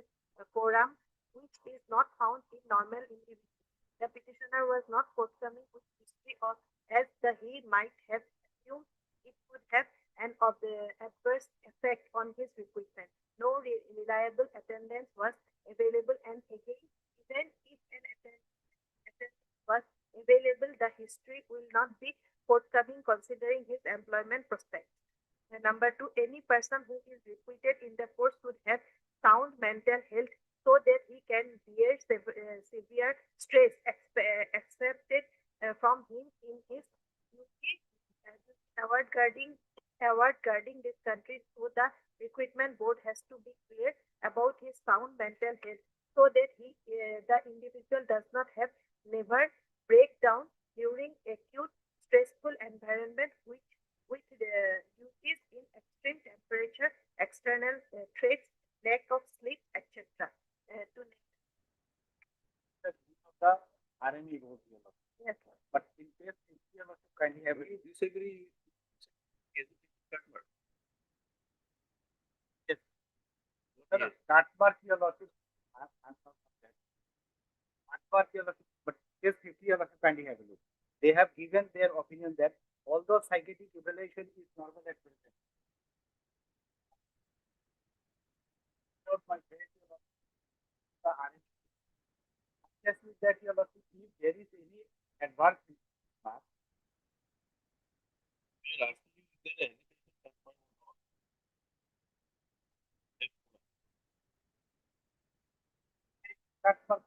Speaker 4: forearm, which is not found in normal individuals. The petitioner was not forthcoming with history of as he might have assumed it would have an adverse effect on his recruitment. No reliable attendance was available, and again, even if an attendance was available, the history will not be forthcoming considering his employment prospects. Number two, any person who is recruited in the force should have sound mental health so that he can bear severe stress accepted from him in his duty award guarding this country. So the recruitment board has to be clear about his sound mental health so that the individual does not have never breakdown during acute stressful environment with the duties in extreme temperature, external threats, lack of sleep, etc.
Speaker 17: The RME board, Your Lordship.
Speaker 4: Yes, sir.
Speaker 17: But in case, if you kindly have
Speaker 2: You disagree.
Speaker 17: yes. Cut mark, Your Lordship. I'm not that. Cut mark, Your Lordship. But case 50, Your Lordship, kindly have a look. They have given their opinion that although psychiatric evaluation is normal at present, my friend, Your Lordship, the RME. Just with that, Your Lordship, if there is any adverse mark,
Speaker 2: We are asking you if there is agitation confirmed or not.
Speaker 17: cut mark.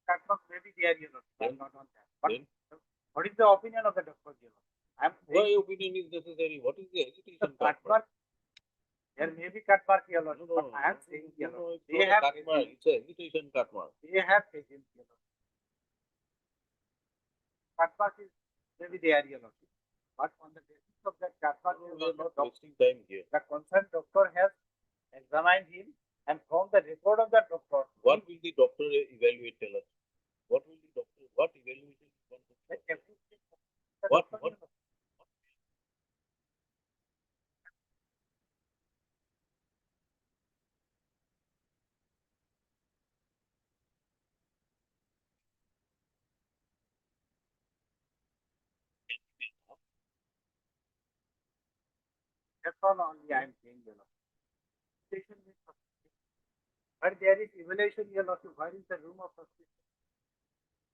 Speaker 17: Cut mark may be there, Your Lordship. I'm not on that. But
Speaker 2: Then
Speaker 17: what is the opinion of the doctor, Your Lordship? I'm
Speaker 2: why
Speaker 17: saying
Speaker 2: opinion is necessary? What is the
Speaker 17: the
Speaker 2: agitation
Speaker 17: cut
Speaker 2: confirmed?
Speaker 17: mark. There may be cut mark, Your Lordship,
Speaker 2: No,
Speaker 17: but I am saying, Your
Speaker 2: no,
Speaker 17: Lordship,
Speaker 2: it's
Speaker 17: they
Speaker 2: not
Speaker 17: have
Speaker 2: a cut mark. It's a agitation cut mark.
Speaker 17: They have taken, Your Lordship. Cut mark is maybe there, Your Lordship. But on the basis of that cut mark, Your
Speaker 2: We are not
Speaker 17: Lordship,
Speaker 2: wasting time here.
Speaker 17: the concerned doctor has examined him, and from the report of the doctor,
Speaker 2: What will the doctor evaluate? Tell us. What will the doctor? What evaluation is one to
Speaker 17: like
Speaker 2: do?
Speaker 17: everything, the
Speaker 2: What?
Speaker 17: doctor,
Speaker 2: What?
Speaker 17: Your Lordship, that's all only I am saying, Your Lordship. But there is evaluation, Your Lordship. Where is the room of suspicion?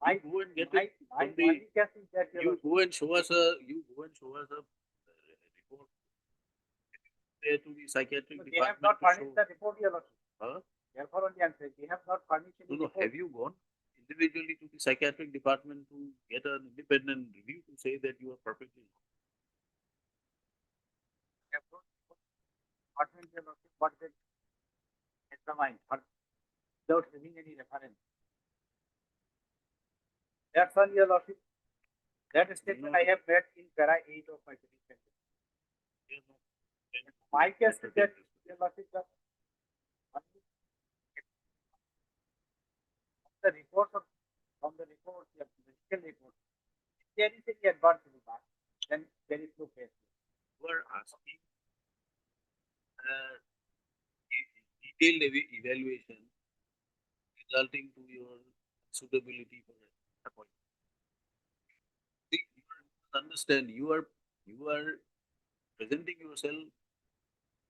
Speaker 2: You go and get it
Speaker 17: My
Speaker 2: from the.
Speaker 17: case is that, Your
Speaker 2: You
Speaker 17: Lordship.
Speaker 2: go and show us a. You go and show us a report. There to the psychiatric
Speaker 17: They have
Speaker 2: department
Speaker 17: not
Speaker 2: to show.
Speaker 17: furnished the report, Your Lordship.
Speaker 2: Huh?
Speaker 17: Therefore, only I am saying they have not furnished any
Speaker 2: No,
Speaker 17: report.
Speaker 2: have you gone in individually to the psychiatric department to get an independent review to say that you are perfectly
Speaker 12: Department Your Lordship, what they examined without having any reference. That's all, Your Lordship. That statement I have made in para 8 of my petition. My case is that, Your Lordship, the report of, from the report, the medical report, if there is any adverse remark, then there is no case.
Speaker 2: You are asking detailed evaluation resulting to your suitability for appointment. See, you must understand you are presenting yourself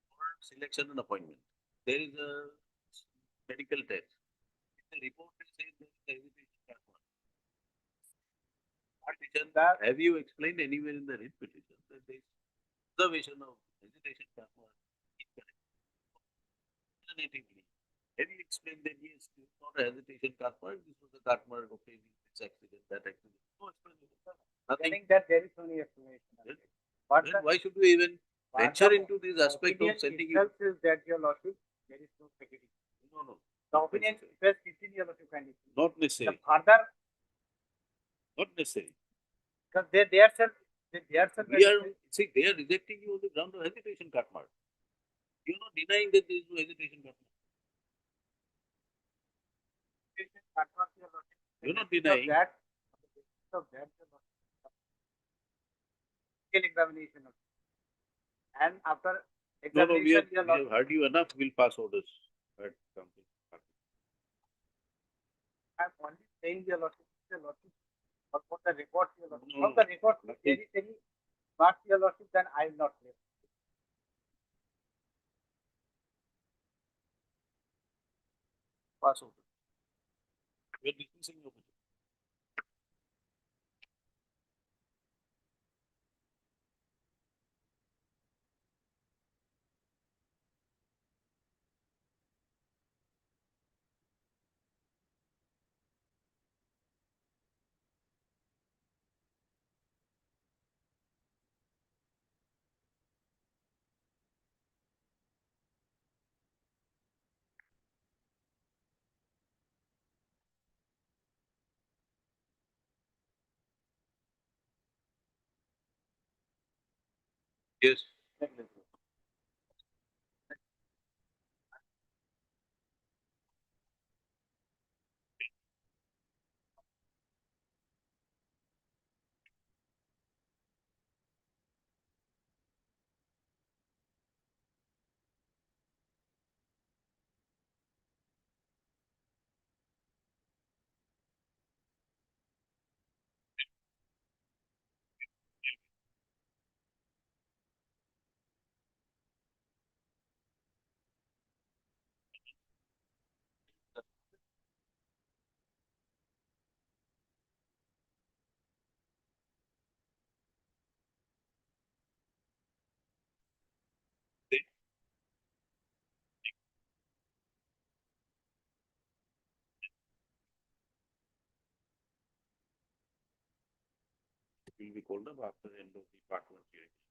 Speaker 2: for selection and appointment. There is a medical test. If the report says there is hesitation factor, have you explained anywhere in the writ petition that there is observation of hesitation factor incorrect? Alternatively, have you explained that yes, this is not a hesitation car park, this was a car park of this accident, that accident? No explanation.
Speaker 12: I
Speaker 2: Nothing.
Speaker 12: think that there is only explanation. But
Speaker 2: Then why should we even venture into this aspect of sending you?
Speaker 12: Is that, Your Lordship, there is no security.
Speaker 2: No.
Speaker 12: The opinion expressed within Your Lordship can
Speaker 2: Not necessary.
Speaker 12: the further,
Speaker 2: Not necessary.
Speaker 12: because they are self,
Speaker 2: We are, see, they are rejecting you on the ground of hesitation car mark. You are not denying that there is no hesitation car mark. You are not denying.
Speaker 12: that examination. And after
Speaker 2: No,
Speaker 12: examination,
Speaker 2: we
Speaker 12: Your
Speaker 2: have
Speaker 12: Lordship,
Speaker 2: heard you enough. We'll pass orders. Right, something.
Speaker 12: I'm only saying, Your Lordship, but for the report, Your Lordship,
Speaker 2: No,
Speaker 12: from the report, if there is any mark, Your Lordship, then I will not play.
Speaker 2: Pass order. We are dismissing your petition. Yes. It will be called up after the end of the part 1 hearing.